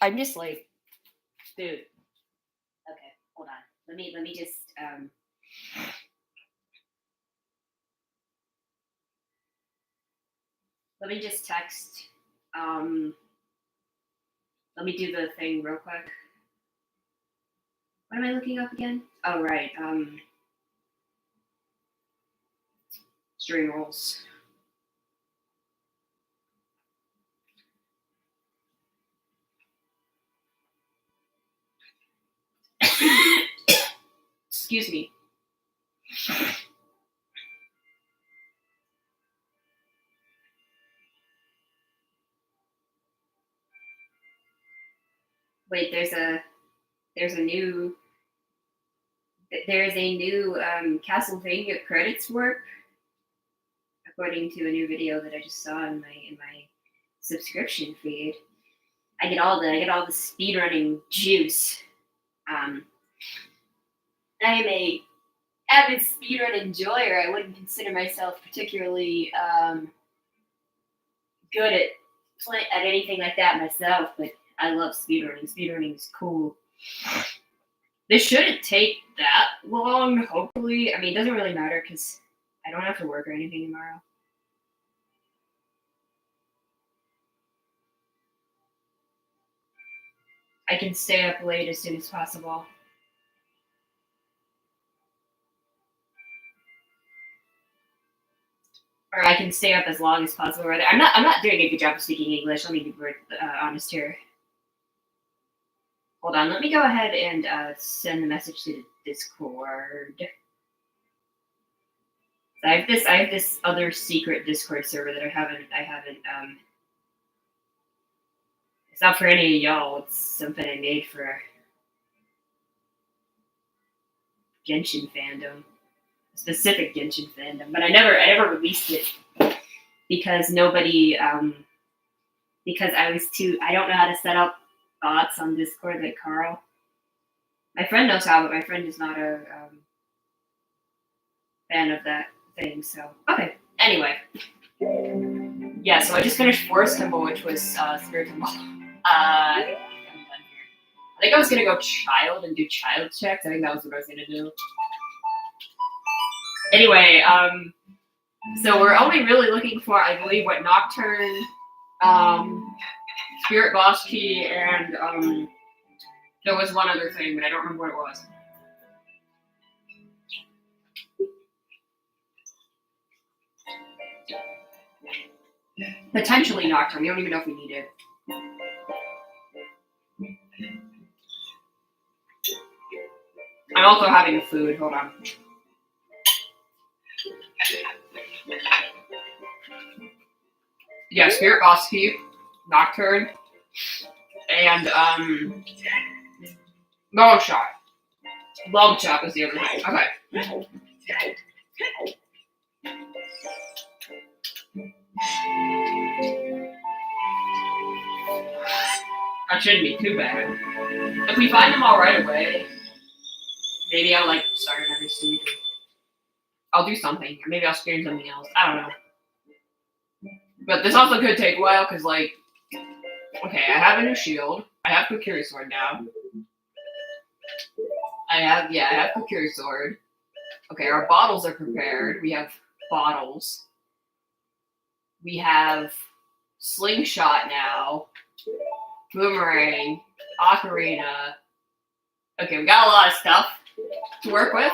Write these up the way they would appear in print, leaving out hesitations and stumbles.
I'm just like, dude. Okay, hold on. Let me just let me just text. Let me do the thing real quick. What am I looking up again? Oh right. String rolls. Excuse me. Wait, there's a new Castlevania credits work, according to a new video that I just saw in my subscription feed. I get all the speedrunning juice. I am a avid speedrun enjoyer. I wouldn't consider myself particularly good at anything like that myself, but I love speedrunning. Speedrunning is cool. This shouldn't take that long, hopefully. I mean, it doesn't really matter because I don't have to work or anything tomorrow. I can stay up late as soon as possible. Or I can stay up as long as possible. Rather, I'm not doing a good job of speaking English. Let me be honest here. Hold on. Let me go ahead and send the message to Discord. I have this other secret Discord server that I haven't. It's not for any of y'all. It's something I made for Genshin fandom, specific Genshin fandom, but I never released it because nobody. Because I don't know how to set up bots on Discord like Carl. My friend knows how, but my friend is not a fan of that thing. So okay. Anyway, yeah. So I just finished Forest Temple, which was Spirit Temple. I'm done here. I think I was gonna go child and do child checks. I think that was what I was gonna do. Anyway, so we're only really looking for, I believe, what Nocturne, Spirit Boss Key, and there was one other thing, but I don't remember what it was. Potentially Nocturne. We don't even know if we need it. I'm also having food. Hold on. Yeah, Spirit Boss Key, Nocturne, and Long Shot. Long Shot is the other thing. Okay. That shouldn't be too bad. If we find them all right away, maybe I'll start another season. I'll do something, or maybe I'll stream something else. I don't know. But this also could take a while because, okay, I have a new shield. I have Kokiri Sword now. I have Kokiri Sword. Okay, our bottles are prepared. We have bottles. We have Slingshot now. Boomerang. Ocarina. Okay, we got a lot of stuff to work with.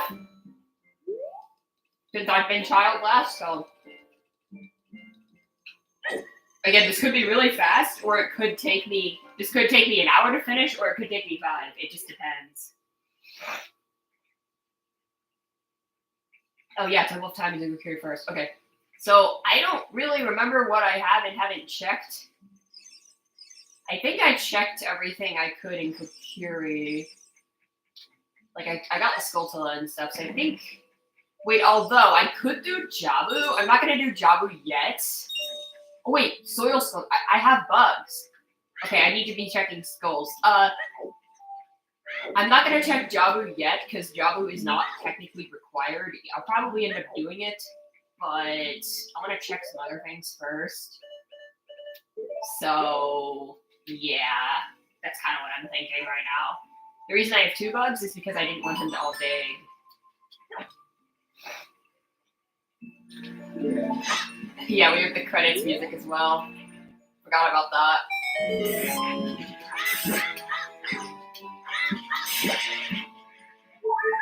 Since I've been child last, so. Again, this could be really fast, or it could take me. This could take me an hour to finish, or it could take me 5. It just depends. Oh yeah, Temple of Time is in Kokiri first. Okay, so I don't really remember what I have and haven't checked. I think I checked everything I could in Kokiri. I got the Skulltula and stuff, so I think. Wait, although I could do Jabu, I'm not gonna do Jabu yet. Oh wait, Soil Skull. I have bugs. Okay, I need to be checking skulls. I'm not gonna check Jabu yet because Jabu is not technically required. I'll probably end up doing it, but I want to check some other things first. So yeah, that's I'm thinking right now. The reason I have 2 bugs is because I didn't want them to all dig. Yeah, we have the credits music as well. Forgot about that.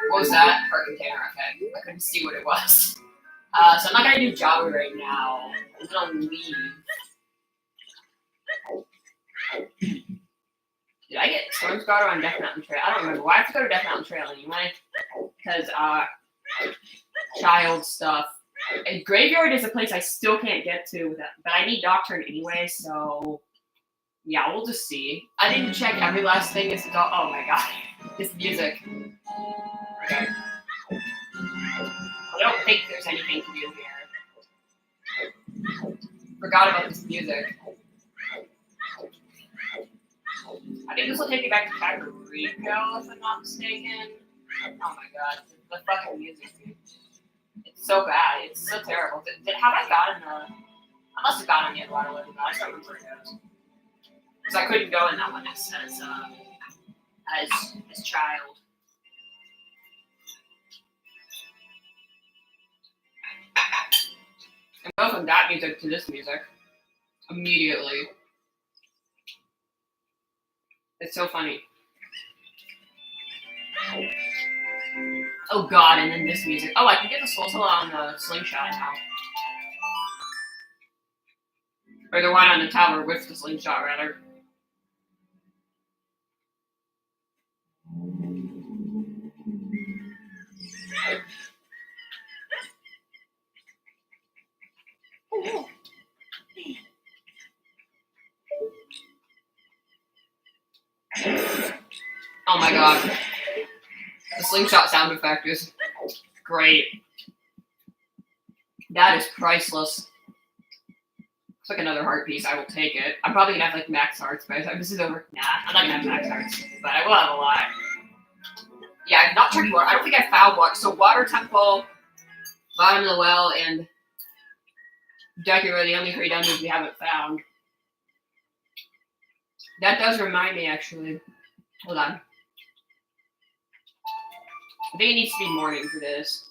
What was that? Heart container, okay. I couldn't see what it was. So I'm not gonna do Jabu right now. I'm gonna leave. Did I get Storm Spotter on Death Mountain Trail? I don't remember. Why I have to go to Death Mountain Trail anyway? Because child stuff. And Graveyard is a place I still can't get to with that, but I need Nocturne anyway, so yeah, we'll just see. I didn't check every last thing. Oh my god, this music. Okay. I don't think there's anything to do here. Forgot about this music. I think this will take me back to Kakariko, if I'm not mistaken. Oh my god, the fucking music, dude. It's so bad. It's so terrible. Have I gotten the... I must have gotten the Underwater Living, but I just don't remember where it goes. Because I couldn't go in that one as child. And go from that music to this music. Immediately. It's so funny. Oh god, and then this music. Oh, I can get the Soul on the slingshot now. Or the one on the tower with the slingshot, rather. Oh my god. The slingshot sound effect is great. That is priceless. It's like another heart piece. I will take it. I'm probably gonna have like max hearts by the time this is over. Nah, I'm not gonna have max hearts, but I will have a lot. Yeah, I've not checked water. I don't think I found water. So Water Temple, Bottom of the Well, and Deku are the only 3 dungeons we haven't found. That does remind me, actually. Hold on. I think it needs to be morning for this.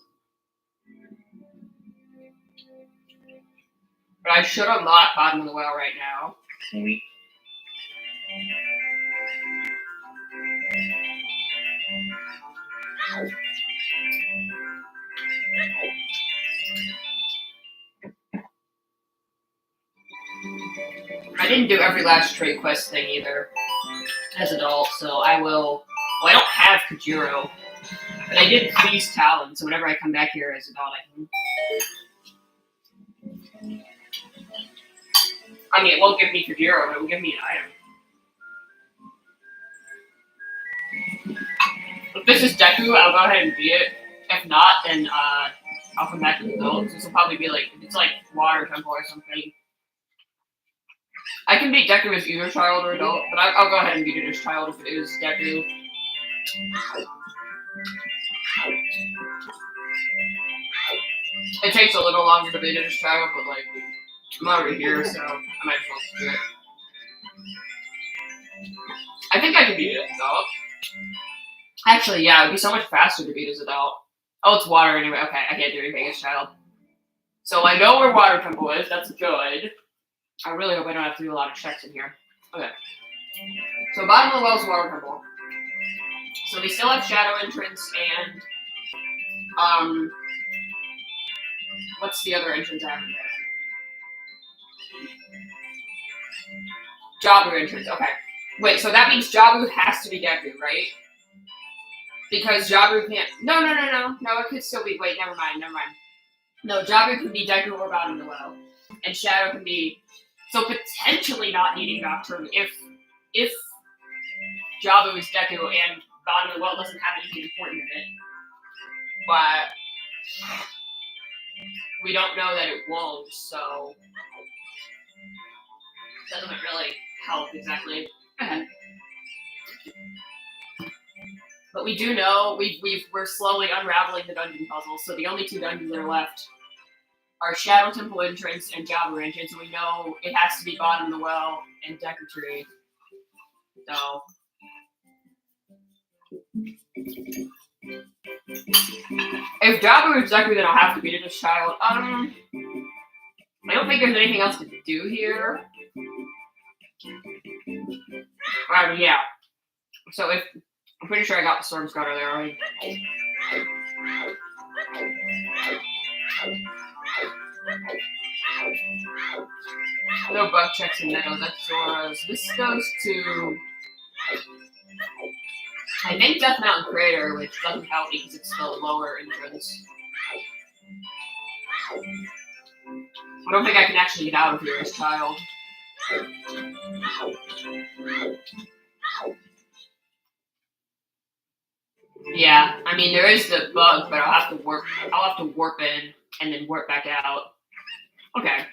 But I should unlock Bottom of the Well right now. I didn't do every last trade quest thing either as adult, so I will. Well, I don't have Kajiro, but I did Please Talon, so whenever I come back here as adult, I can. I mean, it won't give me Kajiro, but it will give me an item. If this is Deku, I'll go ahead and beat it. If not, then I'll come back to the adult. This will probably be like, it's like Water Temple or something. I can beat Deku as either child or adult, but I'll go ahead and beat it as child if it is Deku. It takes a little longer to beat it as child, but like, I'm already here, so I might as well do it. I think I can beat it as adult. Actually, yeah, it would be so much faster to beat as adult. Oh, it's water anyway. Okay, I can't do anything as child. So I know where Water Temple is. That's good. I really hope I don't have to do a lot of checks in here. Okay. So Bottom of the Well is Water Temple. So we still have Shadow Entrance and what's the other entrance after that? Jabu entrance. Okay. Wait, so that means Jabu has to be Deku, right? Because Jabu can't. No, it could still be. Wait, never mind. No, Jabu can be Deku or Bottom of the Well, and Shadow can be. So potentially not needing Nocturne if Jabu is Deku and Bottom of the Well doesn't have anything important in it. But we don't know that it won't, so that doesn't really help exactly. But we do know we're slowly unraveling the dungeon puzzle, so the only 2 dungeons that are left are Shadow Temple entrance and Jabu entrance, and we know it has to be Bottom of the Well and Deku Tree. So If Jabu is Deku, then I'll have to beat this child. I don't think there's anything else to do here. Yeah. So I'm pretty sure I got the Storm Scouter there already. No bug checks in Meadows, that's Zora's. This goes to, I think, Death Mountain Crater, which doesn't help me because it's still a lower entrance. I don't think I can actually get out of here as a child. Yeah, I mean there is the bug, but I'll have to warp in and then warp back out. Okay.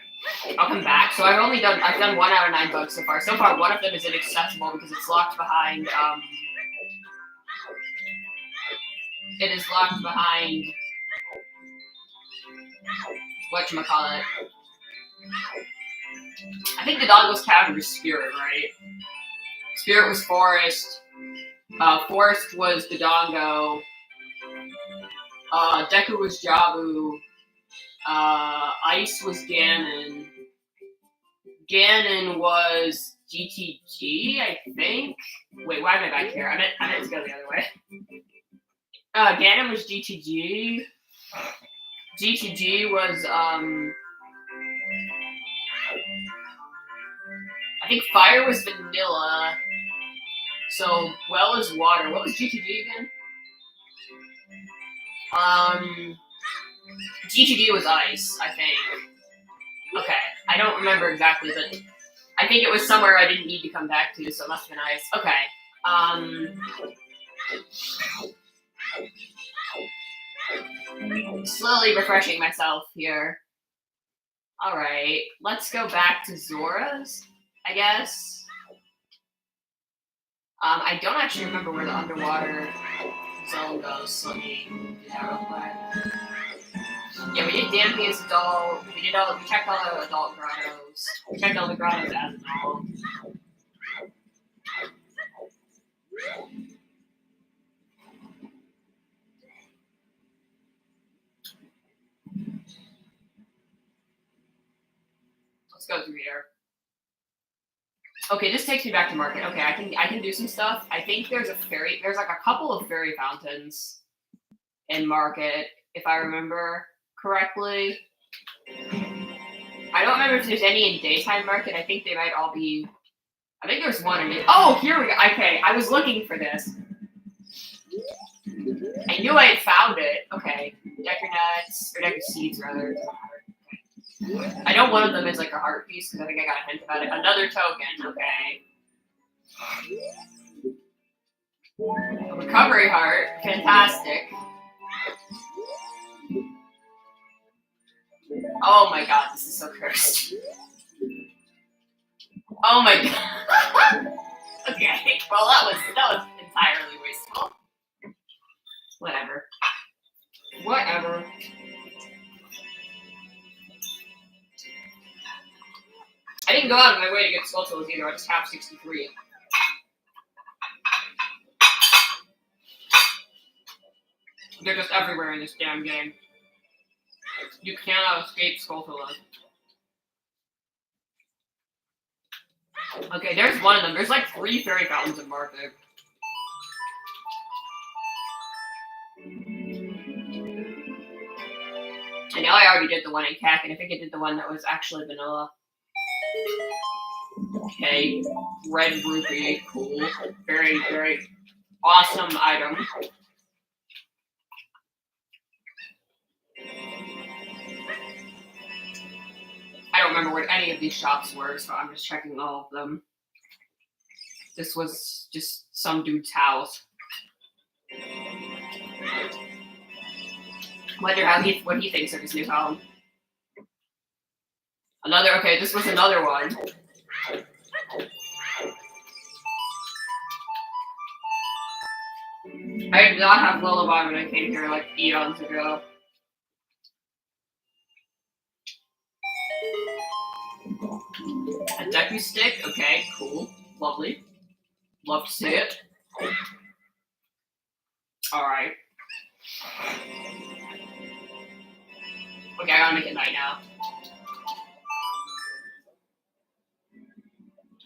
I'll come back. So I've done 1 out of 9 bugs so far. So far, one of them is inaccessible because it's locked behind, whatchamacallit. I think the Dodongo's Cavern was Spirit, right? Spirit was Forest. Forest was Dodongo. Deku was Jabu. Ice was Ganon. Ganon was GTG, I think. Wait, why am I back here? I meant to go the other way. Ganon was GTG. GTG was I think Fire was Vanilla. So Well is Water. What was GTG again? GTG was Ice, I think. Okay, I don't remember exactly, but I think it was somewhere I didn't need to come back to, so it must have been Ice. Okay. Slowly refreshing myself here. Alright, let's go back to Zora's, I guess. I don't actually remember where the underwater zone goes, so let me do that real quick. Yeah, we did Dampy as adult. We checked all the adult grottos. We checked all the grottos as adult. Let's go through here. Okay, this takes me back to Market. Okay, I can do some stuff. I think there's like a couple of fairy fountains in Market, if I remember correctly. I don't remember if there's any in Daytime Market. I think they might all be. I think there's one in it. Oh, here we go. Okay, I was looking for this. I knew I had found it. Okay, Decker Nuts, or Decker Seeds, rather. I know one of them is like a heart piece because I think I got a hint about it. Another token, okay. A recovery heart, fantastic. Oh my god, this is so cursed. Oh my god. Okay, well that was entirely wasteful. Whatever. I didn't go out of my way to get Skulltulas either, I just have 63. They're just everywhere in this damn game. You cannot escape Skulltulas. Okay, there's one of them. There's like 3 fairy fountains in Market. I know I already did the one in Cack, and I think I did the one that was actually vanilla. Okay, red rupee, cool. Very, very awesome item. I don't remember what any of these shops were, so I'm just checking all of them. This was just some dude's house. Wonder what he thinks of his new home. Okay, this was another one. I did not have Lullaby when I came here like eons ago. A Deku stick, okay, cool, lovely. Love to see it. Alright. Okay, I gotta make it night now.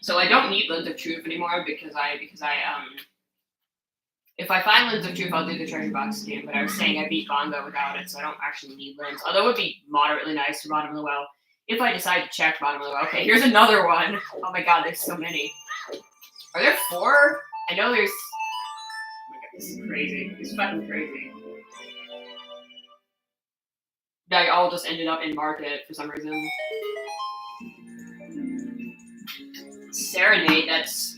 So I don't need Lens of Truth anymore because if I find Lens of Truth, I'll do the treasure box game, but I was saying I beat Bongo without it, so I don't actually need Lens. Although it would be moderately nice for Bottom of the Well if I decide to check Bottom of the Well. Okay, here's another one. Oh my god, there's so many. Are there 4? I know there's... Oh my god, this is crazy. This is fucking crazy. They all just ended up in Market for some reason. Serenade, that's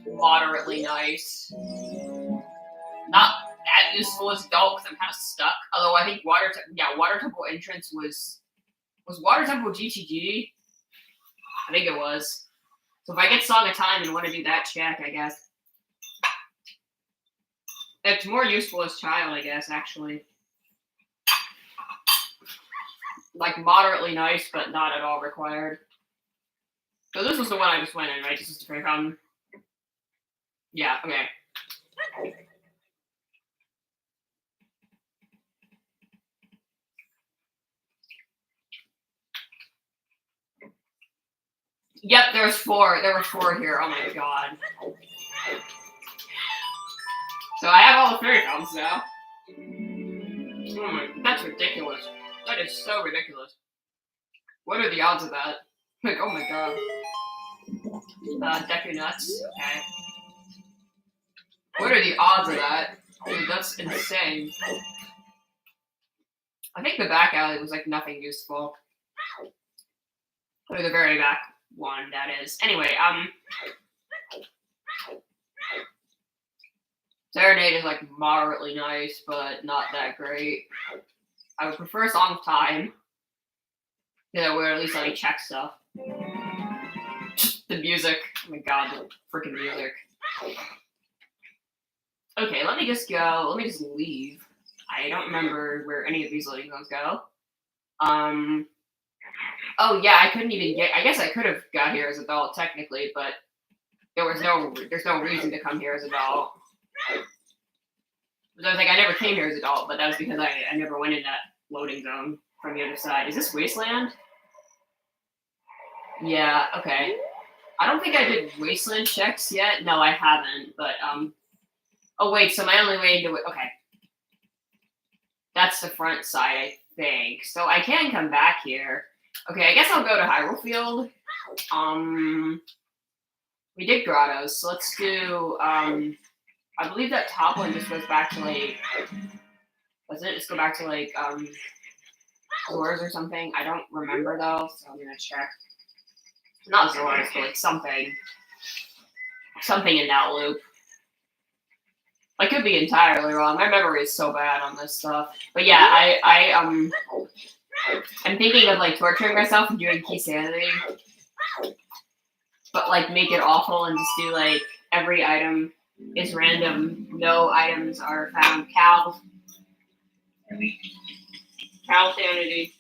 moderately nice. Not that useful as Adult because I'm kind of stuck. Although I think Water Temple Entrance was Water Temple GTG? I think it was. So if I get Song of Time and want to do that check, I guess. It's more useful as Child, I guess, actually. Like, moderately nice, but not at all required. So this was the one I just went in, right? This is the Fairy Fountain. Yeah, okay. Yep, there's 4. There were 4 here. Oh my god. So I have all the Fairy Fountains now. Oh my, that's ridiculous. That is so ridiculous. What are the odds of that? Like, oh my god. Deck your nuts. Okay. What are the odds of that? Dude, that's insane. I think the back alley was like nothing useful. Or the very back one, that is. Anyway, Serenade is like moderately nice, but not that great. I would prefer Song of Time. Yeah, where at least let me check stuff. The music. Oh my god, the freaking music. Okay, let me just go. Let me just leave. I don't remember where any of these loading zones go. Oh yeah, I couldn't even get. I guess I could have got here as Adult technically, but there's no reason to come here as Adult. I was like, I never came here as Adult, but that was because I never went in that loading zone from the other side. Is this Wasteland? Yeah. Okay. I don't think I did Wasteland checks yet. No, I haven't. But oh wait, so my only way into it. Okay. That's the front side, I think. So I can come back here. Okay, I guess I'll go to Hyrule Field. We did Grottos, so let's do, I believe that top one just goes back to, like, doesn't it just go back to, like, Zoras or something? I don't remember, though, so I'm gonna check. Not Zoras, but, like, something. Something in that loop. I could be entirely wrong. My memory is so bad on this stuff. But yeah, I'm thinking of, like, torturing myself and doing Key Sanity. But, like, make it awful and just do, like, every item is random. No items are found. Cal Sanity.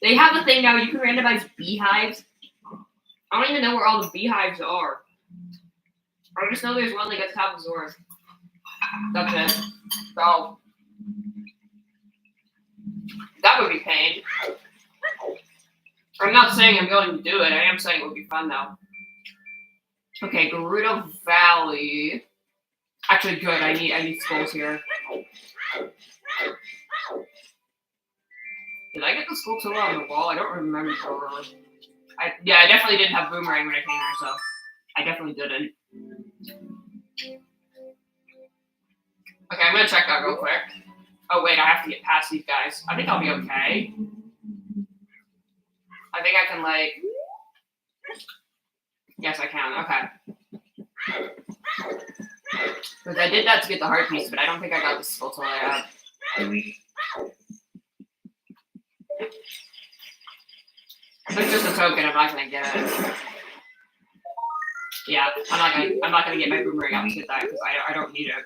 They have a thing now, you can randomize beehives. I don't even know where all the beehives are. I just know there's one like at the top of Zora. That's it. So that would be pain. I'm not saying I'm going to do it. I am saying it would be fun though. Okay, Gerudo Valley. Actually, good. I need skulls here. Did I get the skull tool on the wall? I don't remember. I definitely didn't have Boomerang when I came here, so I definitely didn't. Okay, I'm gonna check that real quick. Oh wait, I have to get past these guys. I think I'll be okay. I think I can like... Yes, I can. Okay. Because I did that to get the heart piece, but I don't think I got the skull tool I have. It's just a token. I'm not gonna get it. Yeah, I'm not gonna get my Boomerang out to get that because I don't need it.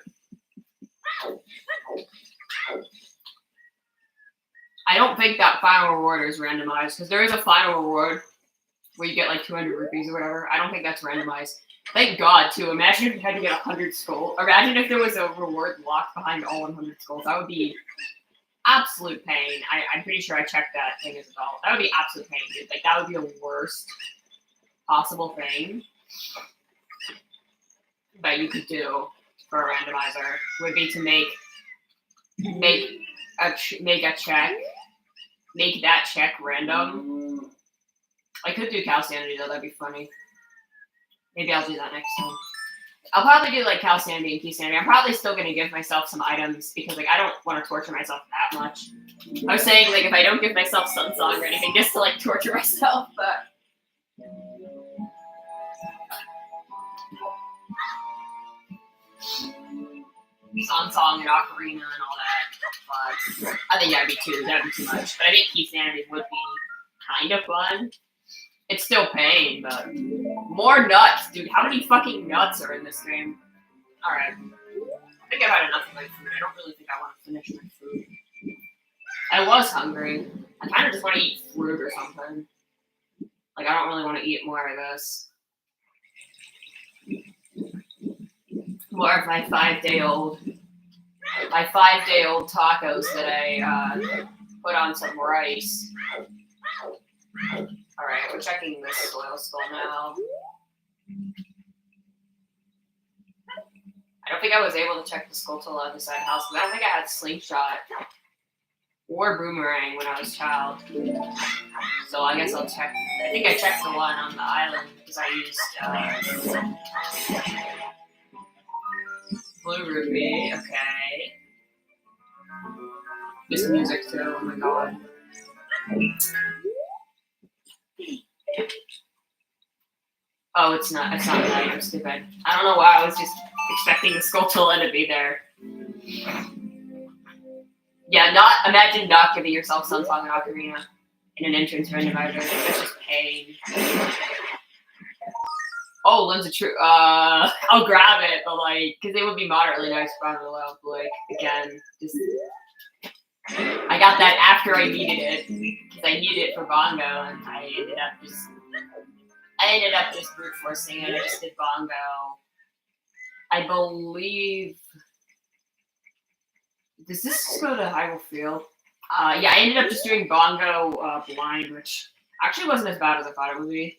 I don't think that final reward is randomized because there is a final reward where you get like 200 rupees or whatever. I don't think that's randomized. Thank God, too. Imagine if you had to get 100 skulls. Imagine if there was a reward locked behind all 100 skulls. That would be absolute pain. I'm pretty sure I checked that thing as well. That would be absolute pain, dude. Like, that would be the worst possible thing that you could do for a randomizer. Would be to make a check. Make that check random. I could do Cal Sanity, though. That'd be funny. Maybe I'll do that next time. I'll probably do like Cal Sanity and Key Sanity. I'm probably still gonna give myself some items because like I don't want to torture myself that much. I was saying like if I don't give myself Sun Song or anything, just to like torture myself, but Sun Song and Ocarina and all that. But I think that'd be too much. But I think Key Sanity would be kind of fun. It's still pain, but more nuts, dude. How many fucking nuts are in this game? Alright. I think I've had enough of my food. I don't really think I want to finish my food. I was hungry. I kind of just want to eat fruit or something. Like, I don't really want to eat more of this. More of my 5-day-old tacos that I put on some rice. Alright, we're checking this soil skull now. I don't think I was able to check the Skulltula on the side house, but I don't think I had Slingshot or Boomerang when I was a child. So I guess I'll check. I think I checked the one on the island because I used Blue Rupee. Okay. This music too, oh my god. Oh, it's not night, I'm stupid. I don't know why, I was just expecting the Skulltula to be there. Yeah, imagine not giving yourself Sun Song and Ocarina in an entrance randomizer. That's just pain. Oh, Lens of Truth. I'll grab it, but like, because it would be moderately nice for Bongo Love. Like, again, just. I got that after I needed it, because I needed it for Bongo, and I ended up just brute forcing it. I just did Bongo. I believe. Does this go to Hyrule Field? Yeah, I ended up just doing Bongo blind, which actually wasn't as bad as I thought it would be.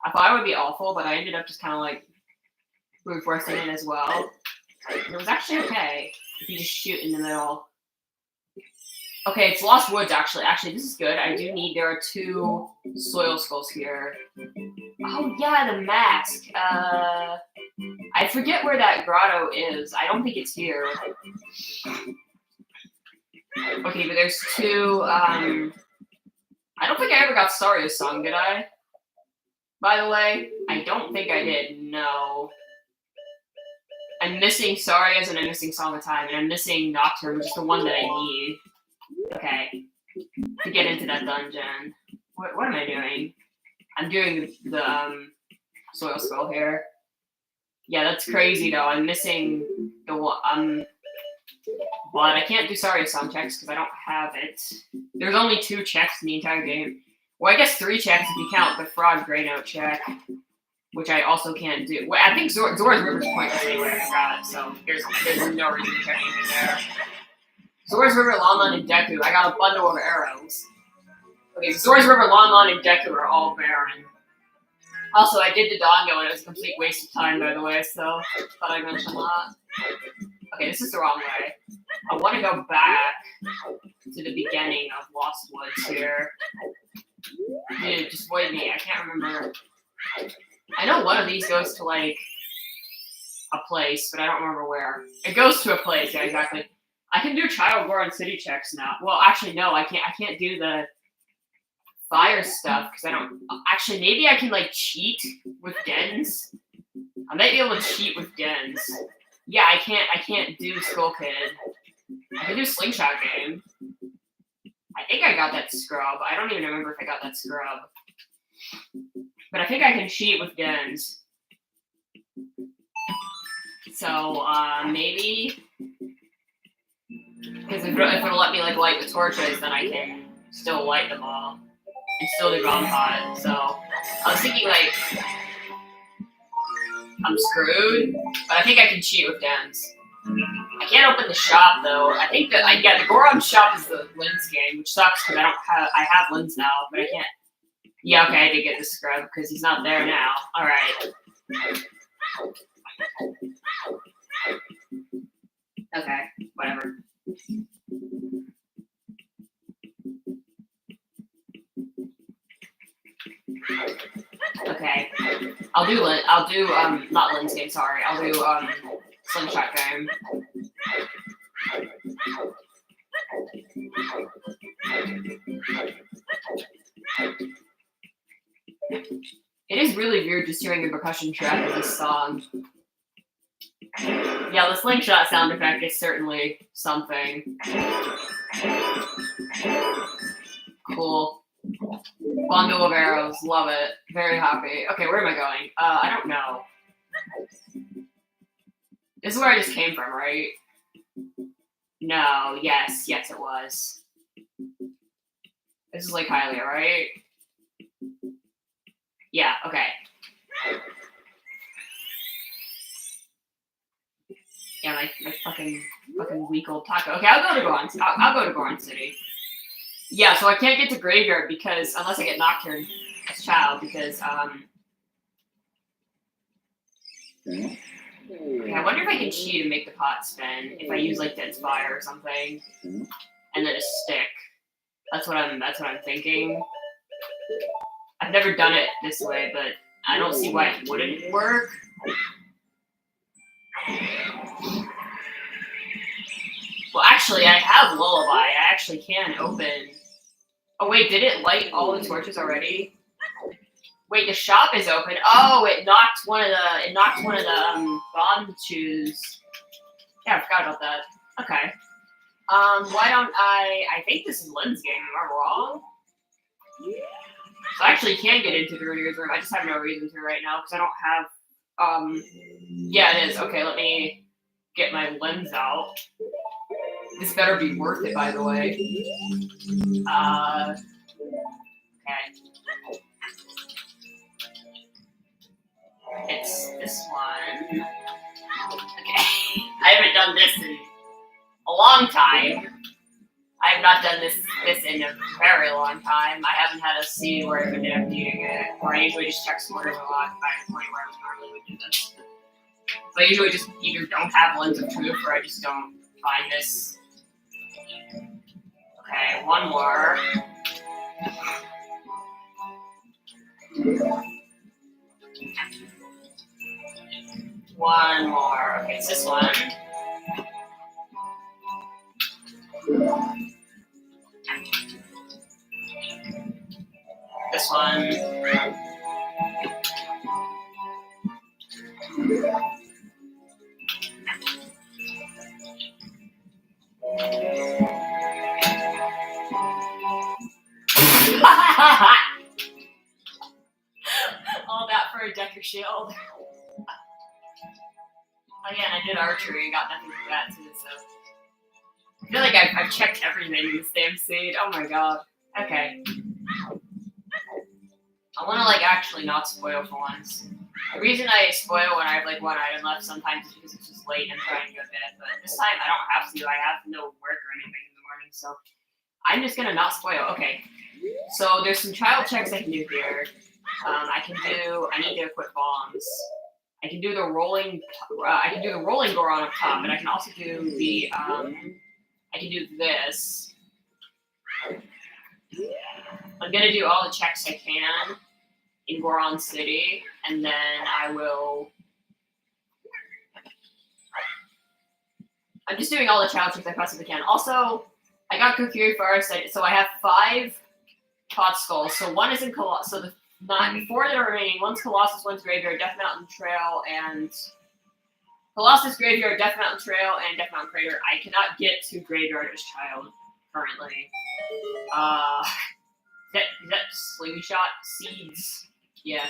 I thought it would be awful, but I ended up just kind of like brute forcing it as well. And it was actually okay if you just shoot in the middle. Okay, it's Lost Woods, actually. Actually, this is good. There are 2 soil skulls here. Oh, yeah, the mask. I forget where that grotto is. I don't think it's here. Okay, but there's 2, I don't think I ever got Sario's song, did I? By the way, I don't think I did, no. I'm missing Sario's and I'm missing Song of Time, and I'm missing Nocturne, which is the one that I need. Okay, to get into that dungeon. What am I doing? I'm doing the soil skull here. Yeah, that's crazy though. I'm missing the one. But I can't do Sario's song checks because I don't have it. There's only 2 checks in the entire game. Well, I guess 3 checks if you count the Frog Grey Note check, which I also can't do. Well, I think Zora's River's pointless anyway. I forgot it, so there's no reason to check anything there. Zora's River, Lon and Deku. I got a bundle of arrows. Okay, Zora's River, Lon and Deku are all barren. Also, I did the Dongo and it was a complete waste of time, by the way, so thought I'd mention that. Okay, this is the wrong way. I want to go back to the beginning of Lost Woods here. Dude, just avoid me. I can't remember. I know one of these goes to, like, a place, but I don't remember where. It goes to a place, yeah, exactly. I can do Child Goron City checks now. Well, actually, no, I can't do the fire stuff because I don't. Actually, maybe I can like cheat with Gens. I might be able to cheat with Gens. Yeah, I can't do Skull Kid. I can do Slingshot Game. I think I got that scrub. I don't even remember if I got that scrub. But I think I can cheat with Gens. So maybe. Because if it'll let me like light the torches, then I can still light them all and still do bomb pot. So I was thinking like I'm screwed. But I think I can cheat with gems. I can't open the shop though. I think that the Goron shop is the Lynn's game, which sucks because I have Lynn's now, but I can't. Yeah, okay, I did get the scrub because he's not there now. All right. Okay, whatever. Okay, I'll do not Lynn's game. Sorry, I'll do Slingshot game. It is really weird just hearing a percussion track of this song. Yeah, the slingshot sound effect is certainly something. Cool. Bundle of arrows, love it. Very happy. Okay, where am I going? I don't know. This is where I just came from, right? No, yes, it was. This is Lake Hylia, right? Yeah, okay. Yeah, my fucking weak old taco. Okay, I'll go to Goron. I'll go to Goron City. Yeah, so I can't get to Graveyard because unless I get Nocturne as child, because okay, I wonder if I can cheat and make the pot spin if I use like Dead Spire or something, and then a stick. That's what I'm thinking. I've never done it this way, but I don't see why it wouldn't work. Well, actually, I have Lullaby. I actually can open. Oh wait, did it light all the torches already? Wait, the shop is open. Oh, it knocked one of the bomb shoes. Yeah, I forgot about that. Okay. Why don't I think this is Lynn's game. Am I wrong? So I actually can get into Gruner's room. I just have no reason to right now because I don't have. Yeah, it is. Okay, let me get my lens out. This better be worth it, by the way. Okay. It's this one. Okay. I haven't done this in a long time. I have not done this in a very long time. I haven't had a scene where I've been emptying it, or I usually just check scores a lot by the point where I normally would do this. So I usually just either don't have Lens of Truth or I just don't find this. Okay, one more. One more. Okay, it's this one. This one. All that for a Decker shield. Again, I did archery and got nothing for that too, so. I feel like I've checked everything in this damn seed. Oh my god. Okay. I want to like actually not spoil for once. The reason I spoil when I have like one item left sometimes is because it's just late and I'm trying to go to bed. But this time I don't have to. I have no work or anything in the morning, so I'm just gonna not spoil. Okay. So there's some child checks I can do here. I need to equip bombs. I can do the rolling Goron up top, but I can also do the I can do this. I'm gonna do all the checks I can in Goron City, and then I'm just doing all the child checks I possibly can. Also, I got Kokiri first, so I have 5 pot skulls. So one is in Colossus. So the 4 that are remaining. One's Colossus, one's Graveyard, Death Mountain Trail, and Colossus, Graveyard, Death Mountain Trail, and Death Mountain Crater. I cannot get to Graveyard as child currently. Is that slingshot seeds? Yeah,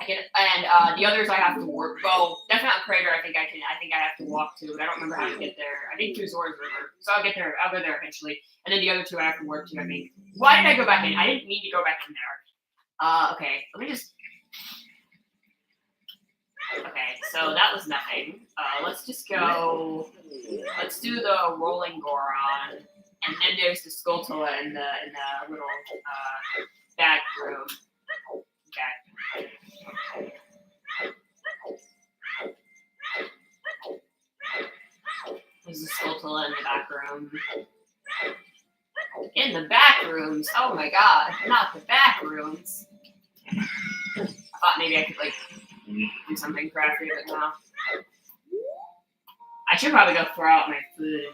I can. And the others I have to work. Well, Death Mountain Crater, I think I have to walk to, but I don't remember how to get there. I think through Zora's River, so I'll get there. I'll go there eventually. And then the other 2 I have to work to. I think. Why did I go back in? I didn't mean to go back in there. Okay, let me just. Okay, So that was nothing. Let's just go. Let's do the rolling Goron, and then there's the Skulltula in the little back room. Okay. There's the Skulltula in the back room. In the back rooms. Oh my god, not the back rooms. I thought maybe I could like do something crafty, but no. I should probably go throw out my food.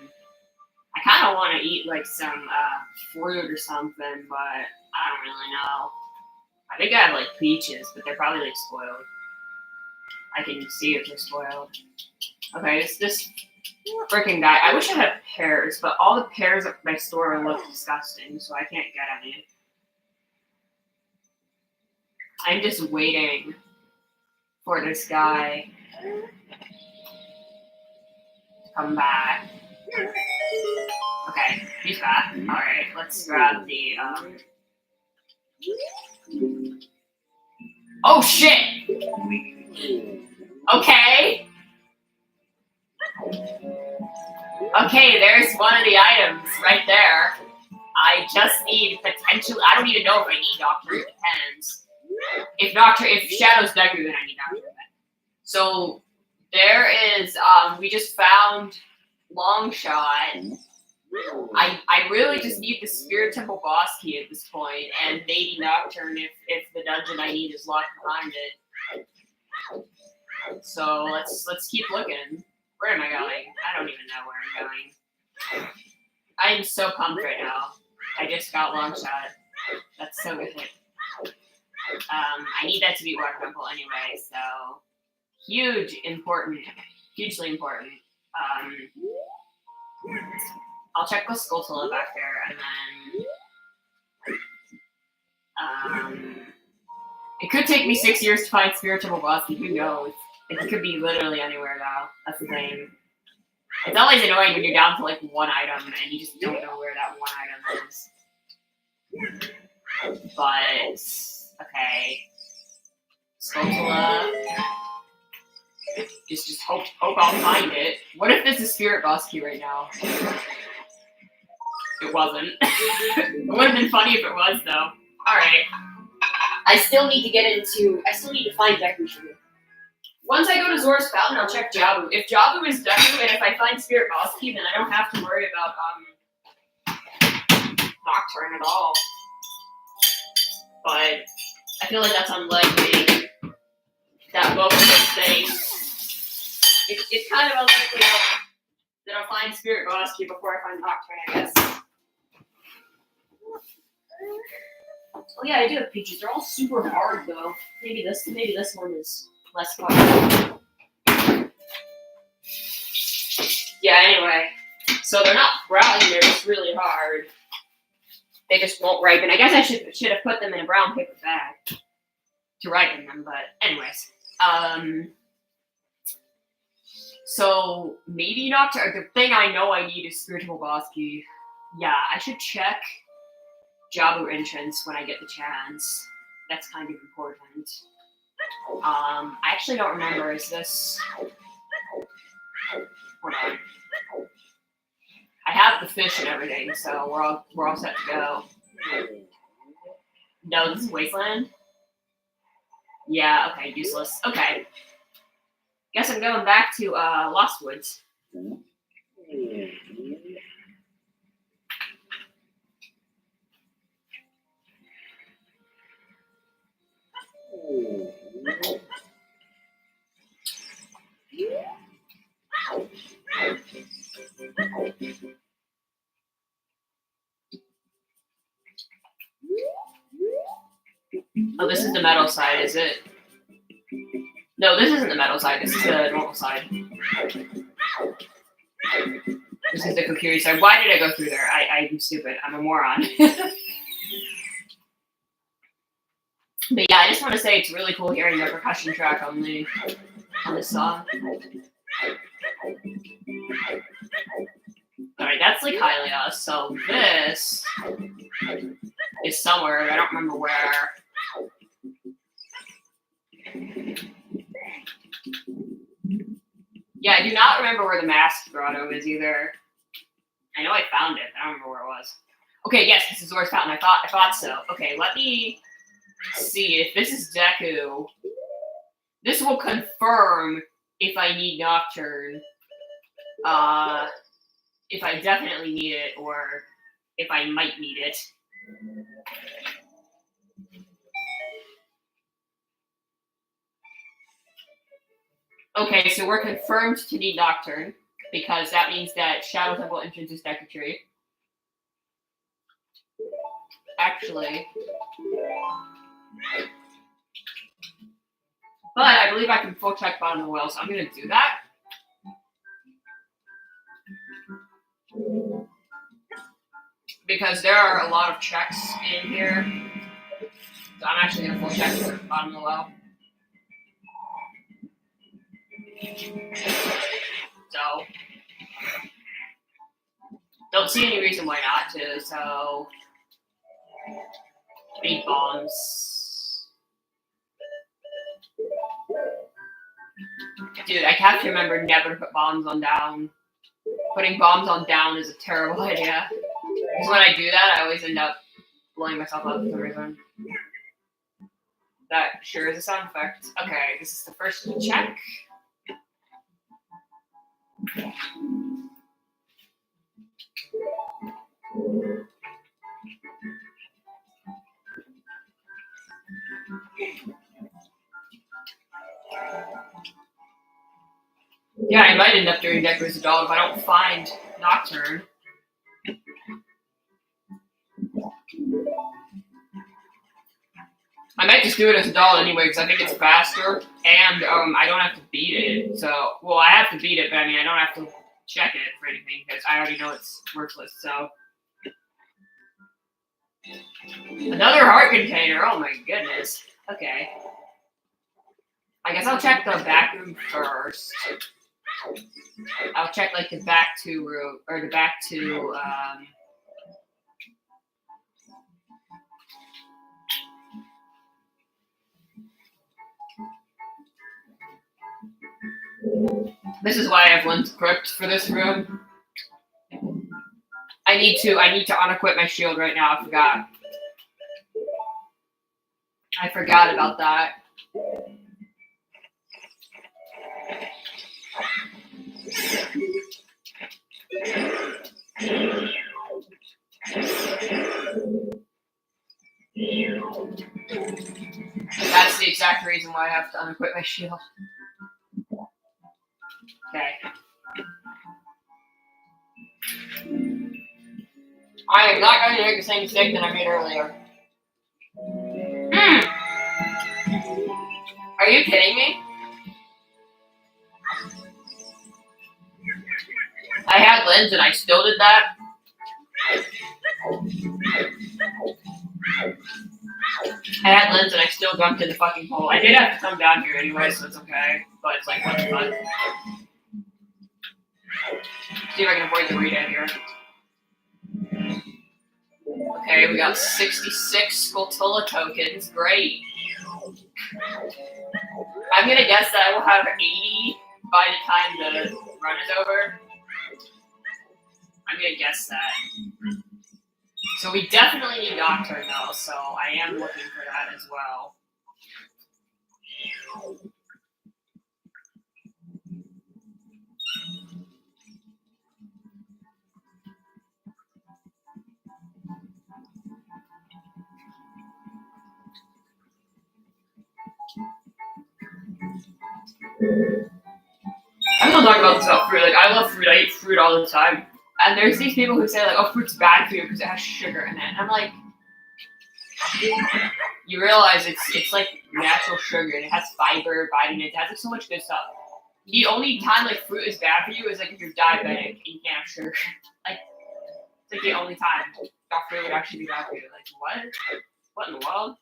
I kind of want to eat like some fruit or something, but I don't really know. I think I have like peaches, but they're probably like spoiled. I can see if they're spoiled. Okay, it's this freaking guy. I wish I had pears, but all the pears at my store look disgusting, so I can't get any. I'm just waiting for this guy to come back. Okay, he's back. Alright, let's grab the, Oh shit! Okay! Okay, there's one of the items right there. I just need potentially, I don't even know if I need Doctor, it depends. If Shadow's Deku, then I need Doctor. So, there is, we just found Longshot. I really just need the Spirit Temple boss key at this point, and maybe Nocturne if the dungeon I need is locked behind it. So let's keep looking. Where am I going? I don't even know where I'm going. I am so pumped right now. I just got Longshot. That's so good. I need that to be Water Temple anyway, so hugely important. I'll check with Skulltula back there, and then it could take me 6 years to find Spirit Temple boss key. Who knows? It could be literally anywhere though. That's the thing. It's always annoying when you're down to like one item and you just don't know where that one item is. But okay, Skulltula. Just hope I'll find it. What if there's a spirit boss key right now? It wasn't. It would have been funny if it was though. Alright. I still need to find Deku Shuru. Once I go to Zora's Fountain, I'll check Jabu. If Jabu is Deku, and if I find Spirit Boss Key, then I don't have to worry about Nocturne at all. But I feel like that's unlikely. That both of those things. It's kind of unlikely that I'll find Spirit Boss Key before I find Nocturne, I guess. Oh yeah, I do have peaches. They're all super hard though. Maybe this one is less hard. Yeah, anyway. So they're not brown, they're just really hard. They just won't ripen. I guess I should have put them in a brown paper bag to ripen them, but anyways. So maybe Nocturne. The thing I know I need is Spiritual Boss Key. Yeah, I should check Jabu entrance when I get the chance. That's kind of important. I actually don't remember. Is this? Hold on. I have the fish and everything, so we're all set to go. No, this is Wasteland. Yeah. Okay. Useless. Okay. Guess I'm going back to Lost Woods. Oh, this is the metal side, is it? No, this isn't the metal side. This is the normal side. This is the Kokiri side. Why did I go through there? I'm stupid. I'm a moron. But yeah, I just want to say it's really cool hearing the percussion track on this song. Alright, that's like Hylia. So this is somewhere. I don't remember where. Yeah, I do not remember where the mask grotto is either. I know I found it. I don't remember where it was. Okay, yes, this is Zora's Fountain. I thought so. Okay, let me see if this is Deku. This will confirm if I need Nocturne. If I definitely need it, or if I might need it. Okay, so we're confirmed to need Nocturne, because that means that Shadow Temple entrance is Deku Tree. Actually. But I believe I can full check bottom of the well, so I'm going to do that. Because there are a lot of checks in here. So I'm actually going to full check the bottom of the well. So, don't see any reason why not to, so... Big bombs. Dude, I have to remember never to put bombs on down. Putting bombs on down is a terrible idea. Because when I do that, I always end up blowing myself up for some reason. That sure is a sound effect. Okay, this is the first check. Yeah, I might end up doing Deku as a doll if I don't find Nocturne. I might just do it as a doll anyway because I think it's faster and I don't have to beat it. So, well, I have to beat it, but I mean, I don't have to check it for anything because I already know it's worthless. So, another heart container. Oh my goodness. Okay. I guess I'll check the back room first. I'll check like the back two room or the back two. This is why I have lens equipped for this room. I need to unequip my shield right now. I forgot about that. That's the exact reason why I have to unequip my shield. Okay. I am not going to make the same mistake that I made earlier. Are you kidding me? I had lens and I still did that. I had lens and I still jumped in the fucking hole. I did have to come down here anyway, so it's okay. But it's like, what the fuck? See if I can avoid the read-in here. Okay, we got 66 Skulltula tokens. Great. I'm gonna guess that I will have 80 by the time the run is over. I'm gonna guess that. So we definitely need Nocturne though, so I am looking for that as well. I'm gonna talk about this about fruit. Like, I love fruit. I eat fruit all the time. And there's these people who say, like, oh, fruit's bad for you because it has sugar in it. And I'm like, you realize it's like natural sugar and it has fiber, vitamins, it has like so much good stuff. The only time like fruit is bad for you is like if you're diabetic and you can't have sugar. Like, it's like the only time that fruit would actually be bad for you. Like, what? What in the world?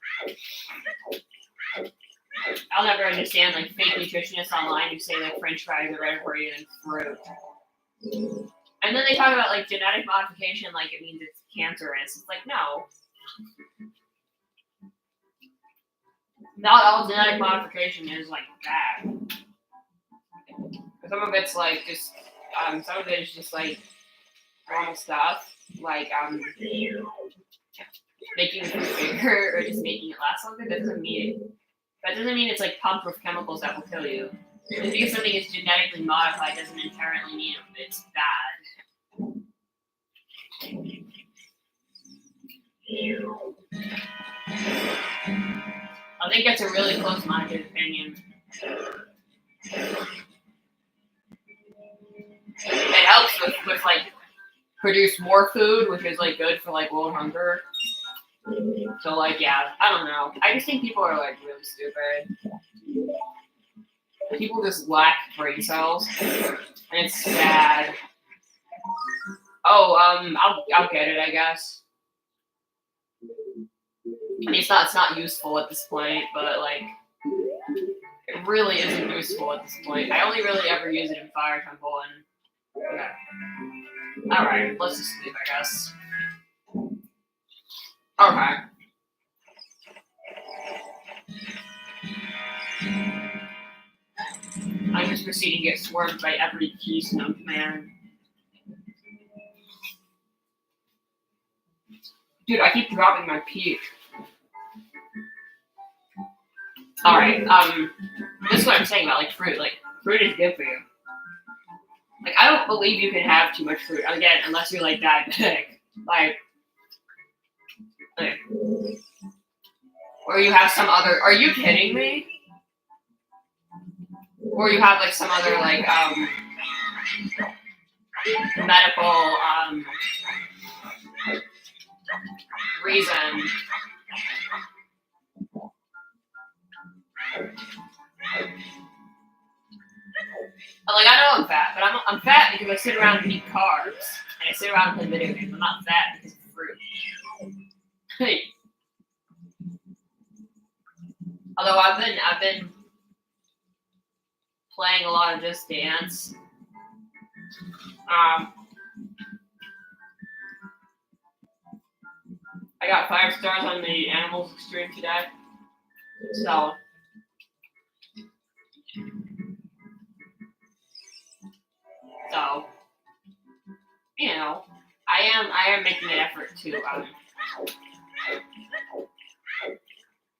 I'll never understand like fake nutritionists online who say like French fries are better for you than fruit. And then they talk about like genetic modification, like it means it's cancerous. It's like, no. Not all genetic modification is like bad. Because Some of it's like just some of it is just like normal stuff, like making food bigger or just making it last longer. That doesn't mean it's like pumped with chemicals that will kill you. Just because something is genetically modified doesn't inherently mean it's bad. I think that's a really close-minded opinion. It helps with like produce more food, which is like good for like world hunger. So like yeah, I don't know. I just think people are like really stupid. People just lack brain cells, and it's sad. Oh, I'll get it, I guess. I mean, it's not useful at this point, but like, it really isn't useful at this point. I only really ever use it in Fire Temple, and okay. All right, let's just leave, I guess. Okay. I'm just proceeding to get swarmed by every key snub man. Dude, I keep dropping my peak. Alright, this is what I'm saying about, like, fruit. Like, fruit is good for you. Like, I don't believe you can have too much fruit, again, unless you're, like, diabetic. Like, or you have some other, are you kidding me? Or you have, like, some other, like, medical, reason. Like, I know I'm fat, but I'm fat because I sit around and eat carbs, and I sit around and play video games. I'm not fat because of fruit. Hey. Although I've been playing a lot of Just Dance. I got 5 stars on the Animals Extreme today. So you know, I am making an effort to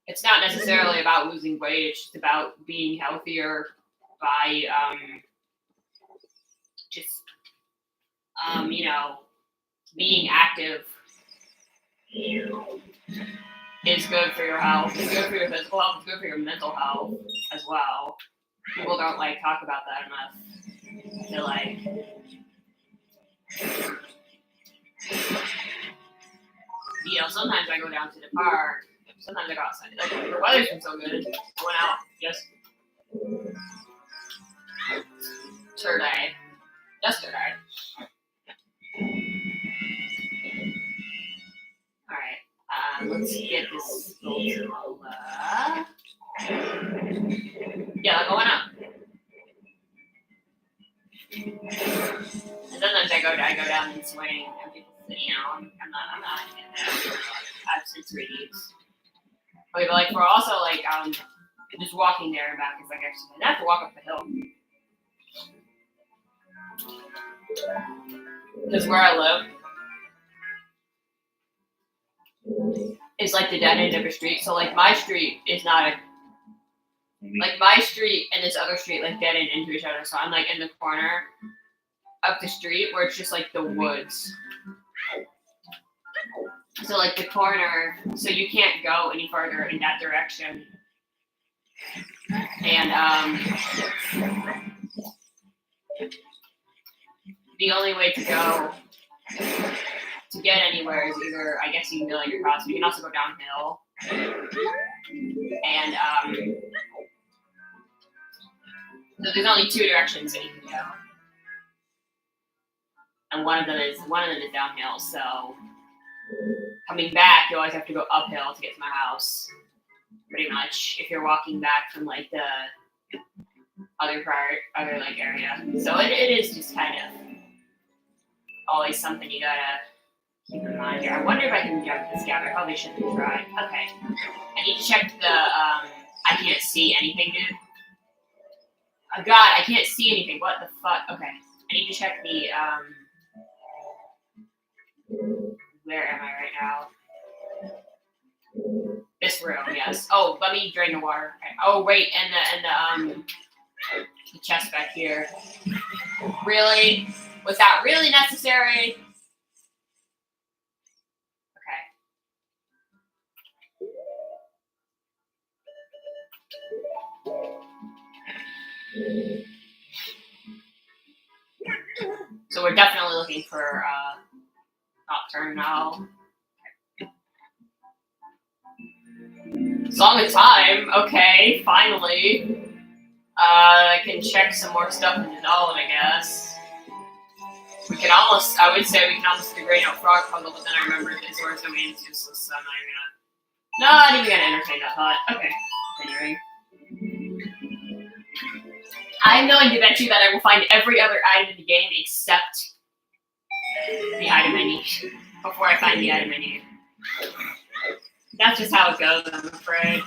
it's not necessarily about losing weight, it's just about being healthier by just you know, being active is good for your health. It's good for your physical health. It's good for your mental health as well. People don't like talk about that enough. I feel like you know, sometimes I go down to the park. Sometimes I go outside. Like, the weather's been so good. I went out yesterday. Alright, let's get this Lola. Yeah, I'm going up. And sometimes I go down and swing, and people say, you know, I'm not getting that. I have sensory needs. Okay, but like we're also like just walking there and back is like exercise. I have to walk up the hill. Because where I live is like the dead end of a street. So like my street is not like my street and this other street like dead end into each other. So I'm like in the corner of the street where it's just like the woods. So like the corner, so you can't go any further in that direction. And the only way to go to get anywhere is either, I guess you can go like across, but you can also go downhill. And so there's only 2 directions that you can go. And one of them is downhill, so coming back, you always have to go uphill to get to my house, pretty much, if you're walking back from, like, the other like, area. So it is just kind of always something you gotta keep in mind here. I wonder if I can jump this gap. I probably shouldn't try. Okay. I need to check the, I can't see anything, dude. Oh God, I can't see anything. What the fuck? Okay, I need to check the Where am I right now? This room, yes. Oh, let me drain the water. Okay. Oh wait, and the chest back here. Really? Was that really necessary? Okay. So we're definitely looking for Nocturne now. Song of Time. Okay, finally. I can check some more stuff in the Node, I guess. We can almost, I would say we can almost do Great Out Frog Puzzle, but then I remembered that Zora's domain is useless, so I'm not even gonna entertain that thought. Okay, continuing. I'm going to bet you that I will find every other item in the game except the item I need before I find the item I need. That's just how it goes, I'm afraid.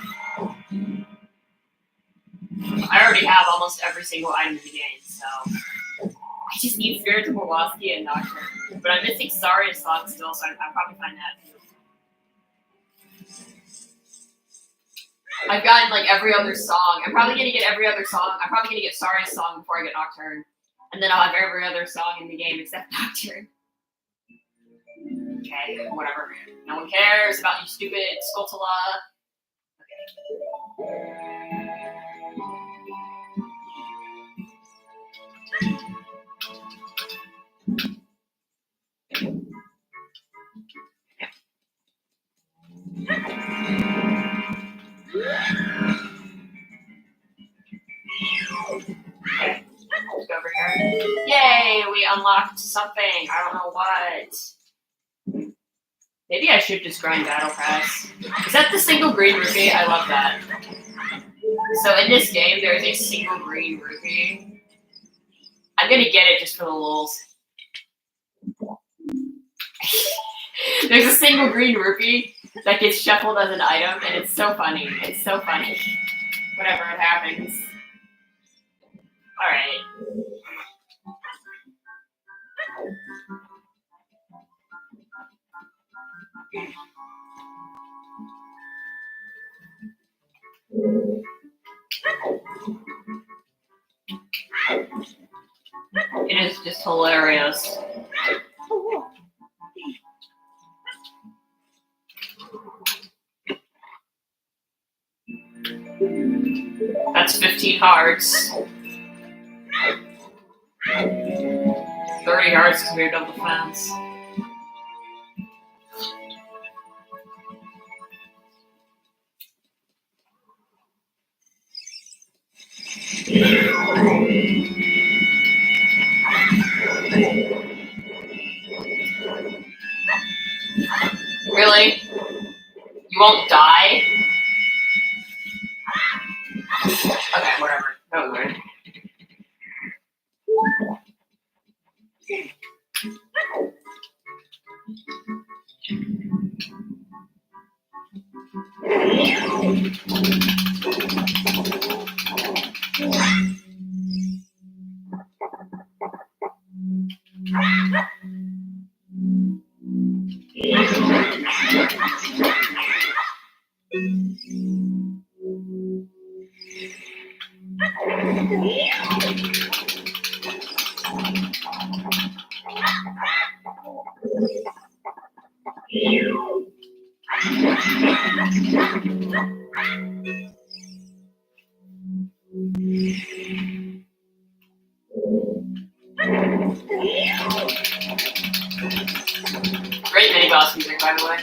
I already have almost every single item in the game, so I just need Spirits of Wawaski and Nocturne. But I'm missing Saria's song still, so I'll probably find that too. I've gotten like every other song. I'm probably gonna get every other song. I'm probably gonna get Saria's song before I get Nocturne. And then I'll have every other song in the game except Nocturne. Okay, whatever. No one cares about you stupid Skulltula. Okay, let's go over here. Yay, we unlocked something. I don't know what. Maybe I should just grind Battle Pass. Is that the single green rupee? I love that. So in this game, there is a single green rupee. I'm gonna get it just for the lulz. There's a single green rupee that gets shuffled as an item, and it's so funny. It's so funny. Whenever it happens. Alright. It is just hilarious. That's 15 hearts. 30 hearts because we have double defense. Really? You won't die? Okay, whatever. That was weird. Great mini boss music, by the way.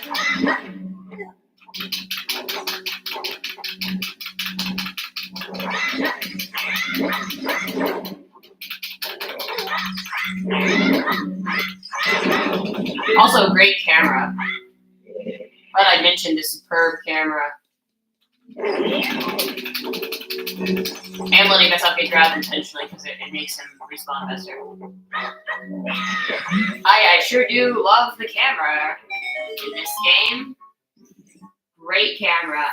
Also, great camera. But I mentioned the superb camera. And letting myself get grabbed intentionally because it makes him respawn faster. I sure do love the camera in this game. Great camera.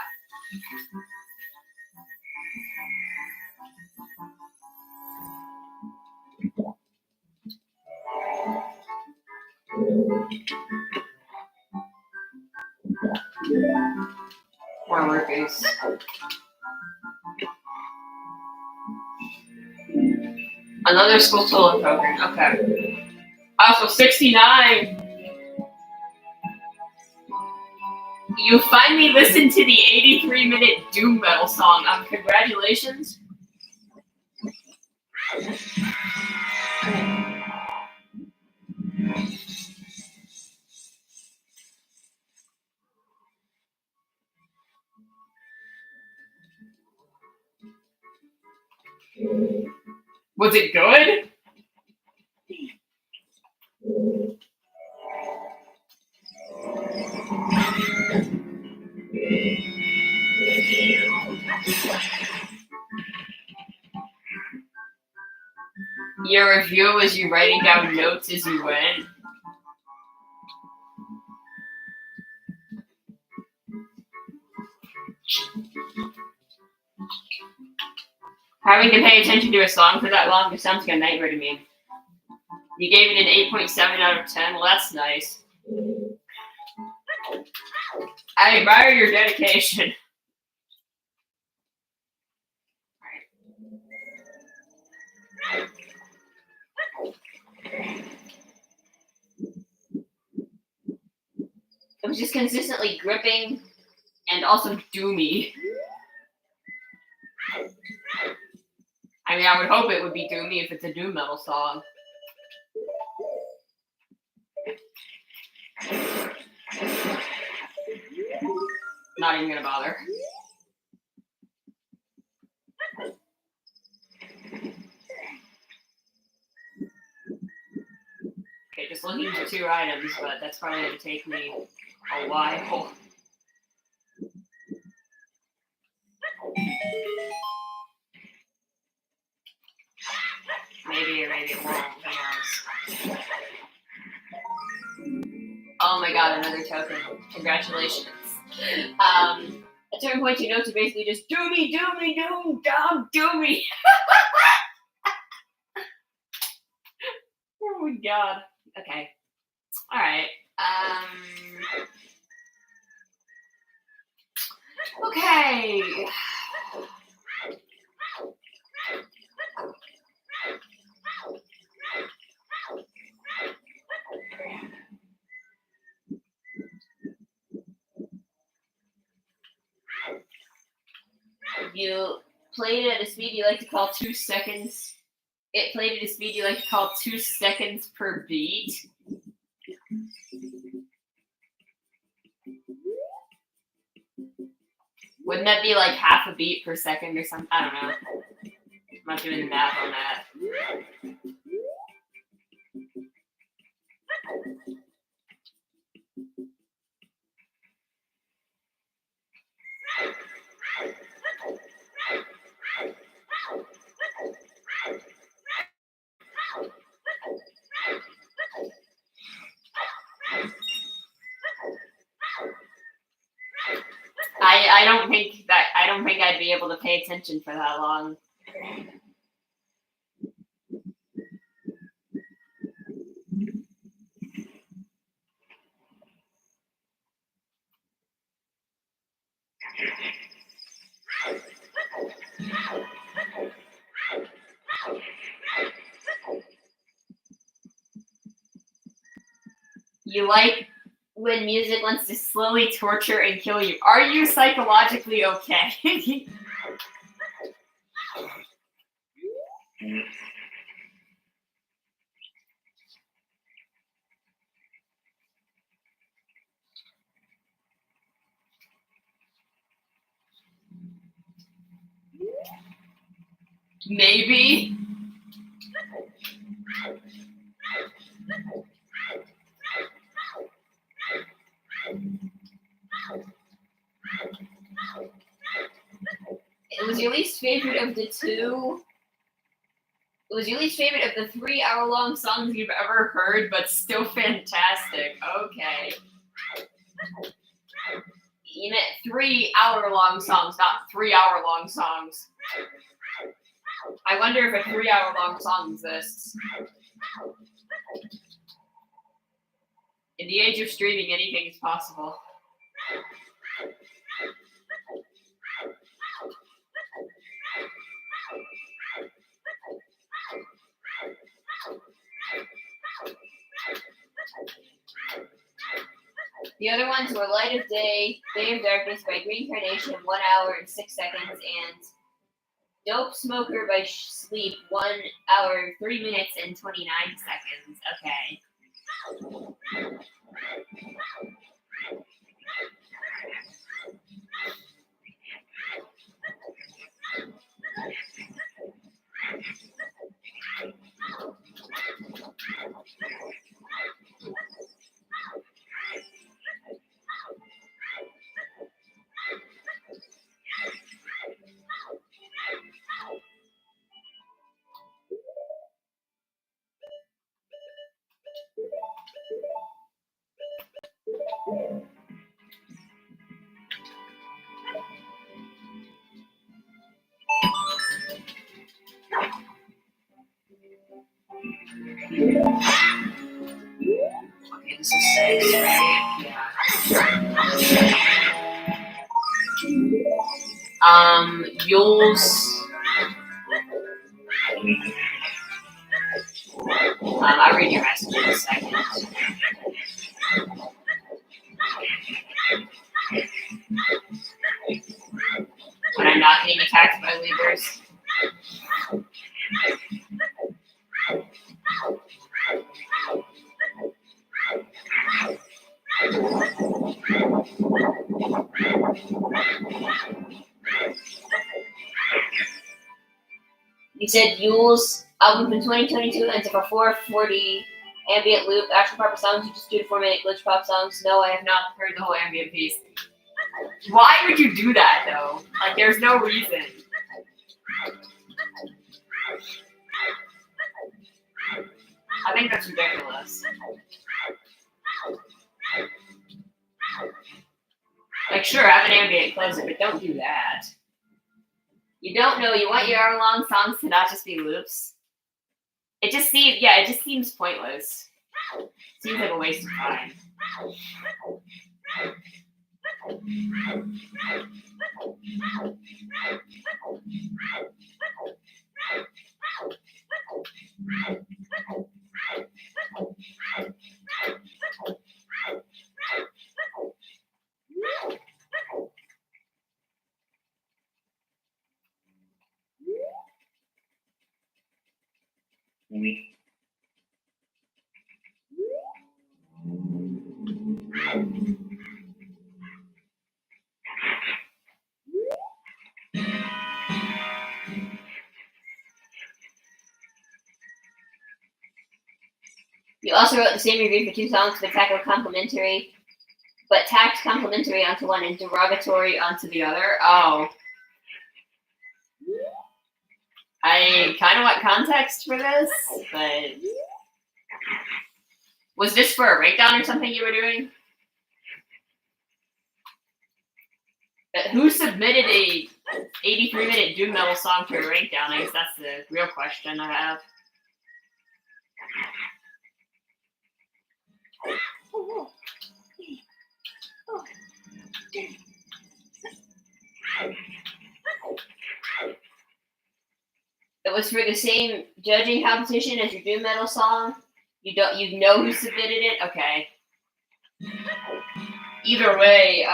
More rupees. Another school solo token. Okay. Also 69. You finally listened to the 83-minute doom metal song. Congratulations. Was it good? Your review was you writing down notes as you went. Having to pay attention to a song for that long, it sounds like a nightmare to me. You gave it an 8.7 out of 10. Well, that's nice. I admire your dedication. It was just consistently gripping and also doomy. I mean, I would hope it would be doomy if it's a doom metal song. Not even gonna bother. Okay, just looking for 2 items, but that's probably gonna take me a while. Maybe or maybe it won't. Who knows? Oh my god, another token. Congratulations. At certain points, your notes are basically just doomy, doomy, doom, dumb, doomy. Oh my god. Okay. Alright. Okay. You played at a speed you like to call 2 seconds. It played at a speed you like to call 2 seconds per beat. Wouldn't that be like half a beat per second or something? I don't know. I'm not doing the math on that. I don't think I'd be able to pay attention for that long. You like when music wants to slowly torture and kill you. Are you psychologically okay? Maybe. It was your least favorite of the two. It was your least favorite of the 3-hour-long songs you've ever heard, but still fantastic. Okay. You meant 3-hour-long songs, not 3-hour-long songs. I wonder if a 3-hour-long song exists. In the age of streaming, anything is possible. The other ones were Light of Day, Day of Darkness by Green Carnation, 1 hour and 6 seconds, and Dope Smoker by Sleep, 1 hour, 3 minutes, and 29 seconds. Okay. Okay, this is 6, right? Yeah. Yules. I'll read your message in a second. When I'm not getting attacked by leaders. You said Yule's album from 2022 ends up a 440 ambient loop. Actual proper songs, you just do the 4-minute glitch pop songs. No, I have not heard the whole ambient piece. Why would you do that, though? Like, there's no reason. I think that's ridiculous. Like, sure, have an ambient closer, but don't do that. You don't know. You want your hour-long songs to not just be loops. It just seems pointless. Seems like a waste of time. You also wrote the same review for 2 songs, but tacked complimentary onto one and derogatory onto the other. Oh. I kind of want context for this, but... Was this for a breakdown or something you were doing? Who submitted a 83-minute doom metal song to a breakdown? I guess that's the real question I have. It was for the same judging competition as your doom metal song. You know who submitted it? Okay. Either way,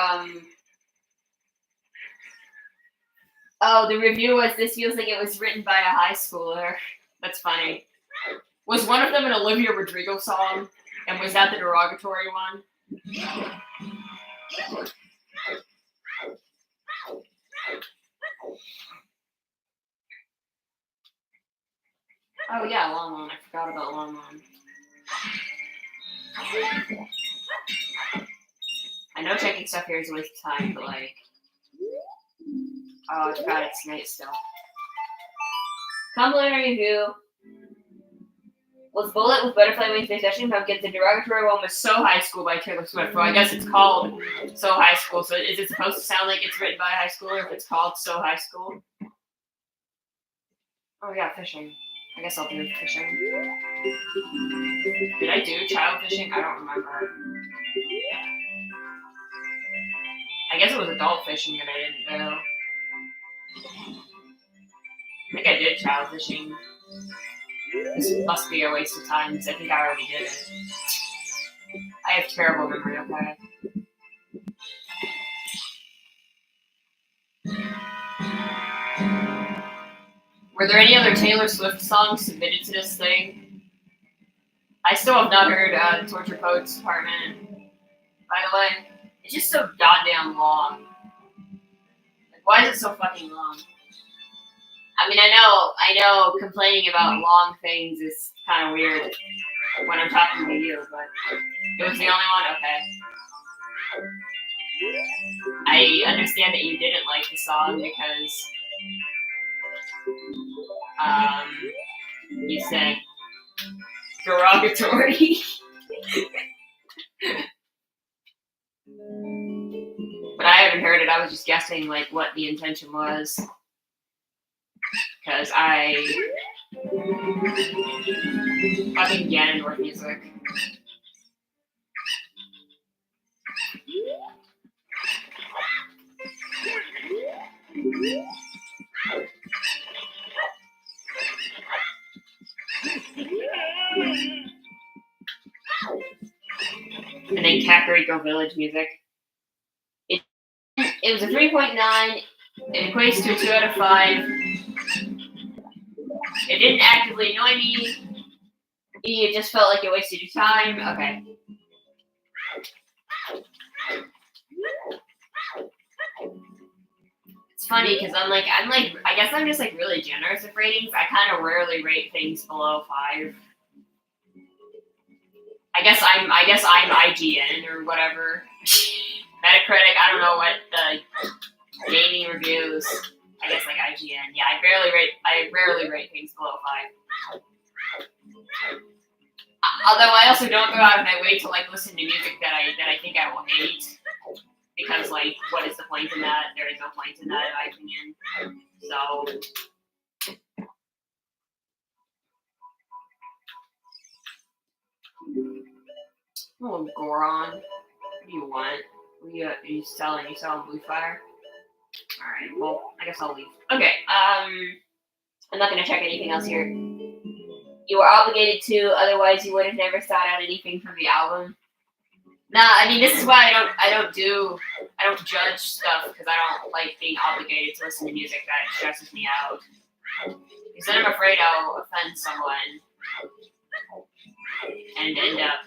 oh, the review was, this feels like it was written by a high schooler. That's funny. Was one of them an Olivia Rodrigo song? And was that the derogatory one? Oh yeah, Long One. I forgot about Long One. I know checking stuff here is a waste of time, but like... Oh god, it's night still. Complimentary review was Bullet with Butterfly Wings by Session Pumpkins. The derogatory one was So High School by Taylor Swift. Well, I guess it's called So High School, so is it supposed to sound like it's written by a high schooler if it's called So High School? Oh yeah, fishing. I guess I'll do fishing. Did I do child fishing? I don't remember. I guess it was adult fishing that I didn't do. I think I did child fishing. This must be a waste of time because I think I already did it. I have terrible memory, okay? Were there any other Taylor Swift songs submitted to this thing? I still have not heard Torture Poets Department, by the way. It's just so goddamn long. Like, why is it so fucking long? I mean, I know complaining about long things is kind of weird when I'm talking to you, but it was the only one? Okay. I understand that you didn't like the song because you said derogatory. But I haven't heard it. I was just guessing like what the intention was. Because I fucking Ganondorf music. And then Kakariko Village music. It was a 3.9. It equates to a 2 out of 5. It didn't actively annoy me. It just felt like it wasted your time. Okay. It's funny because I'm like, I guess I'm just like really generous with ratings. I kind of rarely rate things below 5. I guess I'm IGN or whatever. Metacritic, I don't know what the gaming reviews. I guess like IGN. Yeah, I rarely rate things below 5. Although I also don't go out of my way to like listen to music that I think I will hate. Because like, what is the point in that? There is no point in that in my opinion. So oh, Goron. What do you want? Are you selling Blue Fire? Alright, well, I guess I'll leave. Okay, I'm not gonna check anything else here. You were obligated to, otherwise you would have never sought out anything from the album. Nah, I mean, this is why I don't judge stuff, because I don't like being obligated to listen to music that stresses me out. Because then I'm afraid I'll offend someone and end up,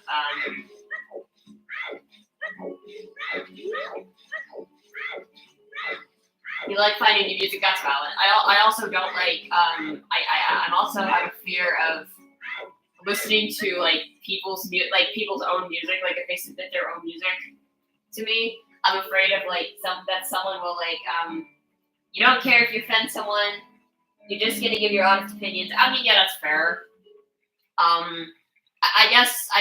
you like finding new music, that's valid. I also don't like, I'm also have a fear of listening to like people's own music, like if they submit their own music to me. I'm afraid of like that someone will like, you don't care if you offend someone, you're just gonna give your honest opinions. I mean, yeah, that's fair. I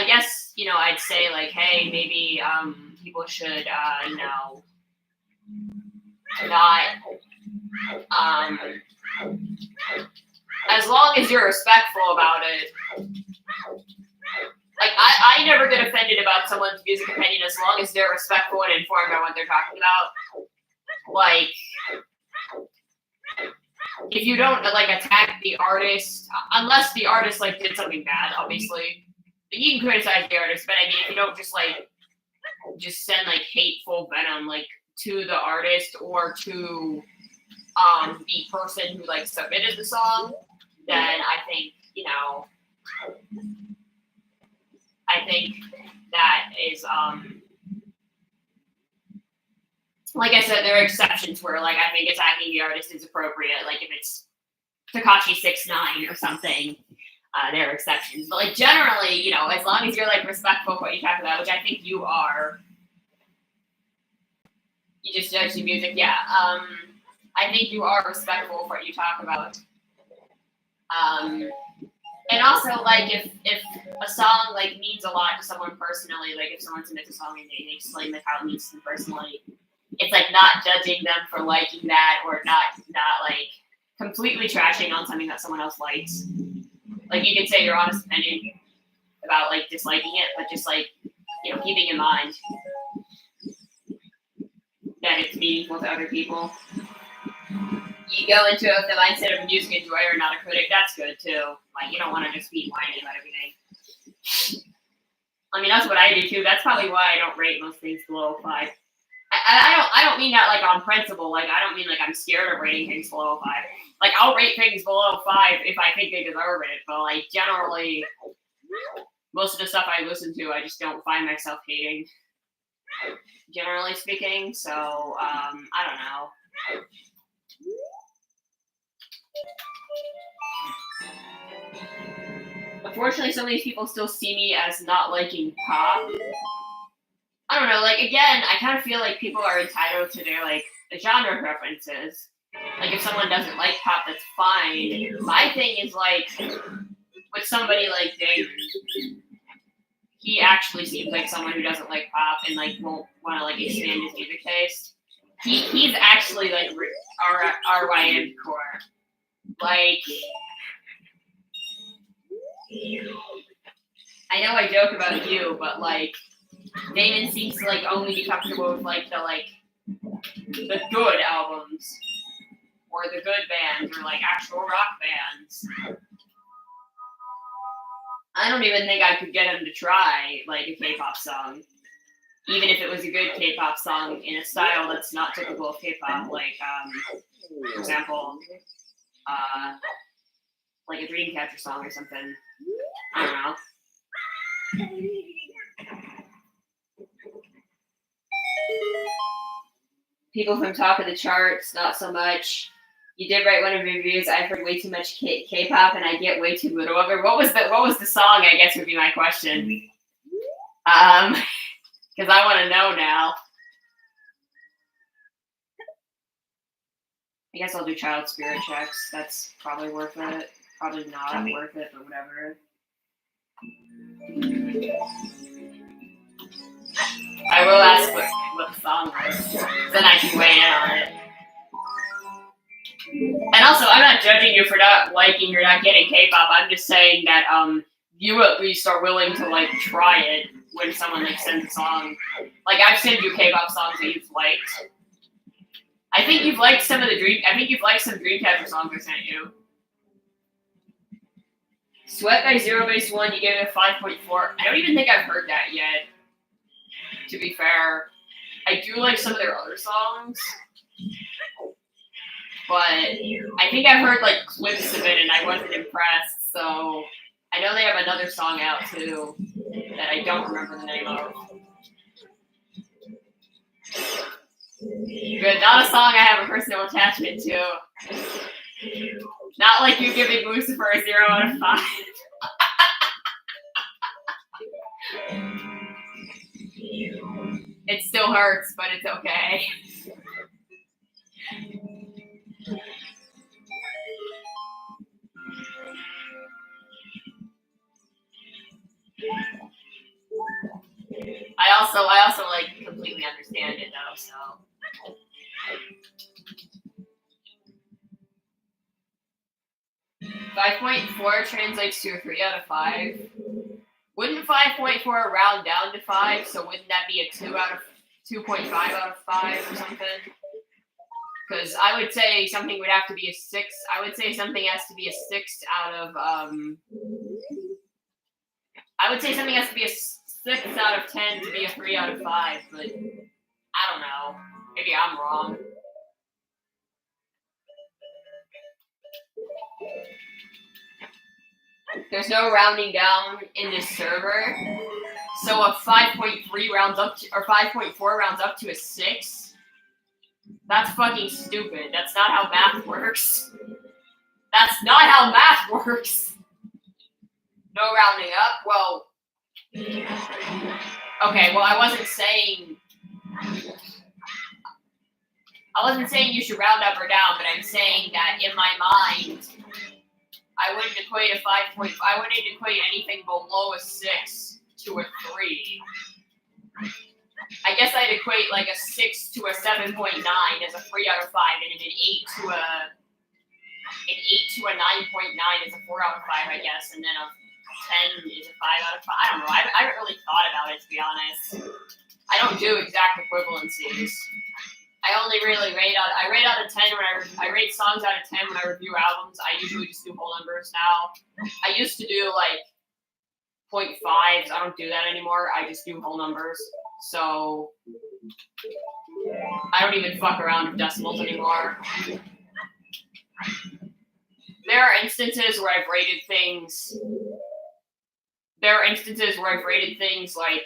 guess, you know, I'd say like, hey, maybe people should, you know, not, as long as you're respectful about it. Like, I never get offended about someone's music opinion as long as they're respectful and informed about what they're talking about. Like, if you don't, like, attack the artist, unless the artist, like, did something bad, obviously. You can criticize the artist, but I mean, if you don't just, like, just send, like, hateful venom, like, to the artist or to the person who, like, submitted the song, then I think, you know, I think that is, like I said, there are exceptions where, like, I think attacking the artist is appropriate. Like, if it's Tekashi 6ix9ine or something, there are exceptions. But, like, generally, you know, as long as you're, like, respectful of what you talk about, which I think you are, you just judge the music, yeah. I think you are respectful of what you talk about. And also, like, if a song, like, means a lot to someone personally, like, if someone submits a song and they explain, like, how it means to them personally, it's, like, not judging them for liking that or not like, completely trashing on something that someone else likes. Like, you can say your honest opinion about, like, disliking it, but just, like, you know, keeping in mind that it's meaningful to other people. You go into it with the mindset of a music enjoyer, not a critic. That's good, too. Like, you don't want to just be whiny about everything. I mean, that's what I do, too. That's probably why I don't rate most things below 5. I don't mean that, like, on principle. Like, I don't mean, like, I'm scared of rating things below 5. Like, I'll rate things below 5 if I think they deserve it. But, like, generally, most of the stuff I listen to, I just don't find myself hating, generally speaking. So, I don't know. Unfortunately, some of these people still see me as not liking pop. I don't know, like, again, I kind of feel like people are entitled to their, like, genre preferences. Like, if someone doesn't like pop, that's fine. My thing is, like, with somebody like Damon, he actually seems like someone who doesn't like pop and, like, won't want to, like, expand his music taste. He's actually, like, RYM core. Like, I know I joke about you, but, like, Damon seems to, like, only be comfortable with, like, the good albums, or the good bands, or, like, actual rock bands. I don't even think I could get him to try, like, a K-pop song, even if it was a good K-pop song in a style that's not typical of K-pop, like, for example, like a Dreamcatcher song or something. I don't know. People from Top of the Charts, not so much. You did write one of your reviews. I've heard way too much K-pop, and I get way too little of it. What was the song? I guess would be my question. Because I want to know now. I guess I'll do Child Spirit Checks. That's probably worth it. Probably not worth it, but whatever. I will ask what the song was. Then I can weigh in on it. And also, I'm not judging you for not liking or not getting K-pop. I'm just saying that you at least are willing to, like, try it when someone, like, sends a song. Like, I've sent you K-pop songs that you've liked. I think you've liked some Dreamcatcher songs I sent you. Sweat by Zero Base One, you gave it a 5.4. I don't even think I've heard that yet, to be fair. I do like some of their other songs, but I think I've heard, like, clips of it and I wasn't impressed, so I know they have another song out too that I don't remember the name of. Good, not a song I have a personal attachment to. Not like you giving Lucifer a 0 out of 5. It still hurts, but it's okay. I also like completely understand it though, so. .4 translates to a 3 out of 5. Wouldn't 5.4 round down to 5? So wouldn't that be a 2.5 out of 5 or something? Because I would say something would have to be a 6. I would say something has to be a 6 out of I would say something has to be a 6 out of 10 to be a 3 out of 5, but I don't know. Maybe I'm wrong. There's no rounding down in this server, so a 5.3 rounds up to, or 5.4 rounds up to a 6. That's fucking stupid. That's not how math works. That's not how math works. No rounding up. Well, okay. Well, I wasn't saying you should round up or down, but I'm saying that in my mind, I wouldn't equate a 5.5. I wouldn't equate anything below a 6 to a 3. I guess I'd equate like a 6 to a 7.9 as a 3 out of 5, and an an 8 to a 9.9 is a 4 out of 5, I guess, and then a 10 is a 5 out of 5. I don't know. I haven't really thought about it, to be honest. I don't do exact equivalencies. I only really rate out. I rate out of 10 when I rate songs out of 10 when I review albums. I usually just do whole numbers now. I used to do like 0.5s. I don't do that anymore. I just do whole numbers. So I don't even fuck around with decimals anymore. There are instances where I've rated things. There are instances where I've rated things like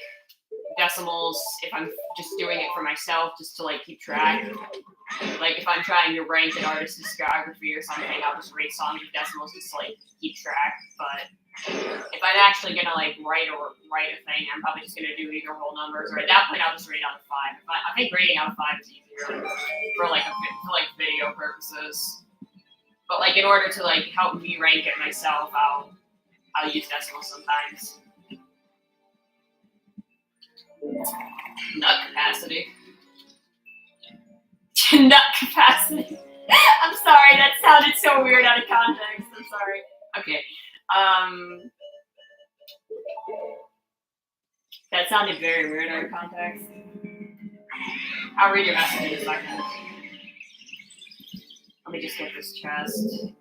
decimals if I'm just doing it for myself, just to like keep track. Like if I'm trying to rank an artist's discography or something, I'll just rate songs with decimals just to like keep track. But if I'm actually gonna like write a thing, I'm probably just gonna do either whole numbers, or at that point I'll just rate out of 5. I think rating out of 5 is easier for like video purposes. But like in order to like help me rank it myself, I'll use decimals sometimes. Nut capacity. Nut capacity. I'm sorry, that sounded so weird out of context. I'm sorry. Okay. That sounded very weird out of context. I'll read your message in a second. Let me just get this chest.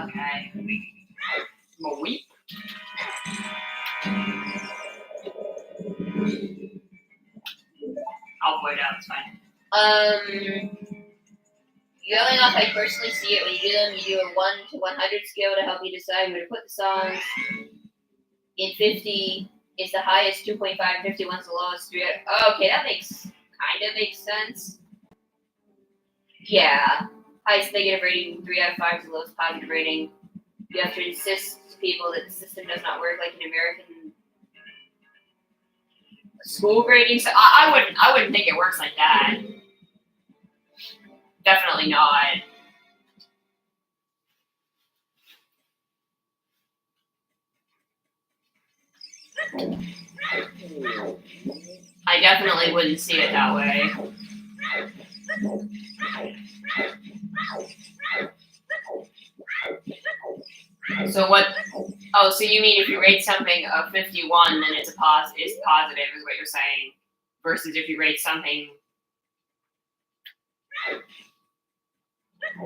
Okay. Weep. I'll avoid out, it's fine. Going off, I personally see it when you do them. You do a 1 to 100 scale to help you decide where to put the songs. In 50 is the highest, 2.5, 51 is the lowest. 3 out. Okay, that kind of makes sense. Yeah. Highest negative rating, 3 out of 5 is the lowest positive rating. You have to insist to people that the system does not work like an American school grading. So I wouldn't think it works like that. Definitely not. I definitely wouldn't see it that way. So what? Oh, so you mean if you rate something a 51, then it's positive, is what you're saying, versus if you rate something.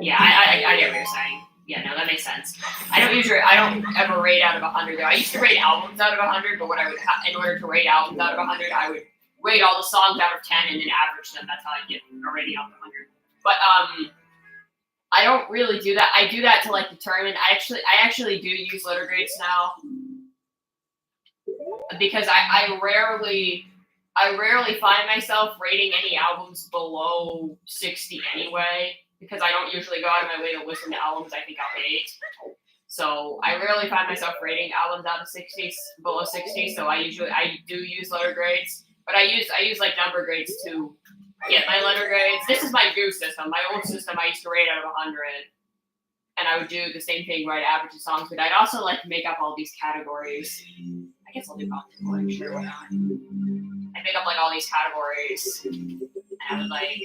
Yeah, I get what you're saying. Yeah, no, that makes sense. I don't ever rate out of 100 though. I used to rate albums out of 100, but what I would in order to rate albums out of 100, I would rate all the songs out of 10 and then average them. That's how I get a rating out of 100. But I don't really do that. I do that to like determine. I actually do use letter grades now because I rarely find myself rating any albums below 60 anyway, because I don't usually go out of my way to listen to albums I think I'll hate. So I rarely find myself rating albums out of 60, below 60. So I do use letter grades, but I use like number grades to get my letter grades. This is my GOO system. My old system I used to rate out of 100, and I would do the same thing where I'd average the songs, but I'd also like make up all these categories. I guess I'll do both. Sure, why not? I'd make up like all these categories, and I would like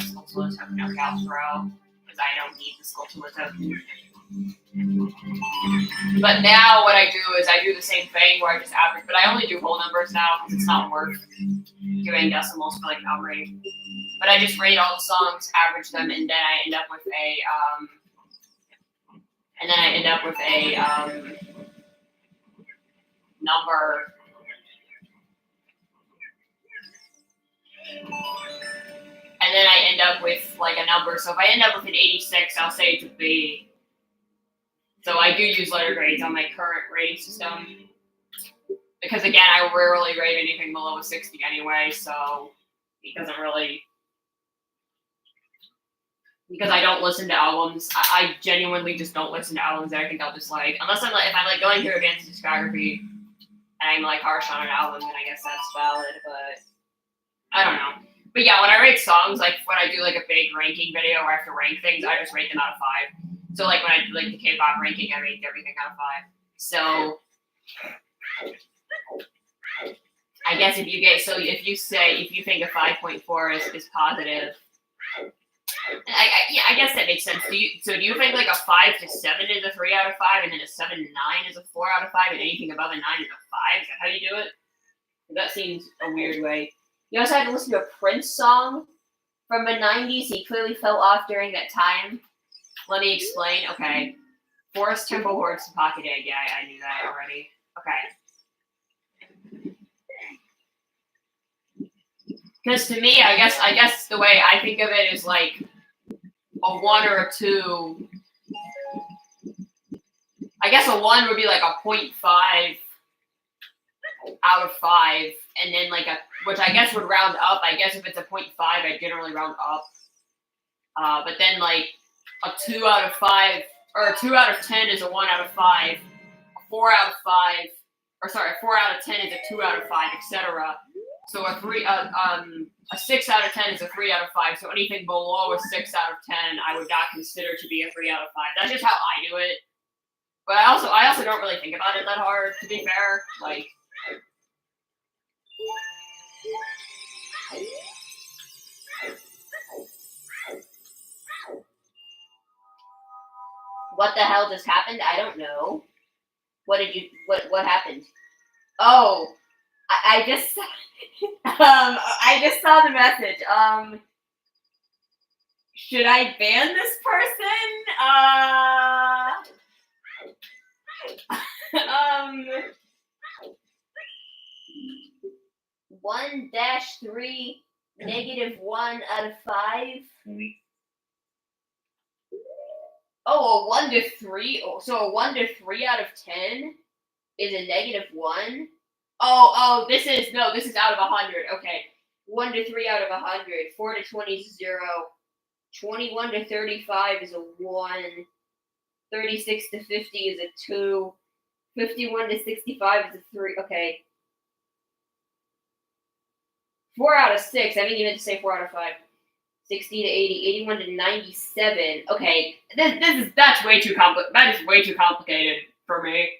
Sculptural token, no Calstro, because I don't need the Sculptural token. But now what I do is I do the same thing where I just average, but I only do whole numbers now because it's not worth doing decimals for like numbering. But I just rate all the songs, average them, and then I end up with a number. And then I end up with like a number. So if I end up with an 86, I'll say it's a B. So I do use letter grades on my current rating system. Because again, I rarely rate anything below a 60 anyway, so it doesn't really... Because I don't listen to albums. I genuinely just don't listen to albums that I think I'll just like. Unless I'm like, if I'm like going through a band's discography and I'm like harsh on an album, then I guess that's valid, but I don't know. But yeah, when I rate songs, like when I do like a big ranking video where I have to rank things, I just rate them out of 5. So like when I do like the K-pop ranking, I rate everything out of 5. So I guess if you think a 5.4 is positive, I guess that makes sense. Do you think like a 5 to 7 is a 3 out of 5, and then a 7 to 9 is a 4 out of 5, and anything above a 9 is a 5? Is that how you do it? That seems a weird way. You also had to listen to a Prince song from the 90s. He clearly fell off during that time. Let me explain. Okay. Forest Temple Hordes to Pocket Egg. Yeah, I knew that already. Okay. Because to me, I guess the way I think of it is like a 1 or a 2. I guess a 1 would be like a 0.5 out of 5, and then like which I guess would round up. I guess if it's a 0.5, I generally round up. But then like a 2 out of 5 or a 2 out of 10 is a 1 out of 5. A 4 out of 5, or sorry, a 4 out of 10 is a 2 out of 5, etc. So a 6 out of 10 is a 3 out of 5. So anything below a 6 out of 10, I would not consider to be a 3 out of 5. That's just how I do it. But I also don't really think about it that hard, to be fair. Like, what the hell just happened? I don't know. What happened? Oh, I just I just saw the message. Should I ban this person? 1-3 -1 out of 5. Oh, a 1 to 3. So a 1 to 3 out of 10 is a -1. Oh, this is out of 100. Okay, 1 to 3 out of 100. 4 to 20 is 0. 21 to 35 is a 1. 36 to 50 is a 2. 51 to 65 is a 3. Okay. 4 out of 6. I didn't even have to say 4 out of 5. 60 to 80, 81 to 97. Okay, that's way too complicated. That is way too complicated for me.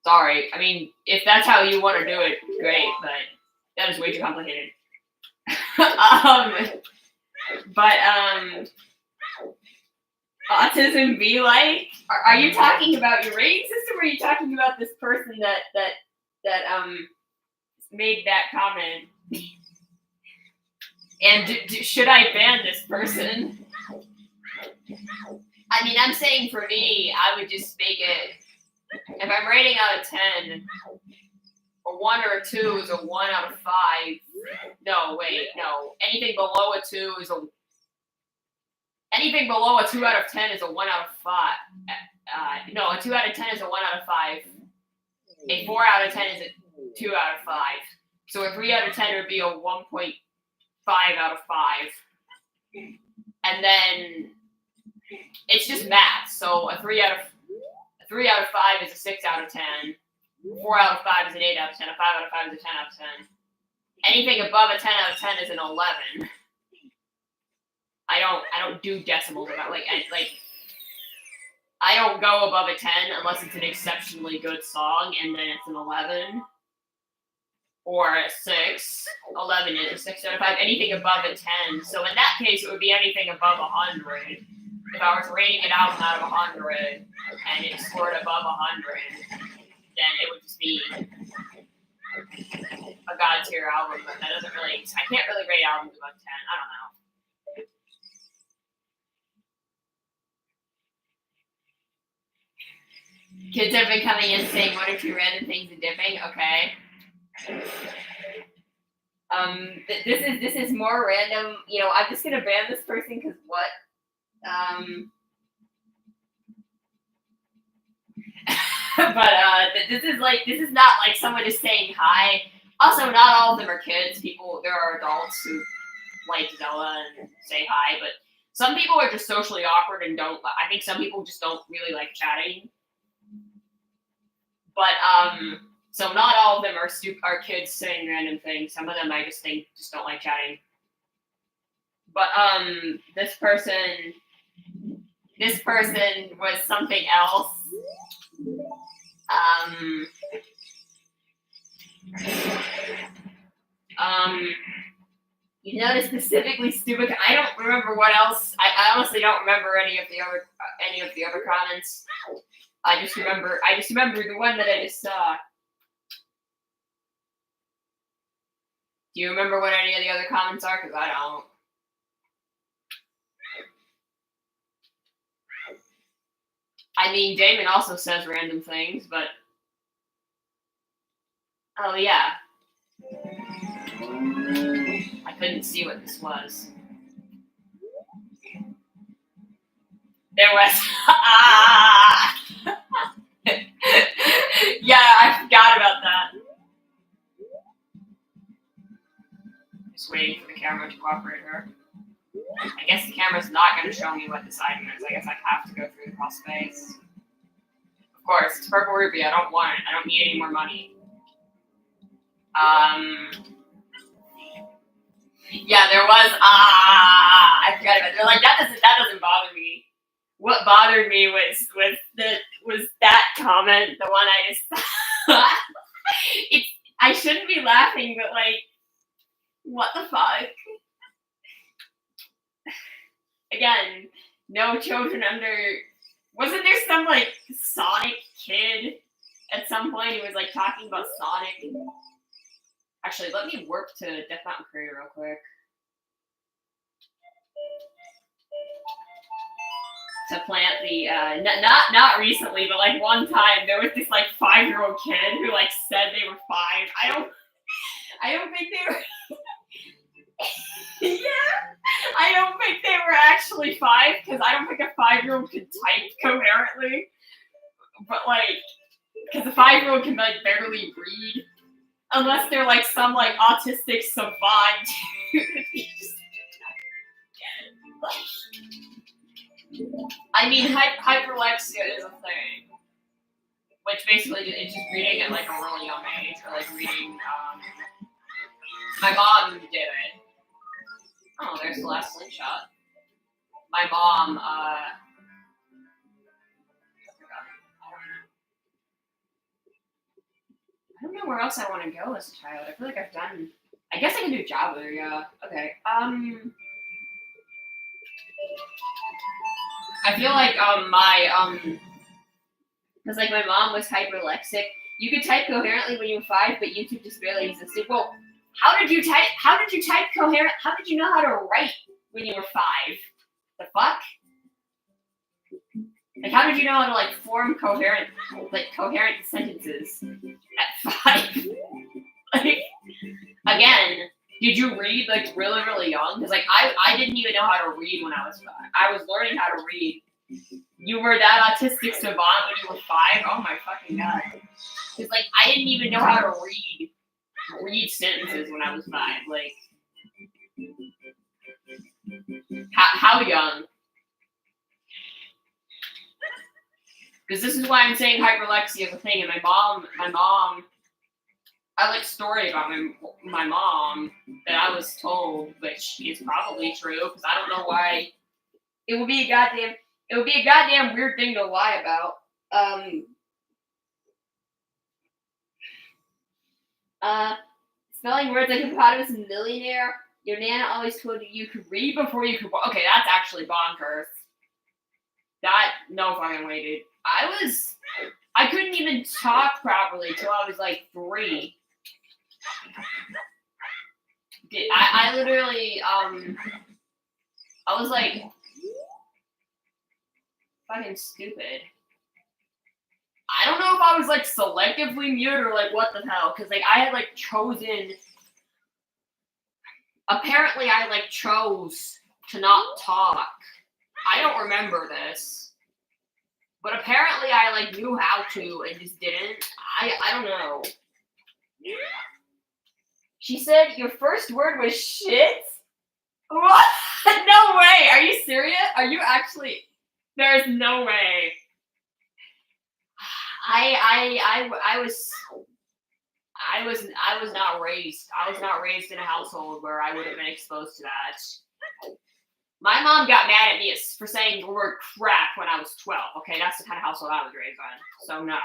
Sorry. I mean, if that's how you want to do it, great. But that is way too complicated. Autism be like? Are you talking about your rating system, or are you talking about this person that made that comment? And should I ban this person? I mean, I'm saying for me, I would just make it, if I'm rating out of 10, a 1 or a 2 is a 1 out of 5. No, wait, no. Anything below a 2 is anything below a 2 out of 10 is a 1 out of 5. No, a 2 out of 10 is a 1 out of 5. A 4 out of 10 is a 2 out of 5. So a 3 out of 10 would be a 1.5 out of 5. And then it's just math. So a 3 out of 5 is a 6 out of 10. 4 out of 5 is an 8 out of 10. A 5 out of 5 is a 10 out of 10. Anything above a 10 out of 10 is an 11. I don't do decimals about I don't go above a 10 unless it's an exceptionally good song, and then it's an 11 or a 6. 11 is a 6 out of 5. Anything above a 10. So in that case, it would be anything above 100. If I was rating an album out of 100 and it scored above 100, then it would just be a god tier album. But that doesn't really. I can't really rate albums above 10. I don't know. Kids have been coming in saying 1 or 2 random things and dipping. Okay. This is more random. You know, I'm just gonna ban this person because what? But this is not like someone just saying hi. Also, not all of them are kids. There are adults who like Zelda and say hi, but some people are just socially awkward and don't. I think some people just don't really like chatting. But so not all of them are kids saying random things. Some of them I just think just don't like chatting. But this person was something else. You notice specifically stupid. I don't remember what else. I honestly don't remember any of the other comments. I just remember the one that I just saw. Do you remember what any of the other comments are? Because I don't. I mean, Damon also says random things, but oh yeah. I couldn't see what this was. There was yeah, I forgot about that. Just waiting for the camera to cooperate here. I guess the camera's not going to show me what this item is. I guess I have to go through the cross space. Of course, it's purple rupee. I don't want it. I don't need any more money. Yeah, there was. I forgot about it. They're like, that doesn't bother me. What bothered me was that comment, the one I just. I shouldn't be laughing, but like, what the fuck? Again, no children under. Wasn't there some like Sonic kid at some point who was like talking about Sonic? Actually, let me warp to Death Mountain Courier real quick. To plant the not recently, but like one time there was this like 5-year-old kid who like said they were 5. I don't think they were. Yeah, I don't think they were actually 5 because I don't think a 5-year-old could type coherently. But like, because a 5-year-old can like barely read, unless they're like some like autistic savant. I mean, hyperlexia is a thing, which basically is just reading at like a really young age, or like reading. My mom did it. Oh, there's the last slingshot. My mom, I don't know where else I want to go as a child. I feel like I've done. I guess I can do Java. Yeah. Okay. I feel like because like my mom was hyperlexic. You could type coherently when you were 5, but YouTube just barely existed. Well, how did you type coherent? How did you know how to write when you were 5? The fuck? Like, how did you know how to like form coherent sentences at 5? Like, again, did you read like really, really young? Because like I didn't even know how to read when I was 5. I was learning how to read. You were that autistic savant when you were 5? Oh my fucking god! Because like I didn't even know how to read sentences when I was 5. Like, how young? Because this is why I'm saying hyperlexia is a thing. And my mom, I like story about my mom that I was told, which is probably true. Because I don't know why it would be a goddamn weird thing to lie about. Spelling words like hippopotamus and millionaire. Your nana always told you could read before you could walk. Okay, that's actually bonkers. That, no fucking way, dude. I couldn't even talk properly till I was like 3. I literally, I was like, fucking stupid. I don't know if I was like selectively mute or like what the hell, because like I had like chosen. Apparently, I like chose to not talk. I don't remember this, but apparently I like knew how to and just didn't. I don't know. She said your first word was shit. What? No way. Are you serious? Are you actually? There's no way. I was not raised. I was not raised in a household where I would have been exposed to that. My mom got mad at me for saying the word crap when I was 12. Okay, that's the kind of household I was raised in. So no.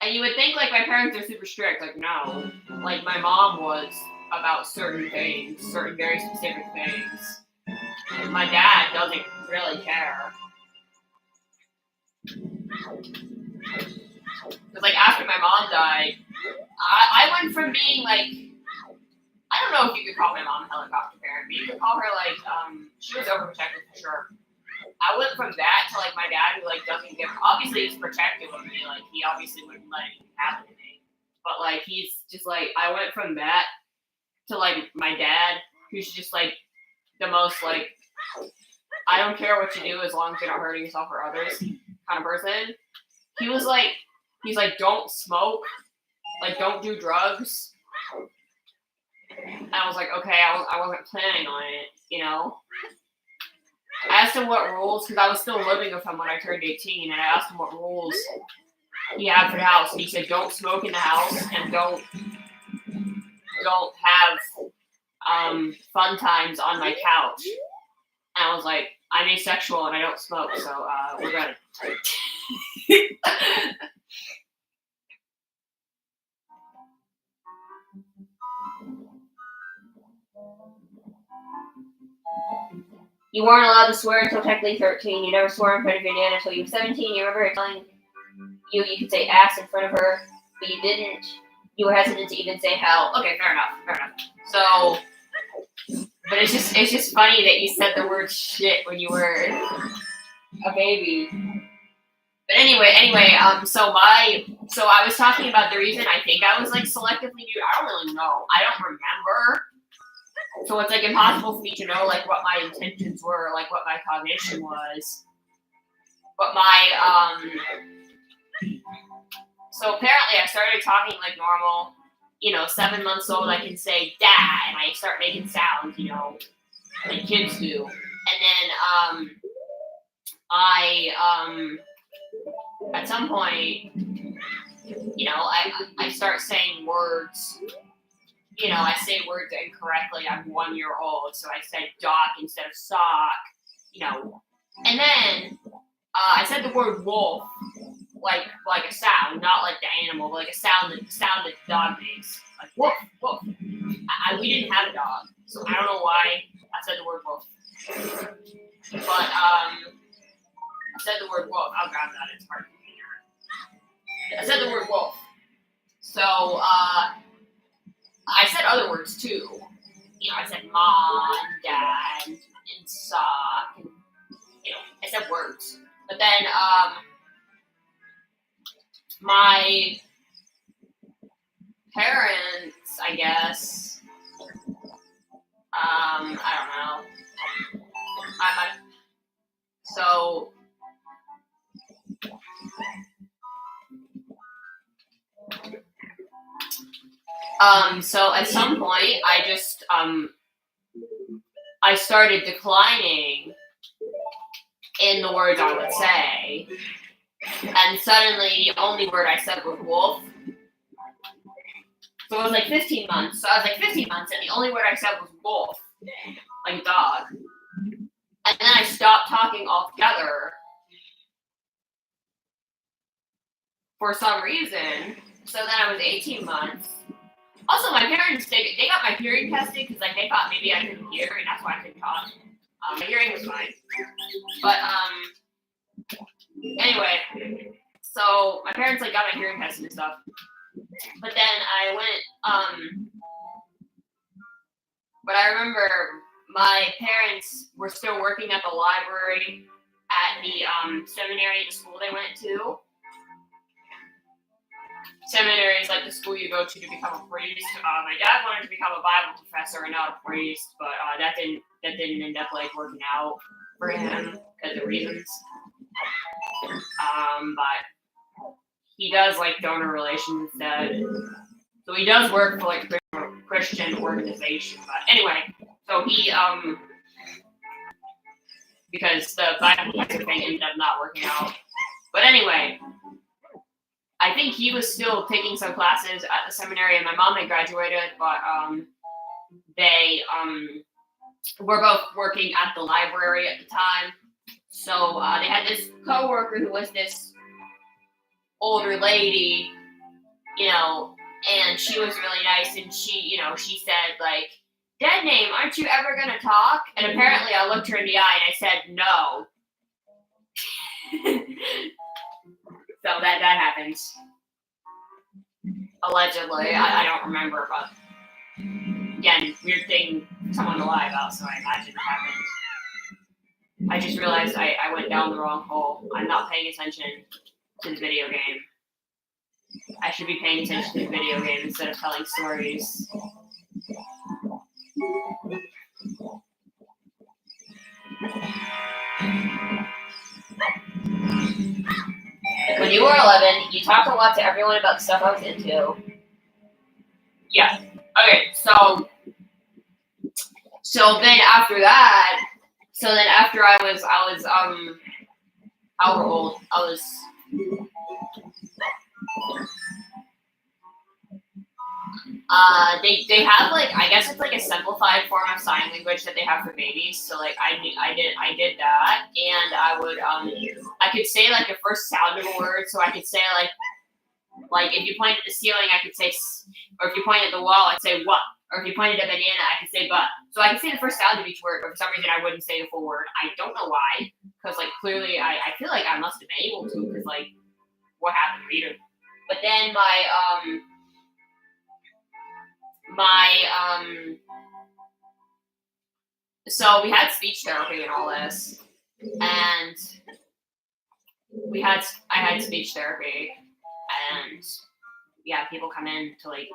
And you would think like my parents are super strict. Like no, like my mom was about certain things, certain very specific things. And my dad doesn't really care. Because like after my mom died, I went from being like, I don't know if you could call my mom a helicopter parent, but you could call her like she was overprotective for sure. I went from that to like my dad who like doesn't give, obviously he's protective of me, like he obviously wouldn't let anything happen to me. But like he's just like, I went from that to like my dad who's just like the most like, I don't care what you do as long as you're not hurting yourself or others kind of person. He was like, he's like, don't smoke, like don't do drugs. And I was like, okay, I wasn't planning on it, you know? I asked him what rules, because I was still living with him when I turned 18, and I asked him what rules he had for the house, and he said, don't smoke in the house, and don't have fun times on my couch. And I was like, I'm asexual and I don't smoke, so we're good. You weren't allowed to swear until technically 13. You never swore in front of your nan until you were 17. You remember her telling you could say ass in front of her, but you didn't. You were hesitant to even say hell. Okay, fair enough. So, but it's just funny that you said the word shit when you were a baby. But anyway, so I was talking about the reason I think I was like selectively mute. I don't really know. I don't remember. So it's like impossible for me to know like what my intentions were, like what my cognition was. But so apparently I started talking like normal. 7 months old, I can say dad, and I start making sounds, like kids do. And then at some point, I start saying words. I say words incorrectly. I'm 1 year old, so I said dock instead of sock. And then I said the word wolf, like a sound, not like the animal, but like a sound that the dog makes, like woof woof. We didn't have a dog, so I don't know why I said the word wolf. But I said the word wolf. I'll grab that. It's hard to hear. I said the word wolf. So I said other words too. I said mom, dad, and sock, and I said words. But then my parents, I guess, I don't know. So at some point, I just I started declining in the words I would say, and suddenly the only word I said was wolf. So it was like 15 months. So I was like 15 months, and the only word I said was wolf, like dog. And then I stopped talking altogether for some reason. So then I was 18 months. Also, my parents, they got my hearing tested because like they thought maybe I couldn't hear, and that's why I couldn't talk. My hearing was fine. But anyway, so my parents like got my hearing tested and stuff. But then I went but I remember my parents were still working at the library at the seminary, the school they went to. Seminary is like the school you go to become a priest. My dad wanted to become a Bible professor and not a priest, but that didn't end up like working out for him because of reasons. But he does like donor relations instead, so he does work for like a Christian organization. But anyway, so he because the Bible professor thing ended up not working out. But anyway, I think he was still taking some classes at the seminary, and my mom had graduated, but they were both working at the library at the time. So they had this coworker who was this older lady you know, and she was really nice, and she, you know, she said, like, Dead Name, aren't you ever gonna talk? And apparently I looked her in the eye and I said, no. So that happened. Allegedly. I don't remember, but again, weird thing for someone to lie about, so I imagine it happened. I just realized I went down the wrong hole. I'm not paying attention to the video game. I should be paying attention to the video game instead of telling stories. When you were 11, you talked a lot to everyone about the stuff I was into. Yeah. Okay, so then after that, after I was how old? I was they have like, I guess it's like a simplified form of sign language that they have for babies. So like I did that, and I would I could say like the first sound of a word. So I could say like if you point at the ceiling, I could say, or if you point at the wall, I'd say what. Or if you pointed at a banana, I could say but. So I could say the first sound of each word, but for some reason I wouldn't say the full word. I don't know why, because like clearly I feel like I must have been able to, because like what happened later. But then so we had speech therapy and all this, and I had speech therapy, and we had people come in to like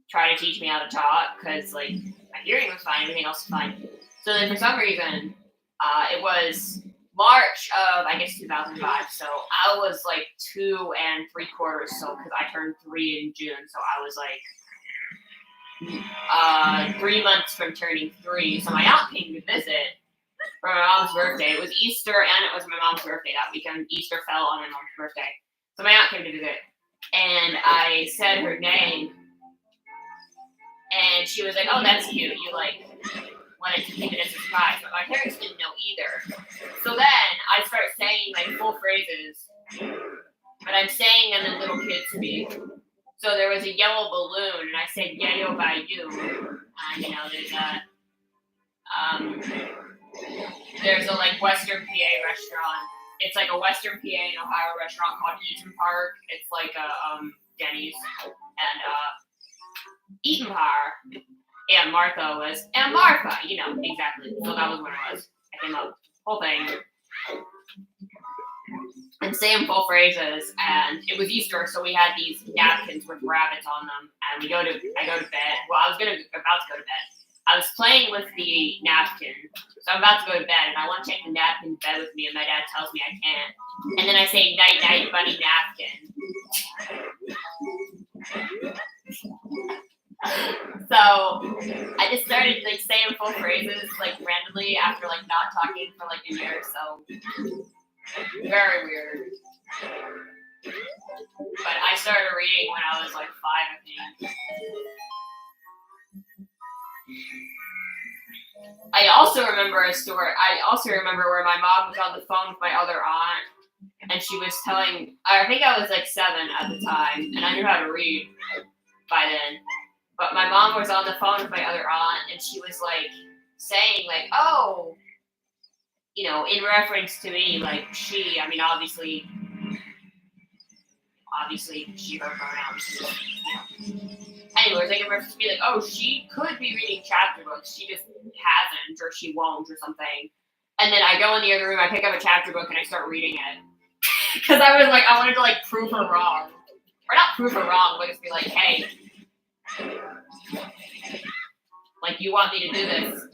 try to teach me how to talk, because like my hearing was fine, everything else was fine. So then for some reason, it was March of, I guess, 2005. So I was like 2 3/4. So because I turned 3 in June, so I was like 3 months from turning 3. So my aunt came to visit for my mom's birthday. It was Easter and it was my mom's birthday that weekend. Easter fell on my mom's birthday. So my aunt came to visit, and I said her name, and she was like, oh, that's cute. You like wanted to keep it as a surprise. But my parents didn't know either. So then I start saying like full phrases, but I'm saying them in little kid speak. So there was a yellow balloon, and I said yayo by you. You know, there's a like Western PA restaurant. It's like a Western PA in Ohio restaurant called Eaton Park. It's like a Denny's, and Eaton Park. And Martha was, and Martha, you know, exactly. So that was what it was. I came up with the whole thing. And saying full phrases, and it was Easter, so we had these napkins with rabbits on them, and I go to bed. Well, I was about to go to bed. I was playing with the napkin, so I'm about to go to bed, and I want to take the napkin to bed with me, and my dad tells me I can't. And then I say, night, night, bunny napkin. So I just started like saying full phrases like randomly after like not talking for like a year. So very weird. But I started reading when I was like 5, I think. I also remember a story. I also remember where my mom was on the phone with my other aunt, and she was telling, I think I was like 7 at the time, and I knew how to read by then. But my mom was on the phone with my other aunt, and she was like saying like, oh, you know, in reference to me, like she, I mean, obviously she, her pronouns, you know. Anyways, like in reference to me, like, oh, she could be reading chapter books, she just hasn't, or she won't, or something. And then I go in the other room, I pick up a chapter book, and I start reading it. Because I was like, I wanted to like prove her wrong. Or not prove her wrong, but just be like, hey, like, you want me to do this?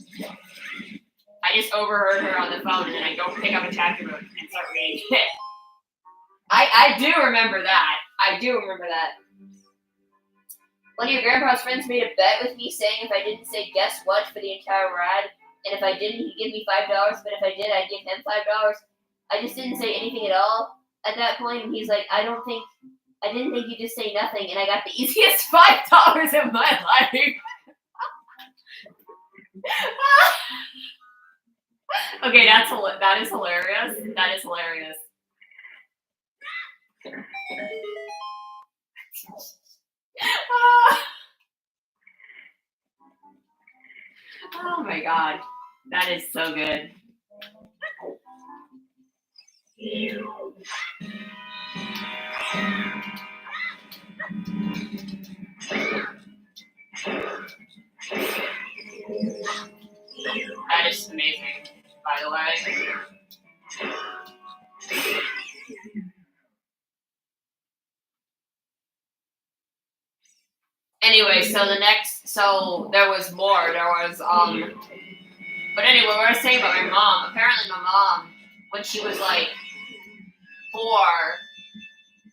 I just overheard her on the phone, and then I go pick up a chapter book and start reading it. I do remember that. One of your grandpa's friends made a bet with me saying if I didn't say guess what for the entire ride, and if I didn't, he'd give me $5, but if I did, I'd give him $5. I just didn't say anything at all at that point, and he's like, I didn't think you'd just say nothing, and I got the easiest $5 of my life. Okay, that is hilarious. That is hilarious. Oh my god. That is so good. That is amazing, by the way. Anyway, so there was more. There was, but anyway, what I was saying about my mom, apparently my mom, when she was like 4,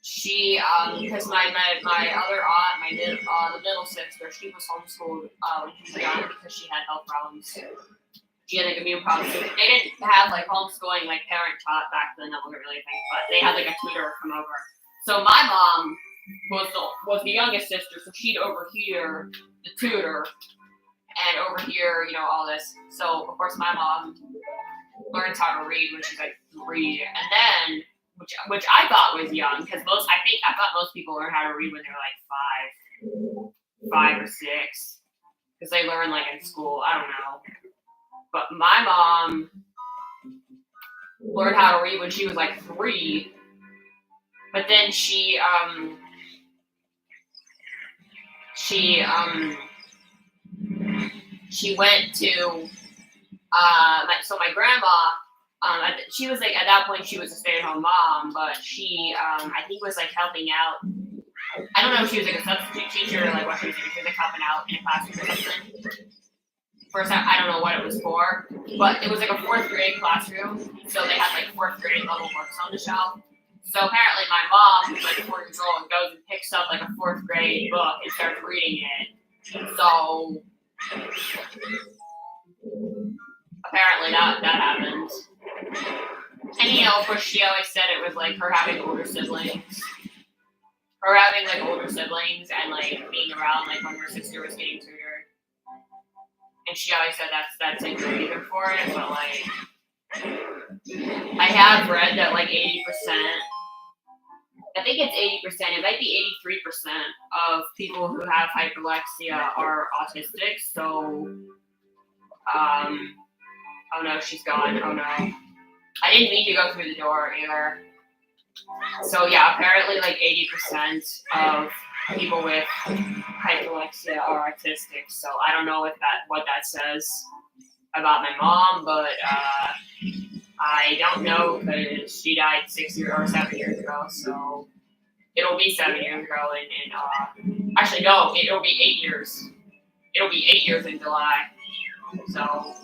she, because my other aunt, the middle sister, she was homeschooled when she was young because she had health problems. She had like immune problems. They didn't have like homeschooling, like parent taught back then. That wasn't really a thing, but they had like a tutor come over. So my mom was the youngest sister, so she'd overhear the tutor and overhear, all this. So of course my mom learns how to read when she's like 3, and then which I thought was young because I thought most people learn how to read when they're like 5 or 6, because they learn like in school. I don't know, but my mom learned how to read when she was like 3, but then she went to my grandma. She was like, at that point she was a stay-at-home mom, but she I think was like helping out. I don't know if she was like a substitute teacher or like what she was doing. She was like helping out in a classroom or something. First time, I don't know what it was for, but it was like a 4th grade classroom, so they had like 4th grade level books on the shelf. So apparently my mom, who's like 4 years old, goes and picks up like a 4th grade book and starts reading it. So apparently that happened. And of course she always said it was like her having older siblings. Her having like older siblings and like being around like when her sister was getting tutored. And she always said that's like the reason for it, but like I have read that like 80%, I think it's 80%, it might be 83% of people who have hyperlexia are autistic, so oh no, she's gone, oh no. I didn't mean to go through the door either. So yeah, apparently like 80% of people with hyperlexia are autistic, so I don't know what that says about my mom, but I don't know because she died 7 years ago, so it'll be 7 years ago in actually no, it'll be 8 years. It'll be 8 years in July, so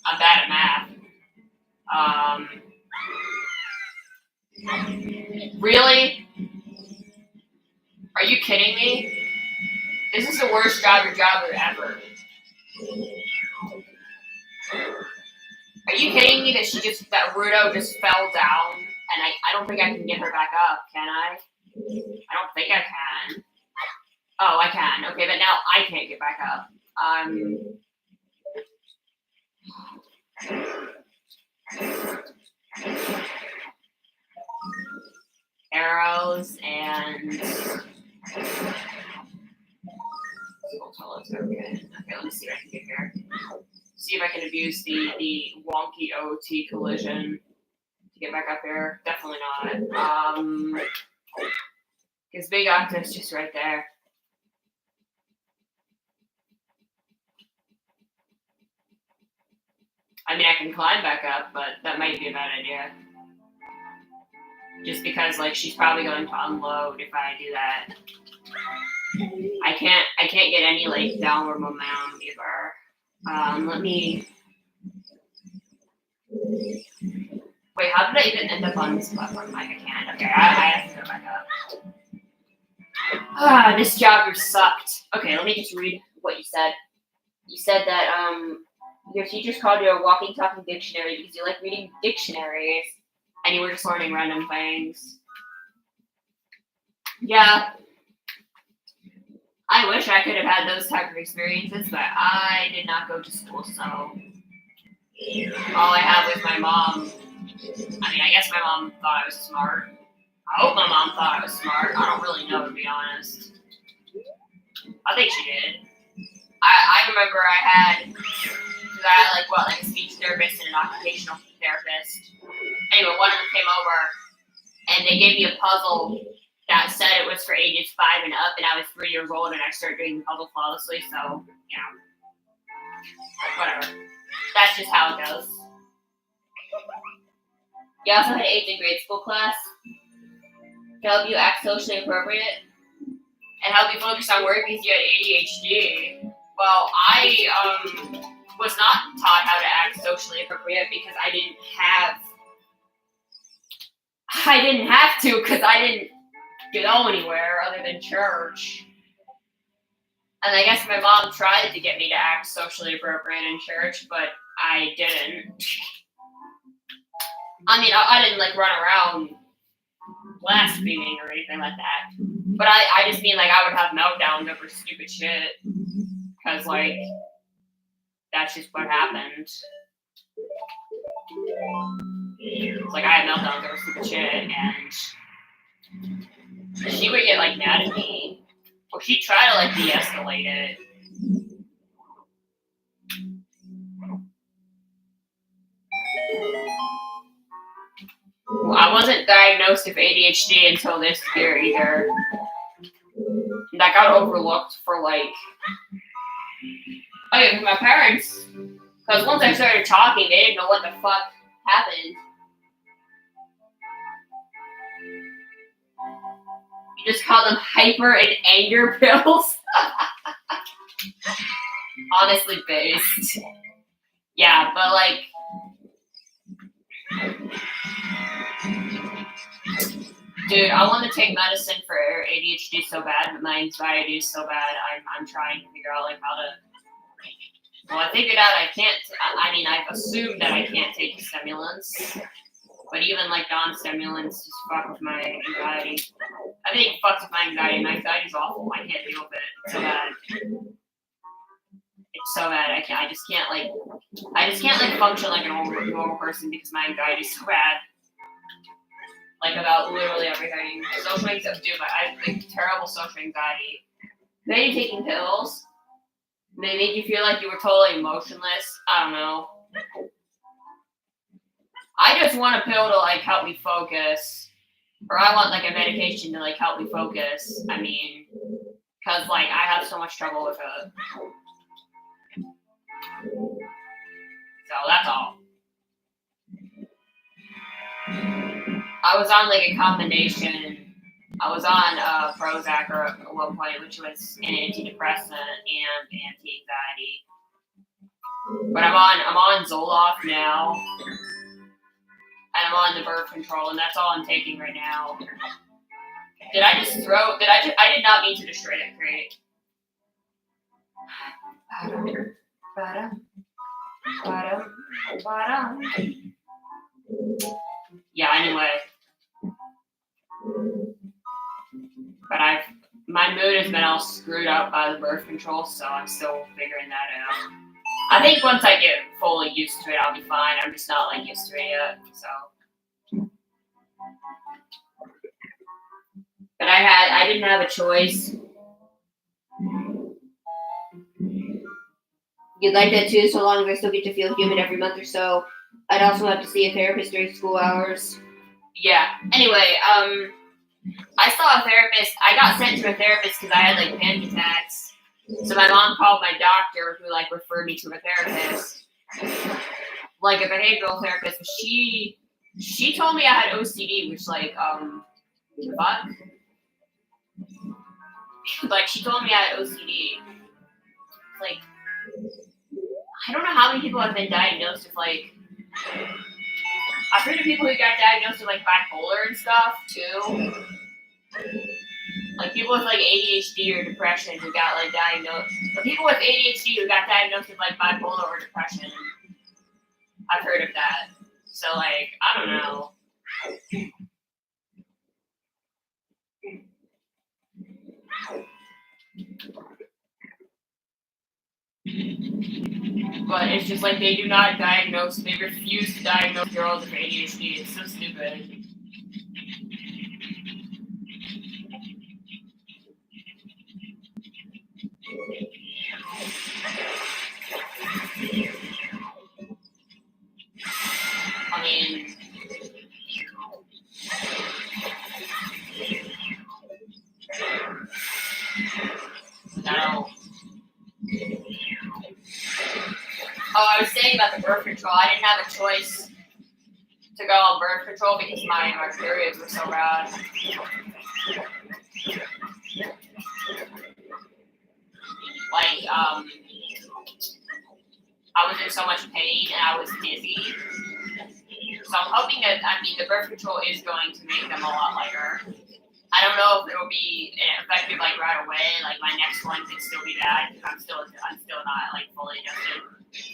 I'm bad at math. Really? Are you kidding me? This is the worst jobber ever. Are you kidding me that Rudo just fell down and I don't think I can get her back up, can I? I don't think I can. Oh, I can. Okay, but now I can't get back up. Arrows and okay, let me see if I can get here. See if I can abuse the wonky OT collision to get back up here. Definitely not. Because Big Octa's just right there. I mean, I can climb back up, but that might be a bad idea. Just because, like, she's probably going to unload if I do that. I can't get any, like, downward momentum either. Let me... Wait, how did I even end up on this platform? Like, I can't. Okay, I have to go back up. This jobber sucked. Okay, let me just read what you said. You said that, your teachers called you a walking, talking dictionary because you like reading dictionaries. And you were just learning random things. Yeah. I wish I could have had those type of experiences, but I did not go to school, so all I have was my mom. I mean, I guess my mom thought I was smart. I hope my mom thought I was smart. I don't really know, to be honest. I think she did. I remember I had like a speech therapist and an occupational therapist. Anyway, one of them came over and they gave me a puzzle that said it was for ages 5 and up, and I was 3 years old and I started doing the puzzle flawlessly, so, you know, whatever. That's just how it goes. You also had AIDS in grade school class to help you act socially appropriate and help you focus on work because you had ADHD. Well, I was not taught how to act socially appropriate because I didn't have to because I didn't go anywhere other than church. And I guess my mom tried to get me to act socially appropriate in church, but I didn't. I mean, I didn't like run around blaspheming or anything like that. But I just mean like I would have meltdowns over stupid shit. Because like, that's just what happened. It's like I had meltdowns over stupid shit and she would get like mad at me. Or she'd try to like de-escalate it. Well, I wasn't diagnosed with ADHD until this year either. That got overlooked for like, oh yeah, my parents, because once I started talking, they didn't know what the fuck happened. You just call them hyper and anger pills? Honestly based. Yeah, but like, dude, I want to take medicine for ADHD so bad, but my anxiety is so bad. I'm trying to figure out like how to. Well, I figured out I can't. I mean, I've assumed that I can't take stimulants, but even like non-stimulants just fuck with my anxiety. I think it fucks with my anxiety. My anxiety's awful. I can't deal with it. It's so bad. It's so bad. I just can't function like a normal person because my anxiety's so bad. Like about literally everything. Social anxiety, dude, I have like terrible social anxiety. Maybe taking pills. They make you feel like you were totally emotionless. I don't know. I just want a pill to like help me focus. Or I want like a medication to like help me focus. I mean, cause like I have so much trouble with it. So that's all. I was on like a combination. I was on Prozac at one point, which was an antidepressant and anti-anxiety. But I'm on Zoloft now, and I'm on the birth control, and that's all I'm taking right now. I did not mean to destroy that crate. Yeah, anyway. But my mood has been all screwed up by the birth control, so I'm still figuring that out. I think once I get fully used to it, I'll be fine. I'm just not like used to it yet, so. But I didn't have a choice. You'd like that too, so long as I still get to feel human every month or so. I'd also have to see a therapist during school hours. Yeah. Anyway, I saw a therapist. I got sent to a therapist because I had like panic attacks. So my mom called my doctor, who like referred me to a therapist, like a behavioral therapist. She told me I had OCD, which like fuck. Like she told me I had OCD. Like I don't know how many people have been diagnosed with like. I've heard of people who got diagnosed with like bipolar and stuff too. Like people with like ADHD or depression who got like diagnosed. But people with ADHD who got diagnosed with like bipolar or depression. I've heard of that. So like, I don't know. But it's just like they do not diagnose, they refuse to diagnose girls with ADHD. It's so stupid. I mean, no. Oh, I was saying about the birth control. I didn't have a choice to go on birth control because my periods were so bad. Like, I was in so much pain and I was dizzy. So I'm hoping that, I mean, the birth control is going to make them a lot lighter. I don't know if it'll be effective like right away. Like my next one could still be bad because I'm still not like fully adjusted.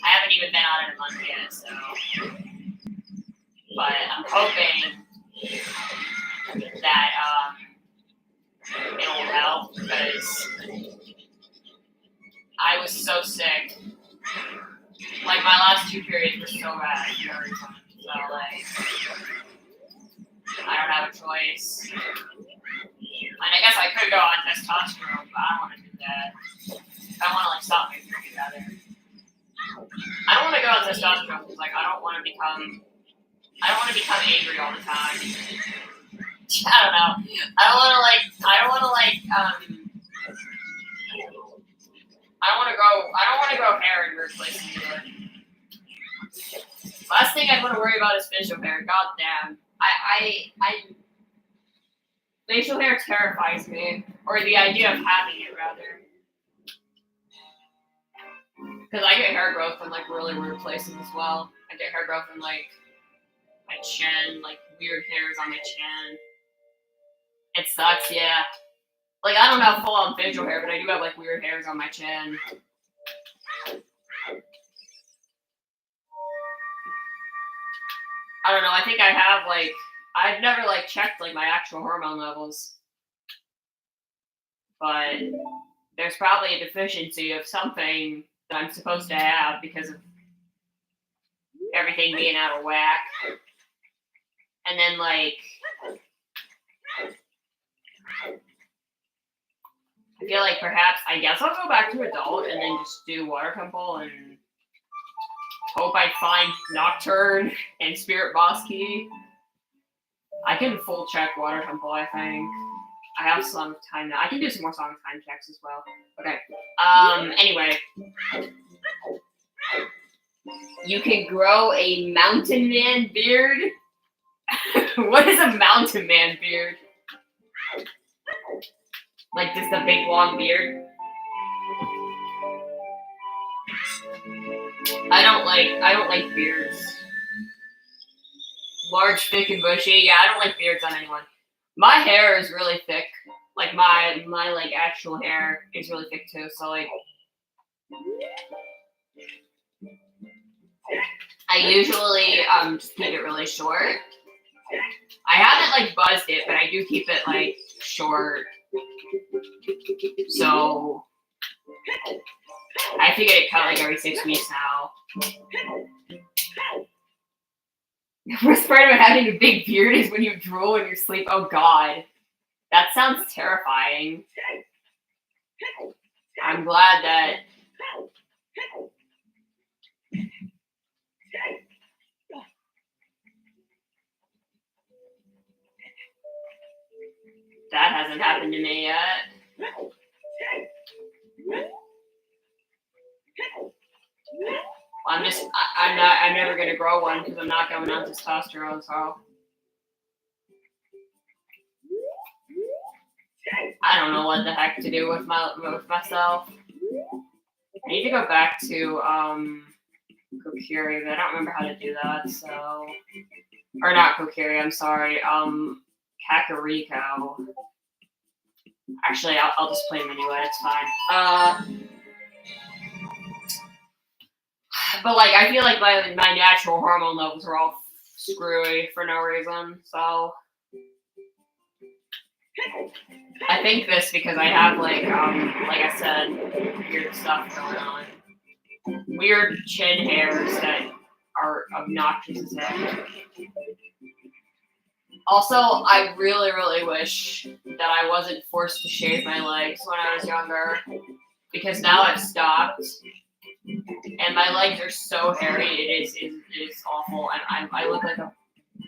I haven't even been on it a month yet, so. But I'm hoping that it'll help because I was so sick. Like my last 2 periods were so bad for no reason. So like, I don't have a choice. And I guess I could go on testosterone, but I don't want to do that. I want to like stop my period rather. I don't want to go on testosterone because like I don't want to become angry all the time. I don't know. I don't want to grow hair in weird places either. Last thing I want to worry about is facial hair. God damn. Facial hair terrifies me, or the idea of having it rather. Because I get hair growth in like really weird places as well. I get hair growth in like my chin, like weird hairs on my chin. It sucks, yeah. Like I don't have full on facial hair, but I do have like weird hairs on my chin. I don't know. I think I have like I've never like checked like my actual hormone levels, but there's probably a deficiency of something that I'm supposed to have because of everything being out of whack. And then like I feel like perhaps I guess I'll go back to adult and then just do water temple and hope I find Nocturne and Spirit Boss Key. I can full check Water Temple, I think. I have Song of Time now. I can do some more Song of Time checks as well. Okay. Anyway. You can grow a mountain man beard. What is a mountain man beard? Like just a big long beard? I don't like beards. Large, thick, and bushy. Yeah, I don't like beards on anyone. My hair is really thick. Like my like actual hair is really thick too. So like, I usually just keep it really short. I haven't like buzzed it, but I do keep it like short. So I have to get it cut like every 6 weeks now. The worst part about having a big beard is when you drool in your sleep. Oh God, that sounds terrifying. I'm glad that that hasn't happened to me yet. I'm never gonna grow one because I'm not going on testosterone, so I don't know what the heck to do with myself. I need to go back to Kokiri, but I don't remember how to do that, so or not Kokiri, I'm sorry, Kakariko. Actually, I'll just play Minuet, it's fine. But like, I feel like my natural hormone levels are all screwy for no reason. So I think this because I have like I said, weird stuff going on, weird chin hairs that are obnoxious as heck. Also, I really, really wish that I wasn't forced to shave my legs when I was younger, because now I've stopped. And my legs are so hairy, it is awful, and I look like a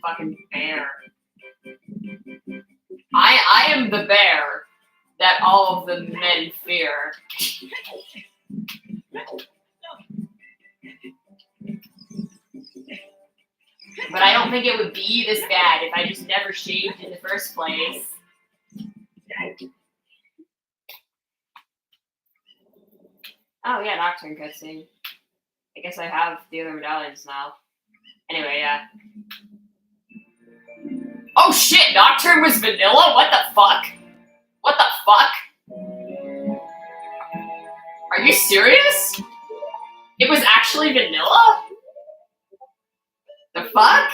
fucking bear. I am the bear that all of the men fear. But I don't think it would be this bad if I just never shaved in the first place. Oh yeah, Nocturne cutscene. I guess I have the other medallions now. Anyway, yeah. Oh shit, Nocturne was vanilla? What the fuck? What the fuck? Are you serious? It was actually vanilla? The fuck?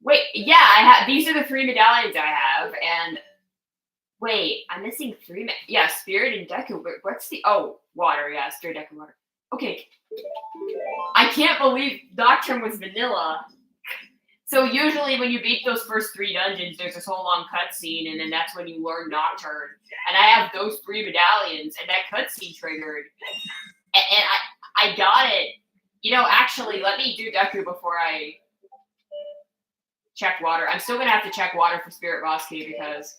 Wait, yeah, I have. These are the 3 medallions I have, and wait, I'm missing 3. Yeah, Spirit and Deku. What's the? Oh, water. Yeah, Spirit, Deku, water. Okay. I can't believe Nocturne was vanilla. So usually when you beat those first 3 dungeons, there's this whole long cutscene, and then that's when you learn Nocturne. And I have those 3 medallions, and that cutscene triggered, and I got it. You know, actually, let me do Deku before I check water. I'm still gonna have to check water for Spirit Boss Key because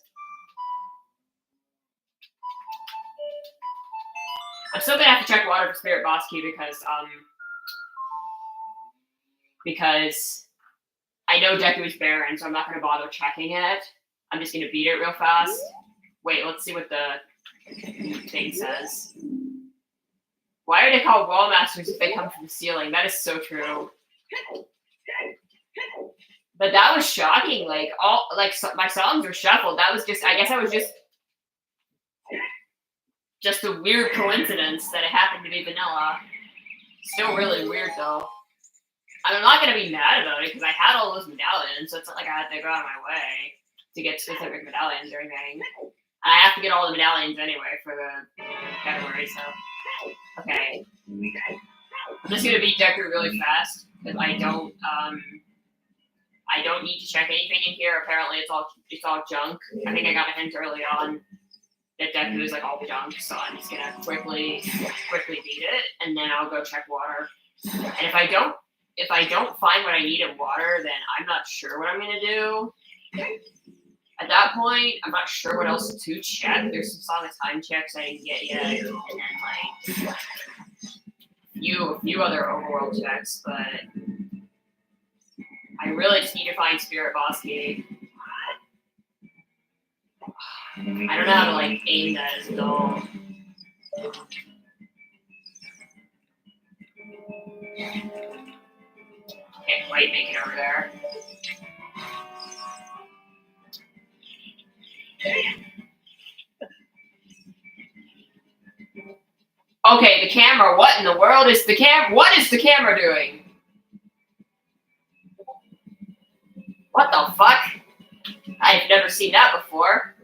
because I know Deku is barren, so I'm not gonna bother checking it. I'm just gonna beat it real fast. Wait, let's see what the thing says. Why are they called wall masters if they come from the ceiling? That is so true. But that was shocking. Like my songs were shuffled. That was just. I guess I was just a weird coincidence that it happened to be vanilla. Still really weird though. I'm not gonna be mad about it because I had all those medallions, so it's not like I had to go out of my way to get specific medallions or anything. I have to get all the medallions anyway for the category, so okay. I'm just gonna beat Deku really fast because I don't need to check anything in here. Apparently it's all junk. I think I got a hint early on that Deku is like all junk, so I'm just gonna quickly beat it, and then I'll go check water. And if I don't find what I need in water, then I'm not sure what I'm gonna do. At that point, I'm not sure what else to check. There's some Song of Time checks I didn't get yet, and then like a few other overworld checks, but I really just need to find Spirit Boss Key. I don't know how to like aim that as dull. Can't quite make it over there. Okay, the camera. What in the world is the cam? What is the camera doing? What the fuck? I've never seen that before.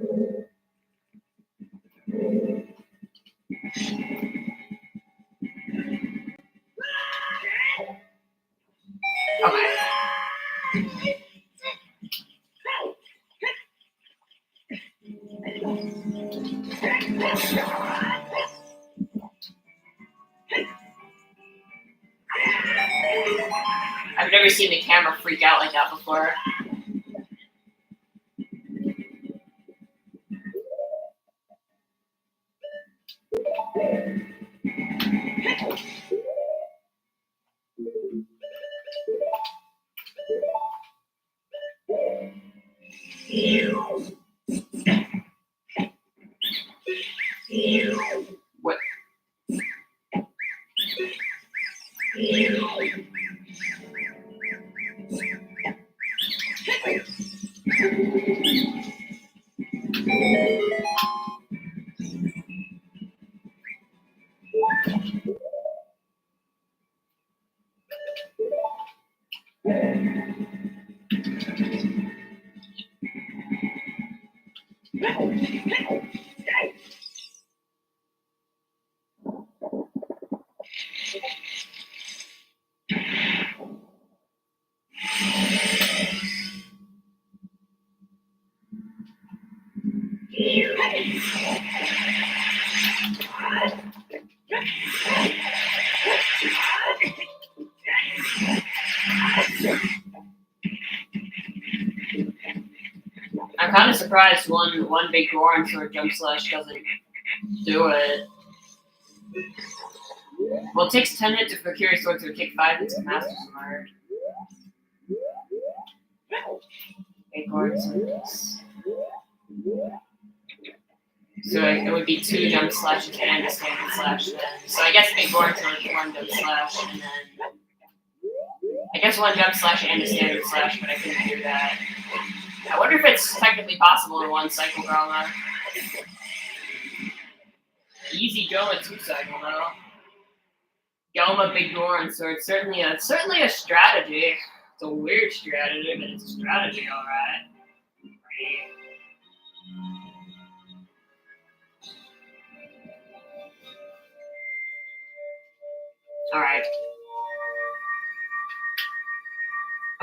Okay. I've never seen the camera freak out like that before. What? surprised one big Goron sword jump slash doesn't do it. Well, it takes 10 hits of Valkyrie sword, so it takes 5 hits of Master Sword. Big Goron swords. So it would be 2 jump slashes and a standard slash then. So I guess big Goron sword is 1 jump slash and then I guess 1 jump slash and a standard slash, but I couldn't do that. I wonder if it's technically possible in 1 cycle, Groma. Easy Goma 2 cycle though. Goma big Goron sword, certainly a strategy. It's a weird strategy, but it's a strategy, alright. Alright.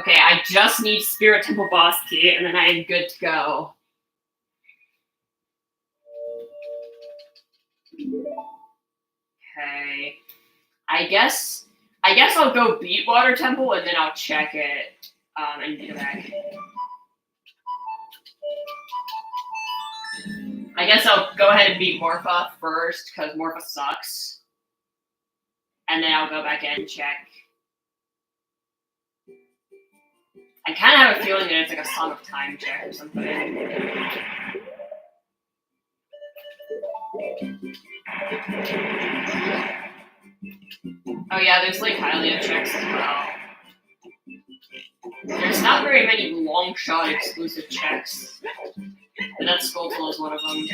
Okay, I just need Spirit Temple boss key, and then I am good to go. Okay. I guess I'll go beat Water Temple, and then I'll check it, and go back. I guess I'll go ahead and beat Morpha first, because Morpha sucks. And then I'll go back in and check. I kind of have a feeling that it's like a Song of Time check or something. Oh yeah, there's like Hylia checks as well. There's not very many long shot exclusive checks. But that Skulltula is one of them.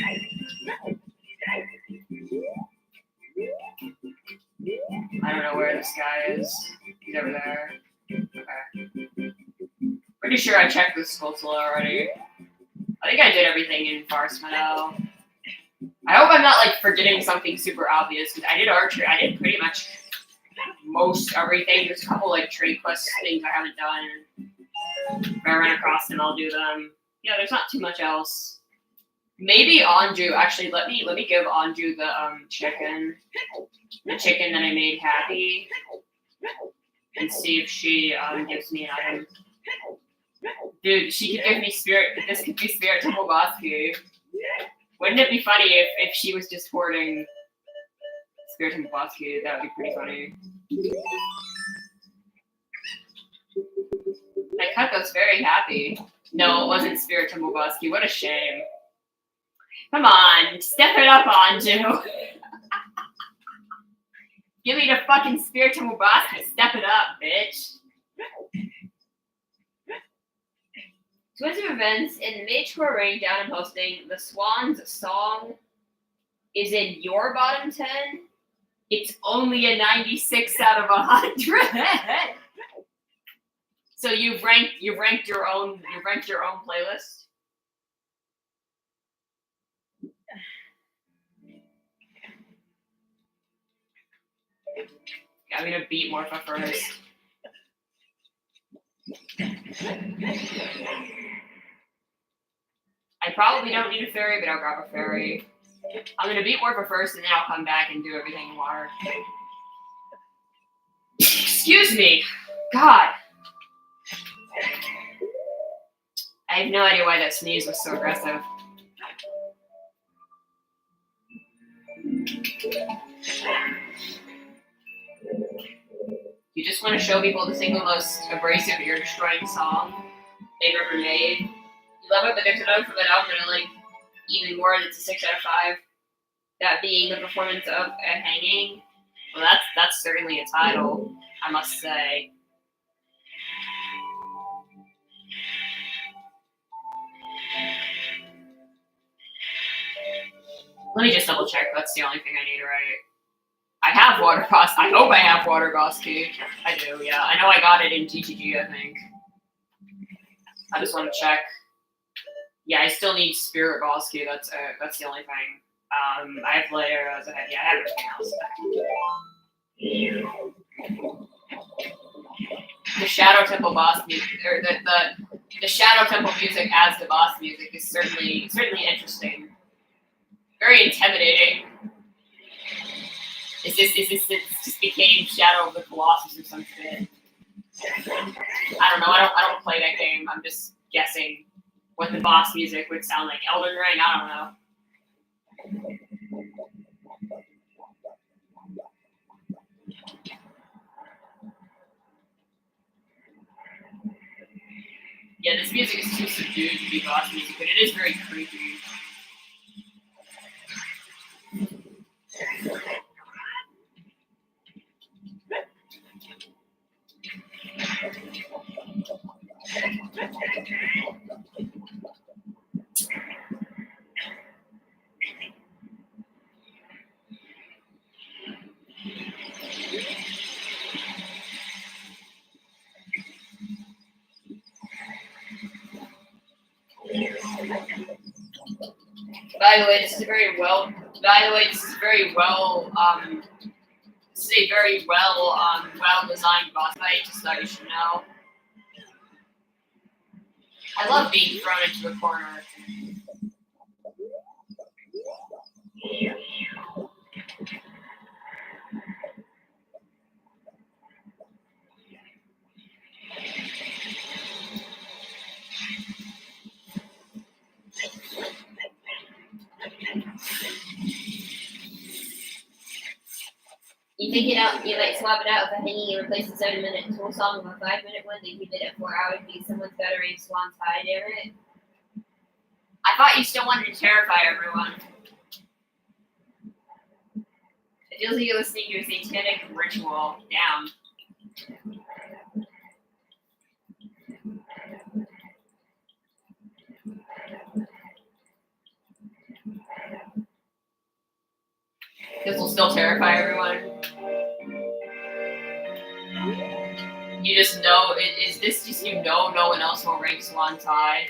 I don't know where this guy is. He's over there. Okay. Pretty sure I checked the Skulltula already. I think I did everything in Forest Meadow. I hope I'm not like forgetting something super obvious because I did archery. I did pretty much most everything. There's a couple like trade quest things I haven't done. If I run across them, I'll do them. Yeah, there's not too much else. Maybe Anju. Actually, let me give Anju the chicken. The chicken that I made happy. And see if she gives me an item. Dude, she could give me this could be Spirit Temple boss key. Wouldn't it be funny if she was just hoarding Spirit Temple boss key? That would be pretty funny. My Kuko's very happy. No, it wasn't Spirit Temple boss key. What a shame. Come on, step it up, Anju. Give me the fucking Spirit Temple boss key. Step it up, bitch. Twins of events in the Mage Core range down and posting. The Swan's song is in your bottom 10. It's only a 96 out of 100. So you've ranked your own playlist. I'm gonna beat Morpha first. I probably don't need a fairy, but I'll grab a fairy. I'm gonna beat Morpha first, and then I'll come back and do everything in water. Excuse me! God! I have no idea why that sneeze was so aggressive. You just want to show people the single most abrasive, ear-destroying song they've ever made. You love it, but there's another from that album that I like even more, and it's a 6 out of 5. That being the performance of a hanging. Well, that's certainly a title, I must say. Let me just double check. That's the only thing I need, right? I have water boss. I hope I have water boss key. I do, yeah. I know I got it in TTG, I think. I just want to check. Yeah, I still need spirit boss key. That's the only thing. I have layers. I have everything else. The Shadow Temple boss music, or the Shadow Temple music as the boss music is certainly interesting. Very intimidating. It just became Shadow of the Colossus or some shit. I don't know. I don't play that game. I'm just guessing. what the boss music would sound like. Elden Ring, I don't know. Yeah, this music is too subdued to be boss music, but it is very creepy. By the way, this is a very well. This is a very well designed boss fight. Just thought you should know. I love being thrown into the corner. You take it out, you like swap it out with a hanging and replace the 7-minute tool song with a 5-minute one, then keep it at 4 hours because someone's got to rank Swan's High, damn it. I thought you still wanted to terrify everyone. It feels like you're listening to a satanic ritual. Damn. This will still terrify everyone. You just know, is this just no one else will rank Swan's High?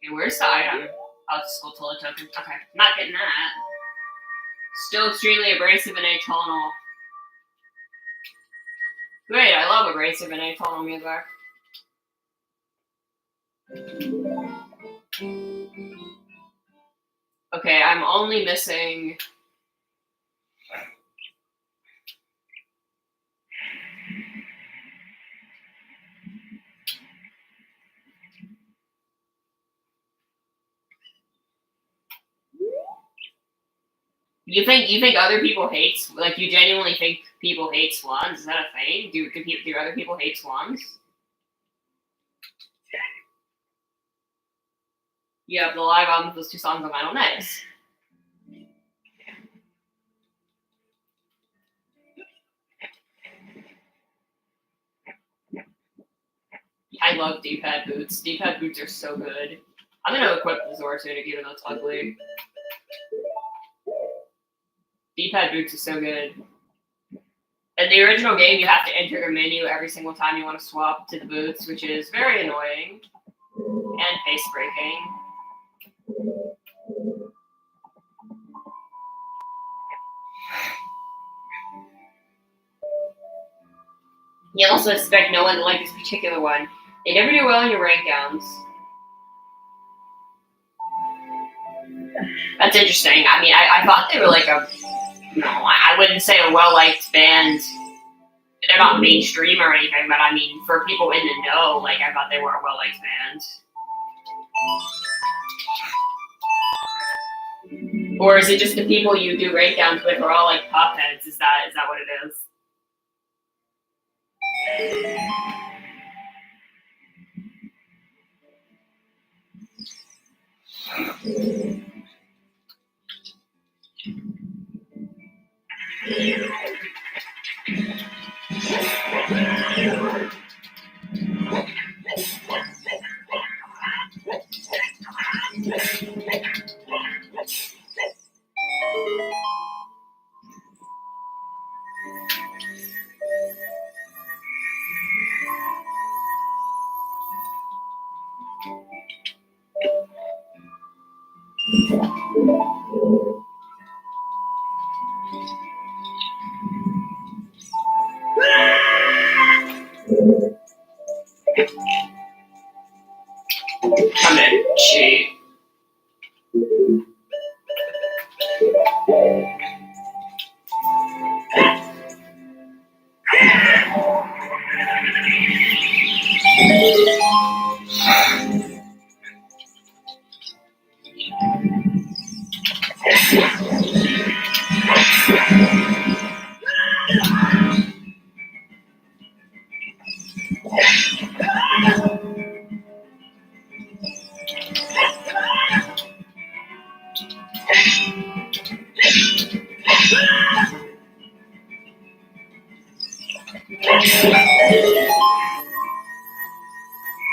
Okay, where's the item? Oh, it's a skull toilet token. Okay, not getting that. Still extremely abrasive and atonal. Great, I love abrasive and atonal music. Okay, I'm only missing... You think other people hate, like, you genuinely think people hate swans? Is that a thing? Do other people hate swans? Yeah, the live album with those 2 songs on Vinyl Next. I love D-pad boots. D-pad boots are so good. I'm gonna equip the Zoratunic even though it's ugly. D-pad boots are so good. In the original game, you have to enter the menu every single time you want to swap to the boots, which is very annoying and pace breaking. You also expect no one to like this particular one. They never do well in your rank downs. That's interesting. I mean, I thought they were like I wouldn't say a well-liked band. They're not mainstream or anything, but I mean, for people in the know, like, I thought they were a well-liked band. Or is it just the people you do rank downs with are all like pop heads? Is that what it is? I'm in cheat.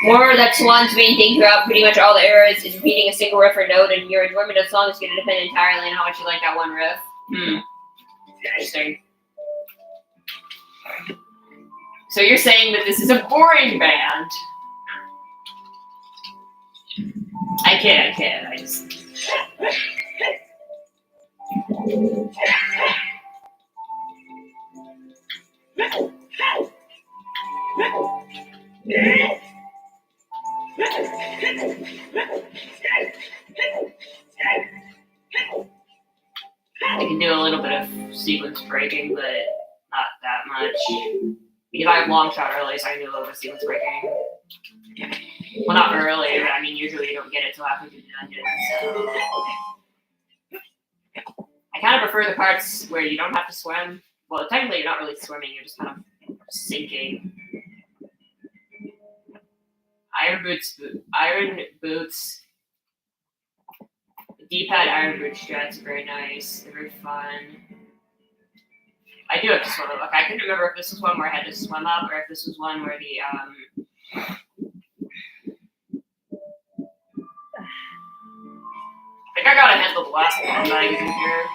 Moreover, that Swan's main thing throughout pretty much all the eras is repeating a single riff or note, and your enjoyment of the song is going to depend entirely on how much you like that one riff. Interesting. So you're saying that this is a boring band? I kid. I just. I can do a little bit of sequence breaking, but not that much. Because I have long shot early, so I can do a little bit of sequence breaking. Well, not early, but I mean, usually you don't get it till after the dungeon, so. I kind of prefer the parts where you don't have to swim. Well, technically, you're not really swimming, you're just kind of sinking. Iron boots. The D-pad iron boot strats are very nice. They're very fun. I do have to swim up. Okay, I couldn't remember if this was one where I had to swim up or if this was one where the I think I gotta handle the last one that I can here.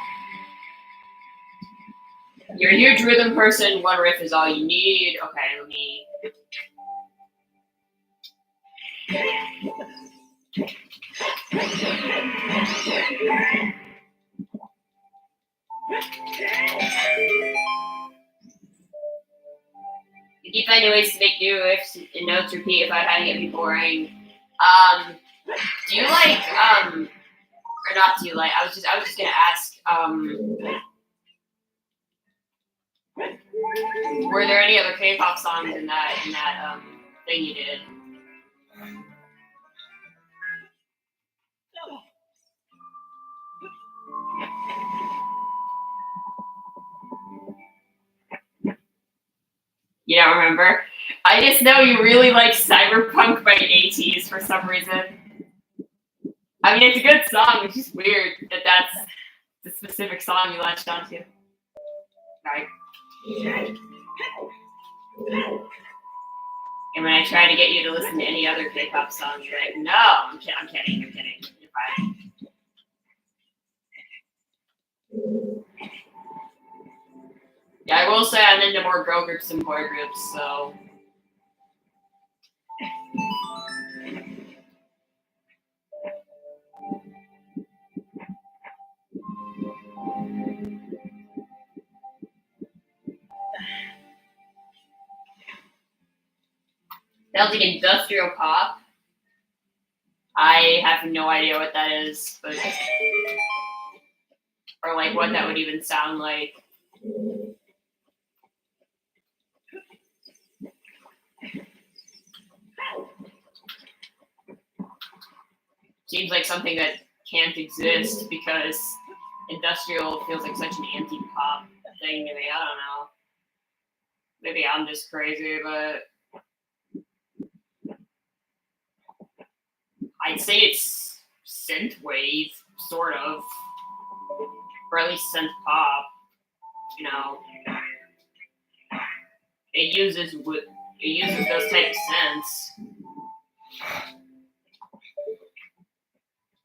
You're a huge rhythm person. One riff is all you need. Okay, let me. You keep finding ways to make new riffs and notes repeat without having it be boring. Do you like or not do you like? I was just gonna ask, were there any other K-pop songs in that thing you did? You don't remember? I just know you really like Cyberpunk by ATEEZ for some reason. I mean, it's a good song. It's just weird that that's the specific song you latched onto. Right? And when I try to get you to listen to any other K-pop song, you're like, no, I'm kidding. You're fine. Yeah, I will say I'm into more girl groups than boy groups, so. Sounds like industrial pop. I have no idea what that is, but or like what that would even sound like. Seems like something that can't exist because industrial feels like such an anti-pop thing to me. I don't know. Maybe I'm just crazy, but I'd say it's synthwave, sort of, or at least synth pop. You know, it uses those type of synths,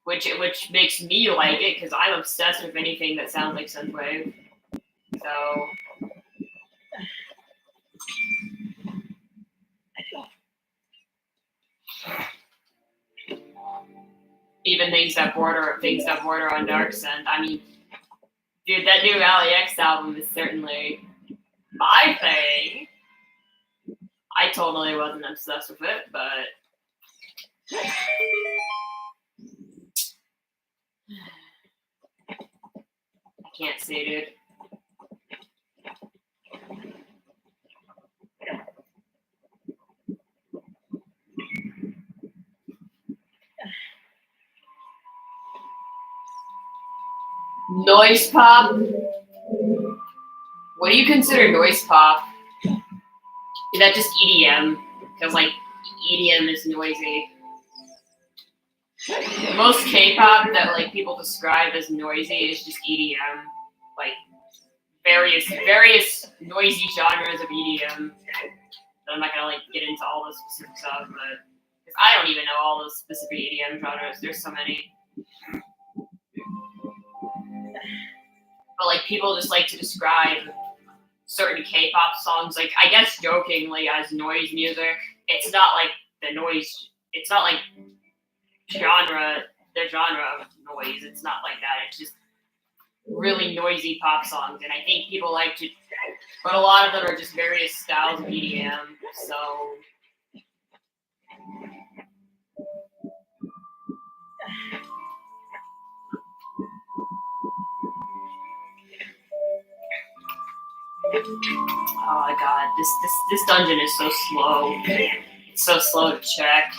which makes me like it because I'm obsessed with anything that sounds like synthwave. So. Even things that border on dark synth. I mean, dude, that new LAX album is certainly my thing. I totally wasn't obsessed with it, but I can't say, dude. Noise pop? What do you consider noise pop? Is that just EDM? Because, like, EDM is noisy. Most K-pop that, like, people describe as noisy is just EDM. Like, various noisy genres of EDM. I'm not gonna like get into all the specific stuff, but because I don't even know all the specific EDM genres. There's so many. But like people just like to describe certain K-pop songs, like I guess jokingly, as noise music. It's not like the noise. It's not like genre. The genre of noise. It's not like that. It's just really noisy pop songs, and I think people like to. But a lot of them are just various styles of EDM. So. Oh my god, this dungeon is so slow. It's so slow to check.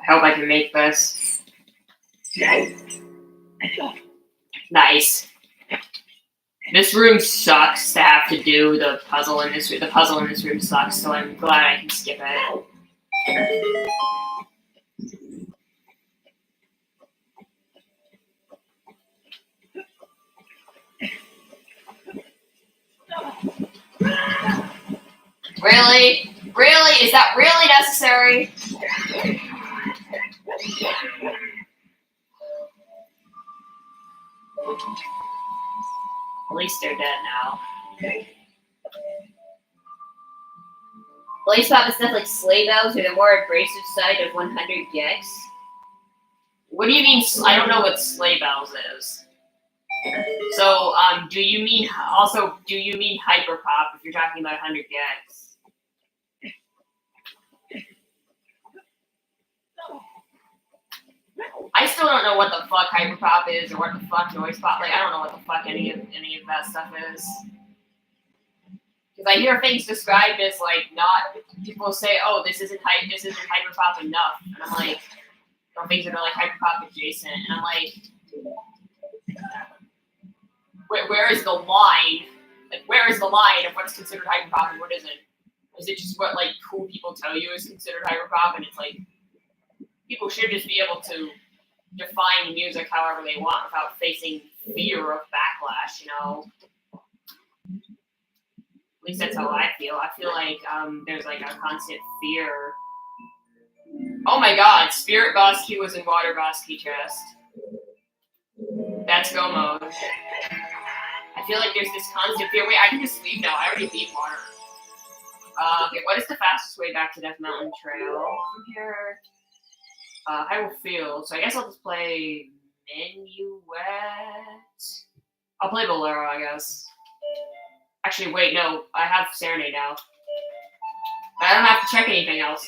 I hope I can make this. Nice. This room sucks to have to do the puzzle in this room. The puzzle in this room sucks, so I'm glad I can skip it. Really? Really? Is that really necessary? At least they're dead now. Blaze Pop and stuff like sleigh bells are the more abrasive side of 100 gex. What do you mean? I don't know what sleigh bells is. So, do you mean hyperpop if you're talking about 100 gex? I still don't know what the fuck hyperpop is or what the fuck noise pop. Like, I don't know what the fuck any of that stuff is. Because I hear things described as like not. People say, "Oh, this isn't hyperpop enough," and I'm like, or things that are like hyperpop adjacent, and I'm like, where is the line? Like, where is the line of what's considered hyperpop and what isn't? Is it just what like cool people tell you is considered hyperpop, and it's like people should just be able to define music however they want without facing fear of backlash, you know? At least that's how I feel. I feel like there's like a constant fear. Oh my god, Spirit Boss Key was in Water Boss Key chest. That's go mode. I feel like there's this constant fear. Wait, I can just leave now. I already leave water. Okay, what is the fastest way back to Death Mountain Trail from here? Hyrule Field. So I guess I'll just play Minuet. I'll play Bolero, I guess. Actually, wait, no. I have Serenade now. But I don't have to check anything else.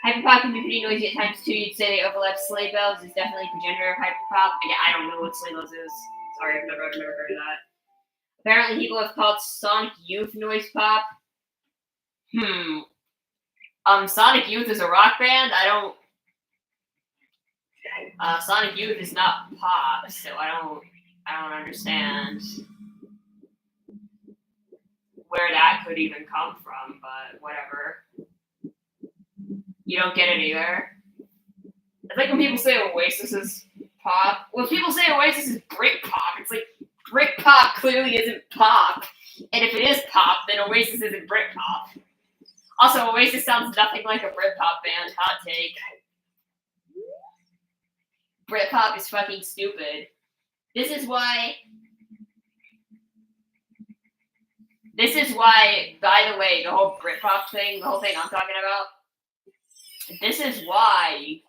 Hyperpop can be pretty noisy at times too. You'd say they overlap. Sleigh bells is definitely progenitor of hyperpop. I don't know what sleigh bells is. Sorry, I've never heard of that. Apparently, people have called Sonic Youth noise pop. Sonic Youth is a rock band. Sonic Youth is not pop, so I don't understand where that could even come from, but whatever. You don't get it either. It's like when people say Oasis is pop. Well, people say Oasis is Britpop. It's like Britpop clearly isn't pop, and if it is pop, then Oasis isn't Britpop. Also, Oasis sounds nothing like a Britpop band. Hot take. Britpop is fucking stupid. This is why, by the way, the whole Britpop thing, the whole thing I'm talking about, this is why,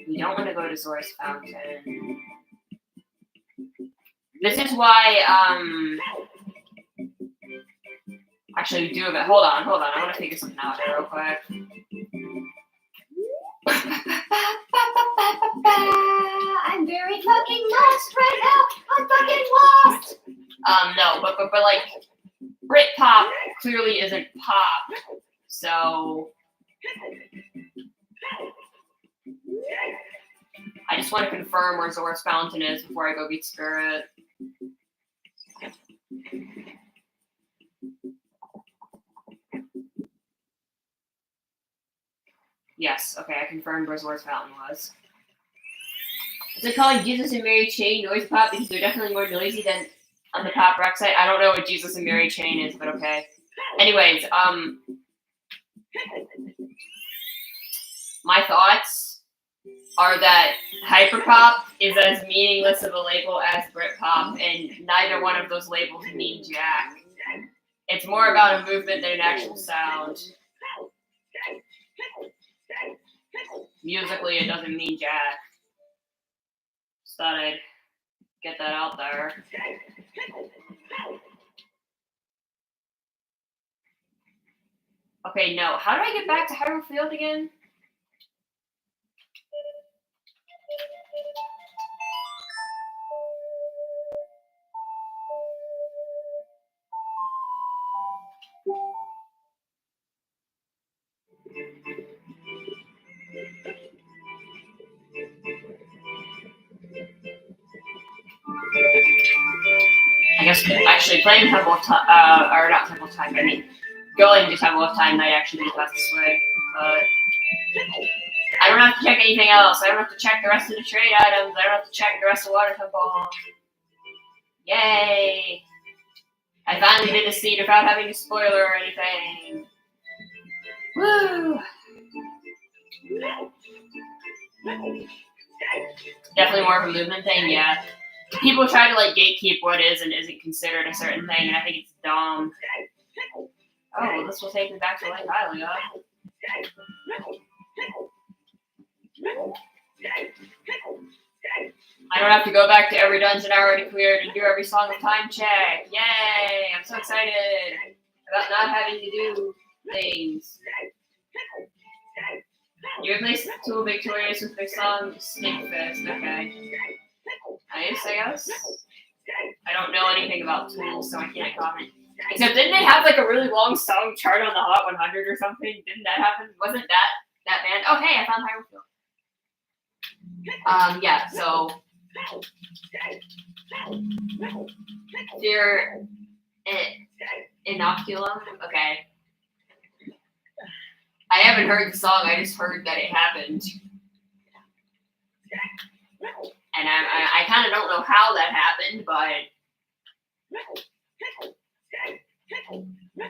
we don't want to go to Zora's Fountain. This is why, actually, we do have it. Hold on. I want to figure something out here real quick. I'm very fucking lost right now. I'm fucking lost. No, but like Britpop clearly isn't pop, so I just want to confirm where Zora's Fountain is before I go beat Spirit. Yes, okay, I confirmed where Zora's Fountain was. Is it called Jesus and Mary Chain Noise Pop because they're definitely more noisy than on the pop rock side? I don't know what Jesus and Mary Chain is, but okay. Anyways, my thoughts are that hyperpop is as meaningless of a label as Britpop, and neither one of those labels mean jack. It's more about a movement than an actual sound. Musically, it doesn't mean jack. Just thought I'd get that out there. Okay, no. How do I get back to Hyrule Field again? I guess actually playing Temple of Time, or not Temple of Time, I mean, going to Temple of Time might actually be the fastest way, but I don't have to check anything else. I don't have to check the rest of the trade items. I don't have to check the rest of Water Temple. Yay! I finally did a seed without having a spoiler or anything. Woo! Definitely more of a movement thing, yeah. People try to like gatekeep what is and isn't considered a certain thing, and I think it's dumb. Oh, well, this will take me back to Lake Hylia. I don't have to go back to every dungeon I already cleared and do every Song of Time check. Yay! I'm so excited about not having to do things. You replaced Tool Victorious with their song Stinkfist. Okay. Nice, I guess. I don't know anything about Tool, so I can't comment. Except, didn't they have like a really long song chart on the Hot 100 or something? Didn't that happen? Wasn't that band? Oh, hey, I found Hyrule Field. Yeah, so you're Inoculum? Okay. I haven't heard the song, I just heard that it happened. And I kind of don't know how that happened, but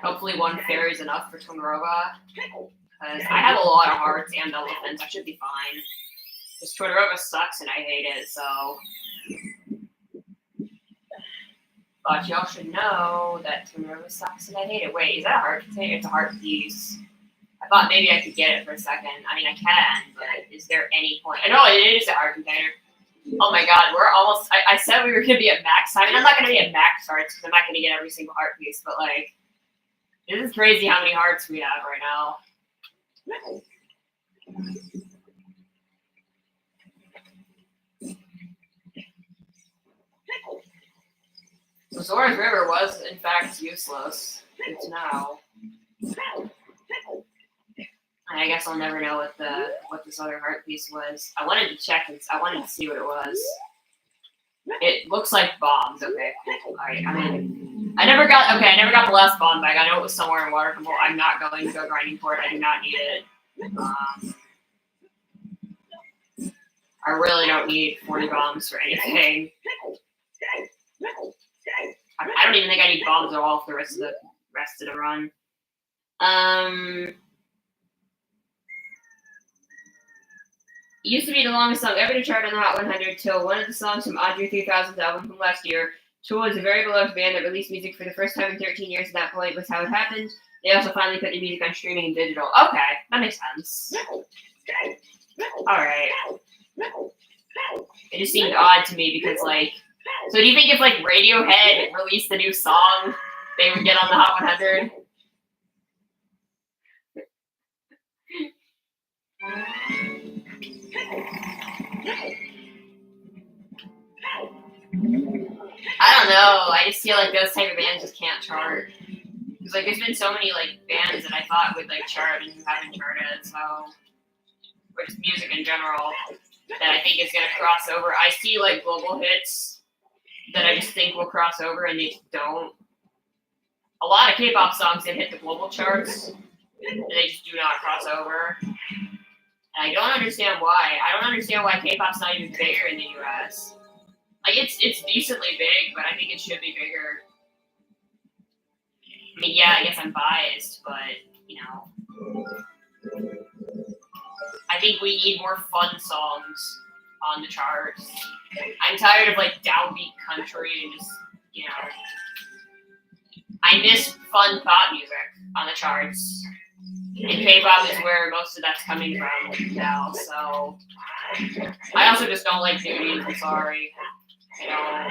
hopefully one fairy's enough for Twinrova. Because I have a lot of hearts and elephants, I should be fine. Because Twinrova sucks and I hate it, so. But y'all should know that Twinrova sucks and I hate it. Wait, is that a heart container? It's a heart piece. I thought maybe I could get it for a second. I mean, I can, but is there any point? I know it is a heart container. Oh my god, we're almost. I said we were going to be at max. I mean, I'm not going to be at max hearts because I'm not going to get every single heart piece, but like, this is crazy how many hearts we have right now. So Zora's River was, in fact, useless. It's now. I guess I'll never know what this other heart piece was. I wanted to check and I wanted to see what it was. It looks like bombs. Okay, cool. Alright, I never got the last bomb bag. I know it was somewhere in Water Temple. I'm not going to go grinding for it. I do not need it. I really don't need 40 bombs for anything. I don't even think I need bombs at all for the rest of the run. It used to be the longest song ever to chart on the Hot 100 till one of the songs from Andre 3000's album from last year. Tool is a very beloved band that released music for the first time in 13 years. At that point was how it happened. They also finally put the music on streaming and digital. Okay, that makes sense. Alright. It just seemed odd to me because, like, so do you think if, like, Radiohead released a new song, they would get on the Hot 100? I don't know. I just feel like those type of bands just can't chart. Because like there's been so many like bands that I thought would like chart and who haven't charted, so or just music in general that I think is gonna cross over. I see like global hits that I just think will cross over and they just don't. A lot of K-pop songs that hit the global charts, they just do not cross over. And I don't understand why. I don't understand why K-pop's not even bigger in the US. Like it's decently big, but I think it should be bigger. I mean, yeah, I guess I'm biased, but you know, I think we need more fun songs on the charts. I'm tired of like downbeat country and just, you know, I miss fun pop music on the charts. And K-pop is where most of that's coming from now, so I also just don't like nudies, I'm sorry. You know.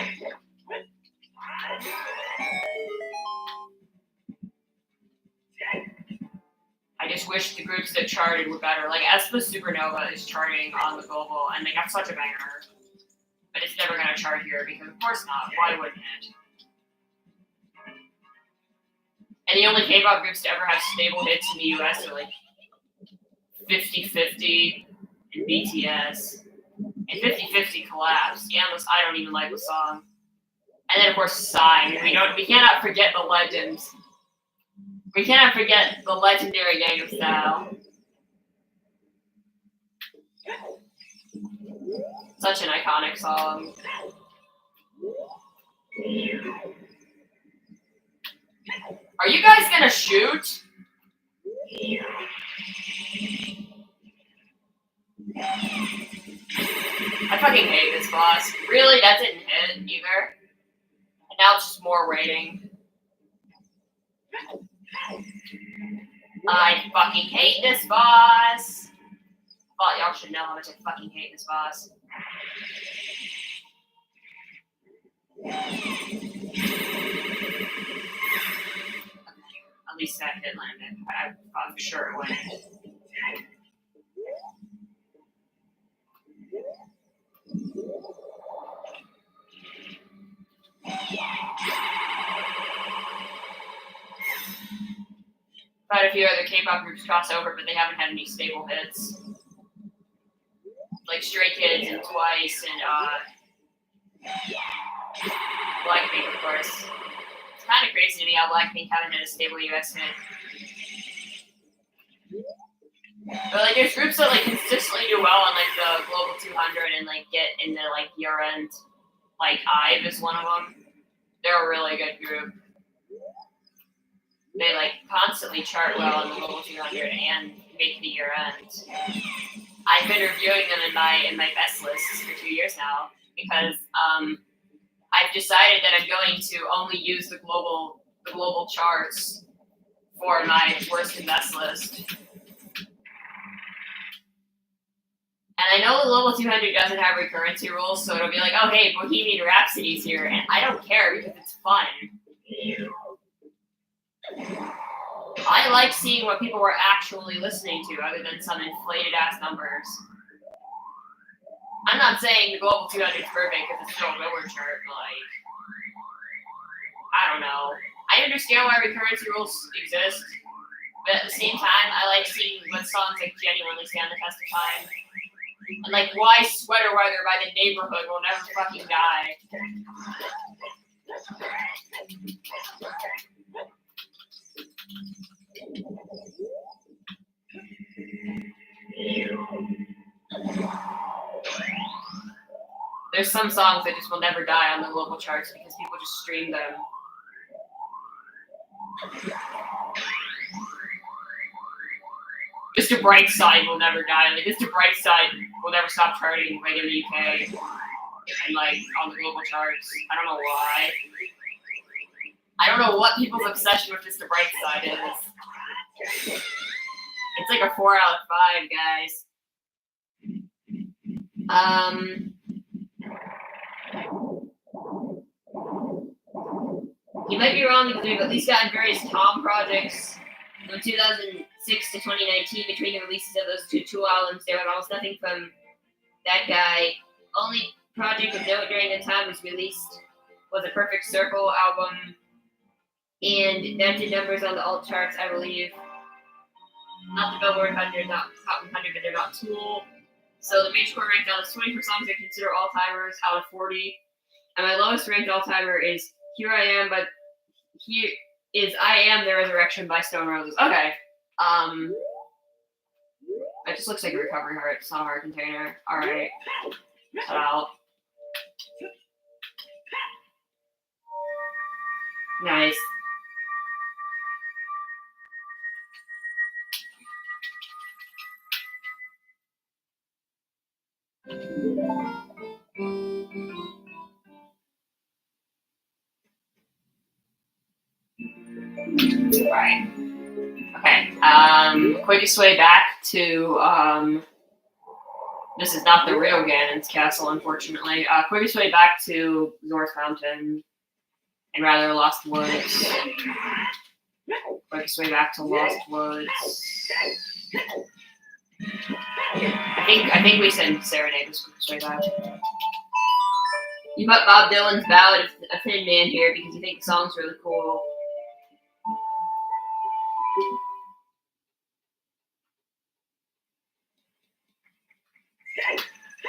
I just wish the groups that charted were better. Like aespa Supernova is charting on the global, and they got such a banger. But it's never gonna chart here because of course not. Why wouldn't it? And the only K-pop groups to ever have stable hits in the US are like 50/50 and BTS. And 50/50 collapsed. Analyst, I don't even like the song. And then of course Psy. We cannot forget the legends. We cannot forget the legendary Gangnam Style. Such an iconic song. Are you guys gonna shoot? I fucking hate this boss. Really? That didn't hit either. And now it's just more waiting. I fucking hate this boss. Well, y'all should know how much I fucking hate this boss. At least that hit landed. I'm sure it wouldn't. Quite a few other K-pop groups cross over, but they haven't had any stable hits. Like Stray Kids and Twice and Blackpink, of course. It's kind of crazy to me how Blackpink haven't had a stable US hit. But like there's groups that like consistently do well on like the Global 200 and like get into like year-end. Like IVE is one of them. They're a really good group. They like constantly chart well on the Global 200 and make the year end. I've been reviewing them in my best lists for 2 years now because I've decided that I'm going to only use the global charts for my worst and best list. And I know the Global 200 doesn't have recurrency rules, so it'll be like, oh hey, Bohemian Rhapsody's here, and I don't care because it's fun. I like seeing what people were actually listening to other than some inflated ass numbers. I'm not saying the Global 200 is perfect because it's still a Billboard chart, but like, I don't know. I understand why recurrency rules exist, but at the same time, I like seeing what songs like genuinely stand the test of time. And like, why Sweater Weather by The Neighborhood will never fucking die. There's some songs that just will never die on the global charts because people just stream them. Mr. Brightside will never die. Like Mr. Brightside will never stop charting like in the UK and like on the global charts. I don't know why. I don't know what people's obsession with Mr. Brightside is. It's like a 4 out of 5, guys. You might be wrong because we've at least gotten various Tom projects from 2006 to 2019. Between the releases of those two albums, there was almost nothing from that guy. Only project of note during the time was released was a Perfect Circle album, and that did numbers on the alt charts, I believe. Not the Billboard 100, not Hot 100, but they're not Tool. So the major chord ranked down is 24 songs I consider all-timers out of 40. And my lowest ranked all-timer is Here I Am, but here is I Am the Resurrection by Stone Roses. Okay. It just looks like a recovery heart. It's not a heart container. Alright. Cut out. Nice. Right. Okay. Quickest way back to this is not the real Ganon's castle, unfortunately. Quickest way back to North Mountain and rather Lost Woods. Quickest way back to Lost Woods. I think we said Serenade was quickest way back. You put Bob Dylan's Ballad of a Thin Man here because you think the song's really cool.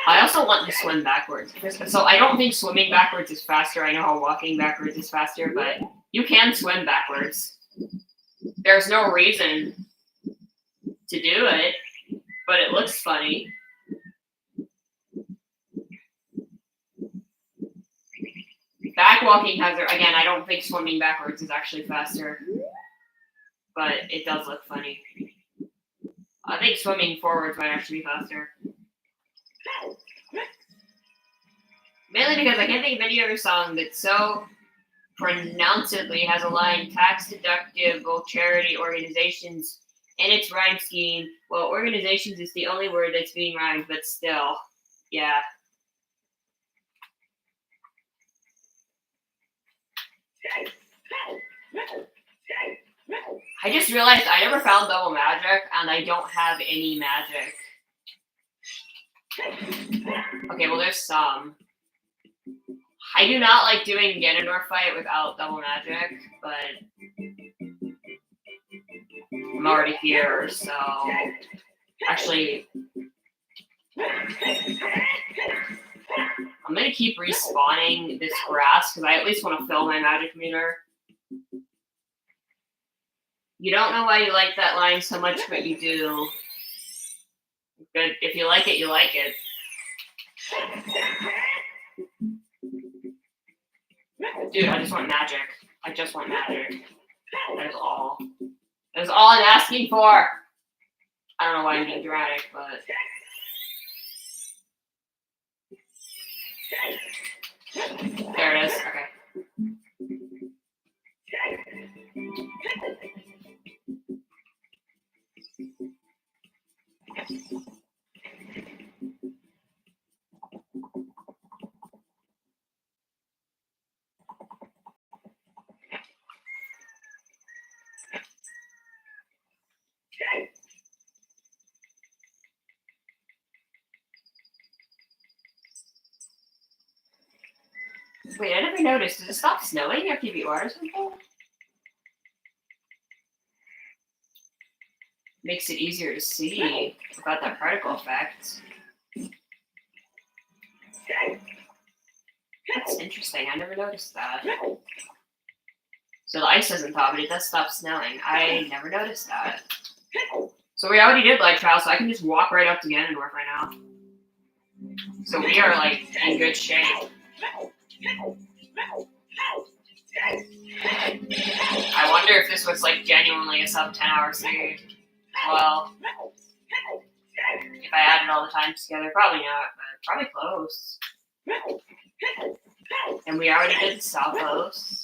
I also want to swim backwards. So I don't think swimming backwards is faster. I know how walking backwards is faster, but you can swim backwards. There's no reason to do it, but it looks funny. Backwalking has, again, I don't think swimming backwards is actually faster, but it does look funny. I think swimming forwards might actually be faster. Mainly because I can't think of any other song that so pronouncedly has a line tax-deductible charity organizations in its rhyme scheme. Well, organizations is the only word that's being rhymed, but still, yeah. I just realized I never found double magic, and I don't have any magic. Okay, well, there's some. I do not like doing Ganondorf fight without double magic, but I'm already here, so actually, I'm gonna keep respawning this grass because I at least want to fill my magic meter. You don't know why you like that line so much, but you do. Good. If you like it, you like it. Dude, I just want magic. I just want magic. That is all. That is all I'm asking for. I don't know why I'm being dramatic, but... There it is. Okay. Wait, I never noticed. Does it stop snowing after you beat water something? Makes it easier to see without that particle effect. That's interesting. I never noticed that. So the ice doesn't thaw, but it does stop snowing. I never noticed that. So we already did light trial, so I can just walk right up to Ganondorf right now. So we are like in good shape. I wonder if this was like genuinely a sub 10-hour series. Well, if I added all the times together, probably not, but probably close. And we already did the Southos.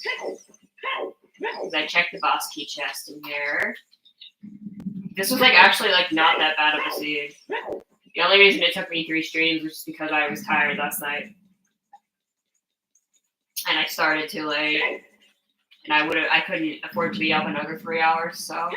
Because I checked the boss key chest in here. This was like actually like not that bad of a seed. The only reason it took me 3 streams was because I was tired last night. And I started too late. And I couldn't afford to be up another 3 hours, so.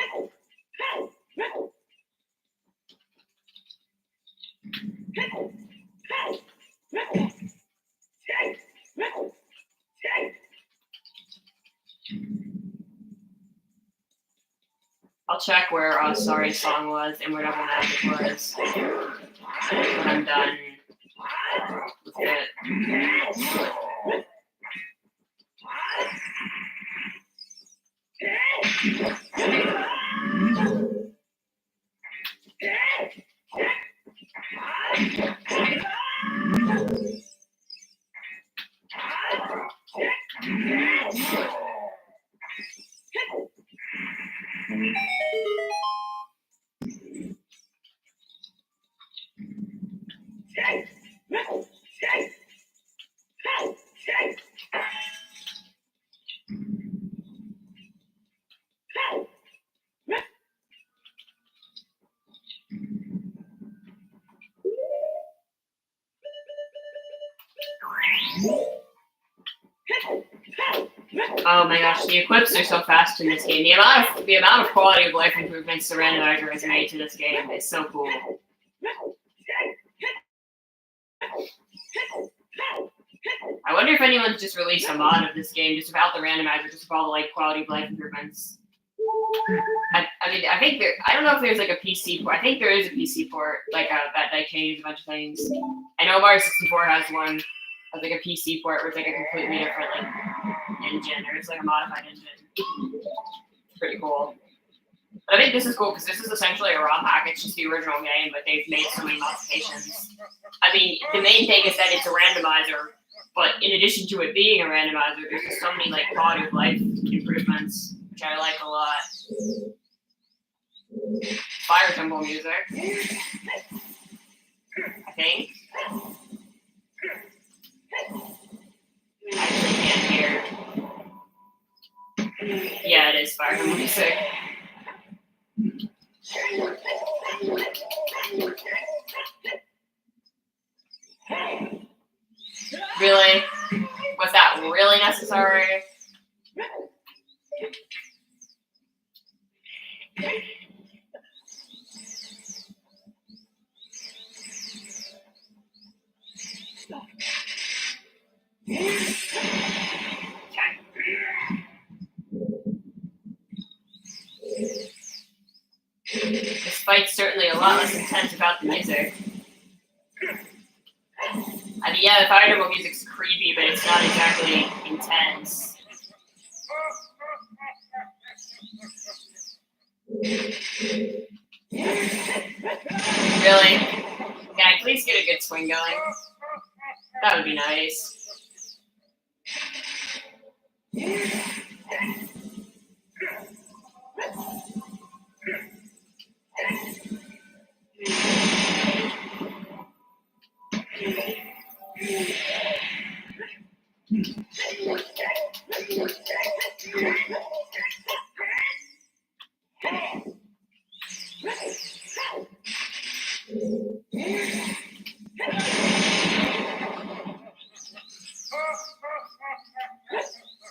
I'll check where Sorry Song was and where Double Magic was when I'm done with it. Oh my gosh, the equips are so fast in this game. The amount of quality of life improvements the Randomizer has made to this game is so cool. I wonder if anyone's just released a mod of this game just without the Randomizer, just with all the like quality of life improvements. I mean, I think I don't know if there's like a PC port. I think there is a PC port, like that changed a bunch of things. I know Mario 64 has one, has like a PC port where it's like a completely different like engine, or it's like a modified engine. It's pretty cool. But I think this is cool because this is essentially a ROM hack. It's just the original game, but they've made so many modifications. I mean, the main thing is that it's a randomizer, but in addition to it being a randomizer, there's just so many like quality of life improvements, which I like a lot. Fire temple music, I think. I actually can't hear. Yeah, it is fire temple music. Really? Was that really necessary? This fight's certainly a lot less intense without the music. I mean, yeah, the fire temple music's creepy, but it's not exactly intense. Really? Can I please get a good swing going? That would be nice.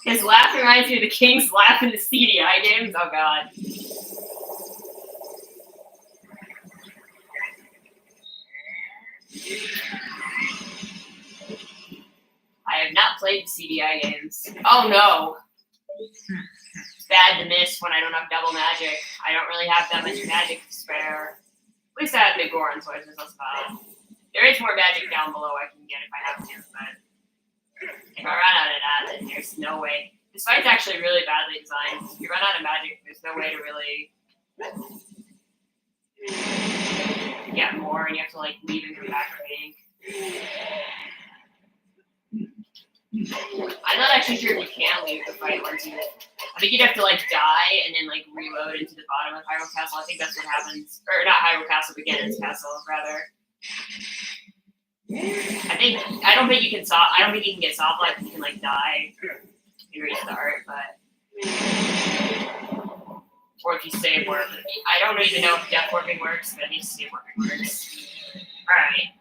His laugh reminds me of the King's laugh in the CDI games. Oh god. I have not played the CDI games. Oh no. It's bad to miss when I don't have double magic. I don't really have that much magic to spare. At least I have Big Goron, so it's not bad. There is more magic down below I can get if I have to, but if I run out of that, then there's no way. This fight's actually really badly designed. If you run out of magic, there's no way to really get more, and you have to like leave and come back, I think. I'm not actually sure if you can leave the fight once you. I think you'd have to like die and then like reload into the bottom of Hyrule Castle. I think that's what happens, or not Hyrule Castle, but Ganon's Castle rather. I don't think you can get soft life. You can like die and restart, but or if you save warp. I don't even know if death warping works, but at least save warping works. All right.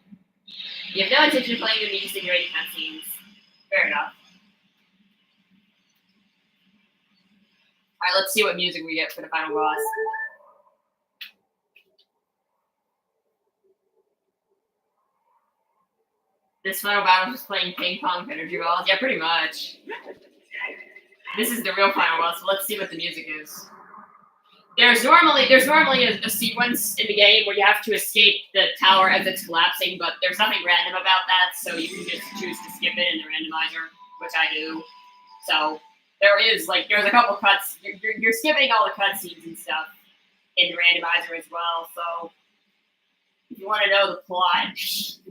You have no intention of playing the music simulating cutscenes. Fair enough. Alright, let's see what music we get for the final boss. This final battle is playing ping pong energy balls. Yeah, pretty much. This is the real final boss, so let's see what the music is. There's normally a sequence in the game where you have to escape the tower as it's collapsing, but there's nothing random about that, so you can just choose to skip it in the randomizer, which I do. So there's a couple cuts. You're skipping all the cutscenes and stuff in the randomizer as well. So if you want to know the plot,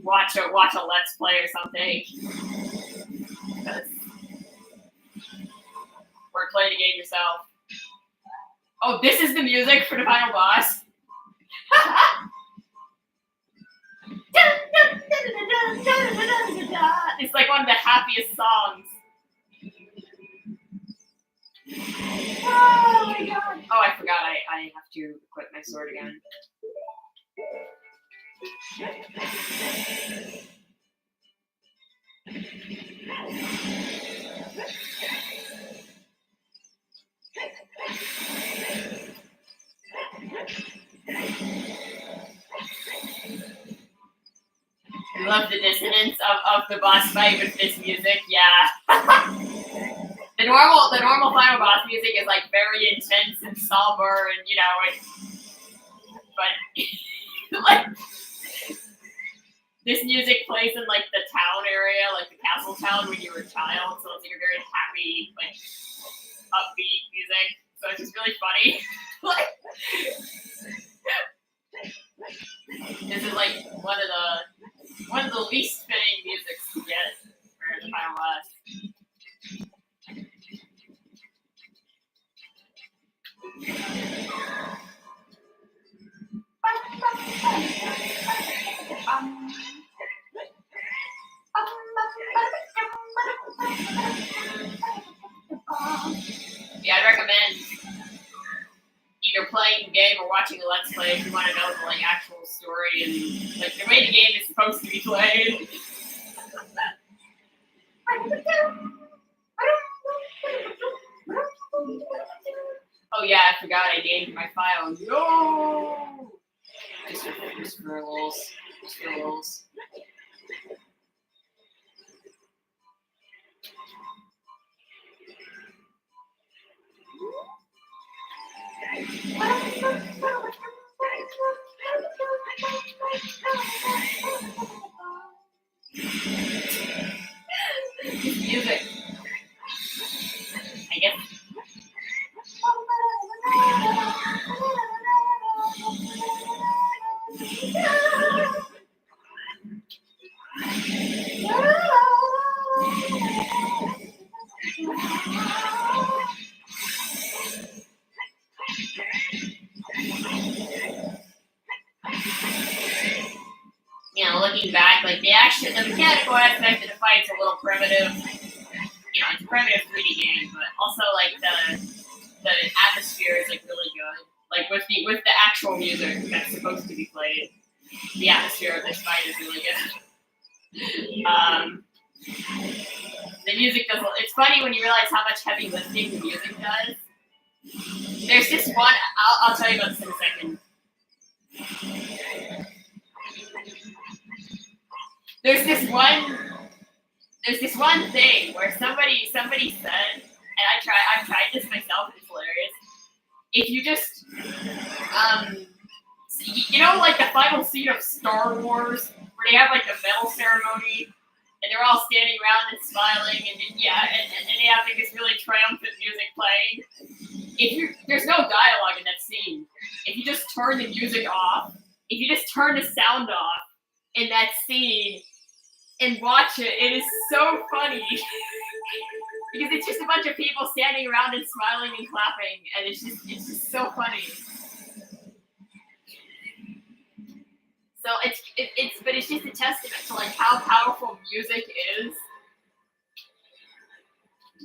watch a Let's Play or something. Or play the game yourself. Oh, this is the music for the final boss. It's like one of the happiest songs. Oh my god. Oh, I forgot I have to equip my sword again. I love the dissonance of the boss fight with this music, yeah. The normal final boss music is like very intense and somber and but like this music plays in like the town area, like the castle town when you were a child, so it's like a very happy, like upbeat music. So it's just really funny. This is like one of the least fitting musics to get for the final boss. Yeah, I'd recommend either playing the game or watching a Let's Play if you want to know the like actual story and like the way the game is supposed to be played. Oh yeah, I forgot I named my file. No! Just for lulz. Just for lulz. Music. I guess. Looking back, like the mechanical aspect of the fight's a little primitive. It's a primitive 3D game, but also like the atmosphere is like really good. Like with the actual music that's supposed to be played, the atmosphere of this fight is really good. The music does. It's funny when you realize how much heavy lifting the music does. There's this one. I'll tell you about this in a second. There's this one thing where somebody said, and I've tried this myself, and it's hilarious. If you just, like the final scene of Star Wars, where they have like the medal ceremony, and they're all standing around and smiling, and they have like this really triumphant music playing. There's no dialogue in that scene. If you just turn the music off, if you just turn the sound off in that scene and watch it, it is so funny. Because it's just a bunch of people standing around and smiling and clapping, and it's just so funny. So it's just a testament to like how powerful music is.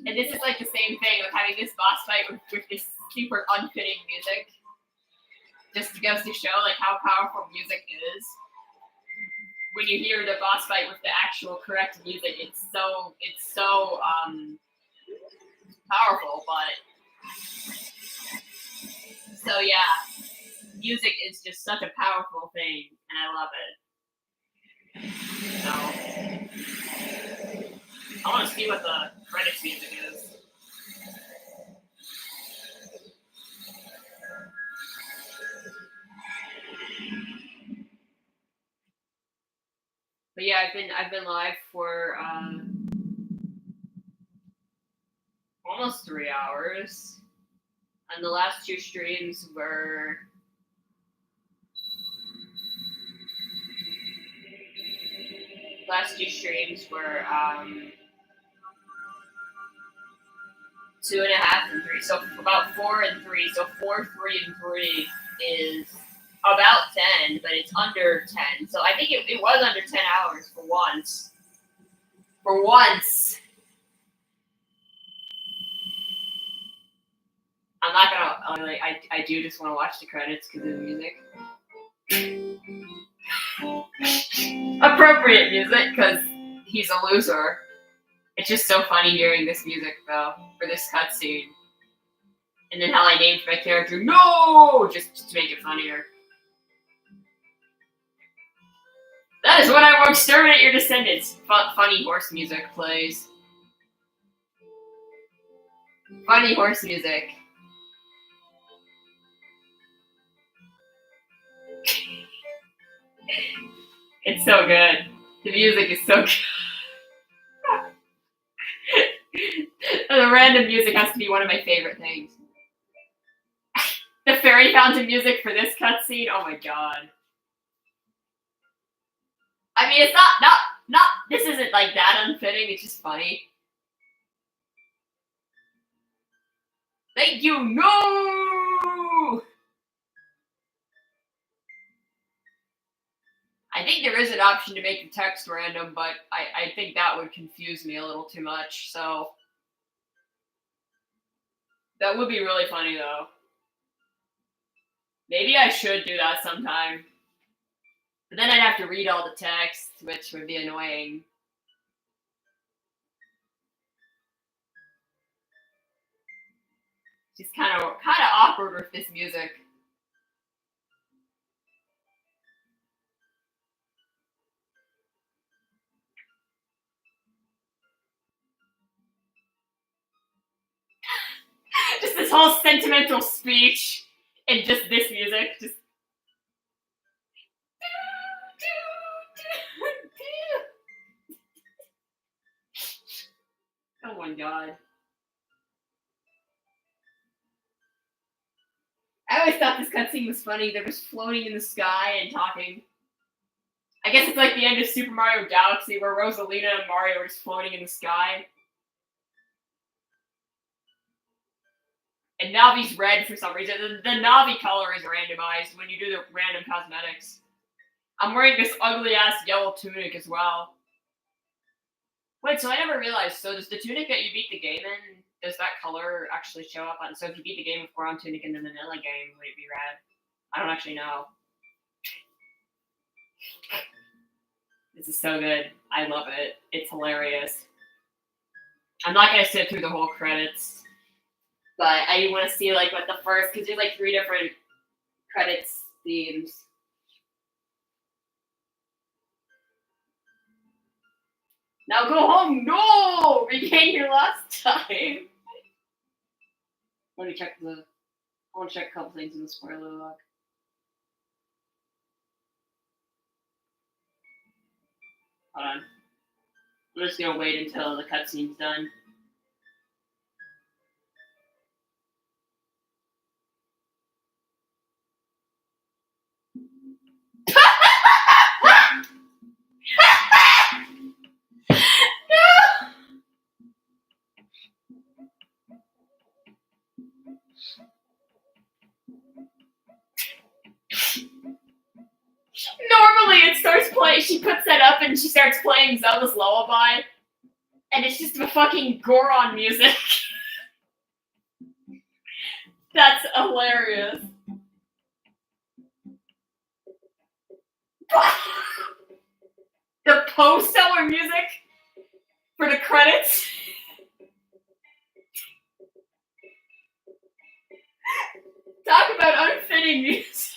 And this is like the same thing with having this boss fight with this super unfitting music. Just goes to show like how powerful music is. When you hear the boss fight with the actual correct music, it's so powerful. But so yeah, music is just such a powerful thing, and I love it. So I want to see what the credits music is. But yeah, I've been live for almost 3 hours, and the last two streams were last two streams were 2.5 and 3, so about 4 and 3. So 4, 3, and 3 is about 10, but it's under 10. So I think it was under 10 hours for once. For once. I'm not gonna, like, I do just want to watch the credits because of the music. Appropriate music because he's a loser. It's just so funny hearing this music though for this cutscene, and then how I named my character No, just to make it funnier. That is when I will exterminate your descendants. Funny horse music plays. Funny horse music. It's so good. The music is so good. The random music has to be one of my favorite things. The fairy fountain music for this cutscene, oh my god. I mean, it's not, this isn't like that unfitting, it's just funny. Thank you, no! I think there is an option to make the text random, but I think that would confuse me a little too much, so. That would be really funny though. Maybe I should do that sometime. But then I'd have to read all the text, which would be annoying. Just kind of awkward with this music. Just this whole sentimental speech and just this music. Just. Oh my god. I always thought this cutscene was funny. They're just floating in the sky and talking. I guess it's like the end of Super Mario Galaxy where Rosalina and Mario are just floating in the sky. And Navi's red for some reason. The Navi color is randomized when you do the random cosmetics. I'm wearing this ugly ass yellow tunic as well. Wait, so I never realized, so does the tunic that you beat the game in, does that color actually show up on, so if you beat the game with brown tunic in the vanilla game, would it be red? I don't actually know. This is so good. I love it. It's hilarious. I'm not gonna sit through the whole credits, but I want to see like what the first, because there's like 3 different credits themes. Now go home. No! Regain your lost time. Let me check I want to check a couple things in the spoiler log. Hold on. I'm just gonna wait until the cutscene's done. Normally it starts playing, she puts that up and she starts playing Zelda's Lullaby. And it's just the fucking Goron music. That's hilarious. The post-seller music for the credits. Talk about unfitting music.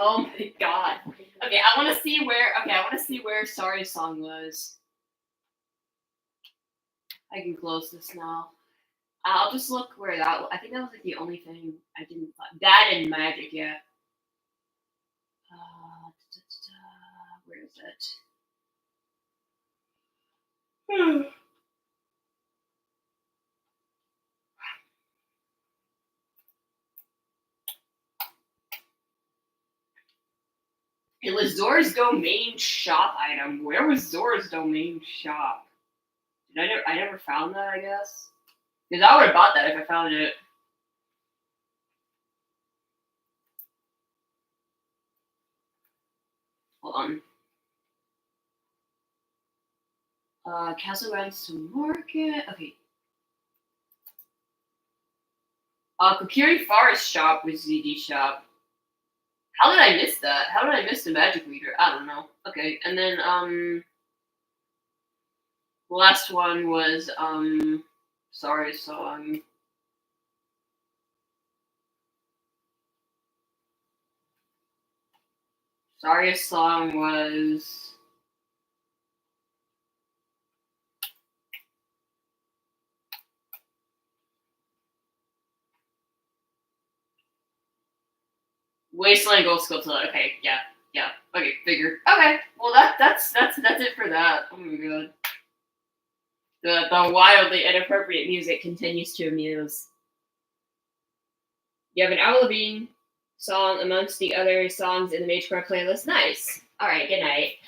Oh my god. Okay, I want to see where. Okay, I want to see where Sorry Song was. I can close this now. I'll just look where that. I think that was like the only thing I didn't. That and Magic, yeah. Where is it? It was Zora's domain shop item. Where was Zora's domain shop? I never found that, I guess. Because I would have bought that if I found it. Hold on. Castle Grounds to Market. Okay. Kokiri Forest Shop was ZD Shop. How did I miss that? How did I miss the Magic Reader? I don't know. Okay, and then, the last one was, Sorry Song. Sorry Song was... Wasteland Gold Sculptor. Okay, yeah. Okay, figured. Okay, well that's it for that. Oh my god. The wildly inappropriate music continues to amuse. You have an Avril Lavigne song amongst the other songs in the Magecore playlist. Nice. All right. Good night.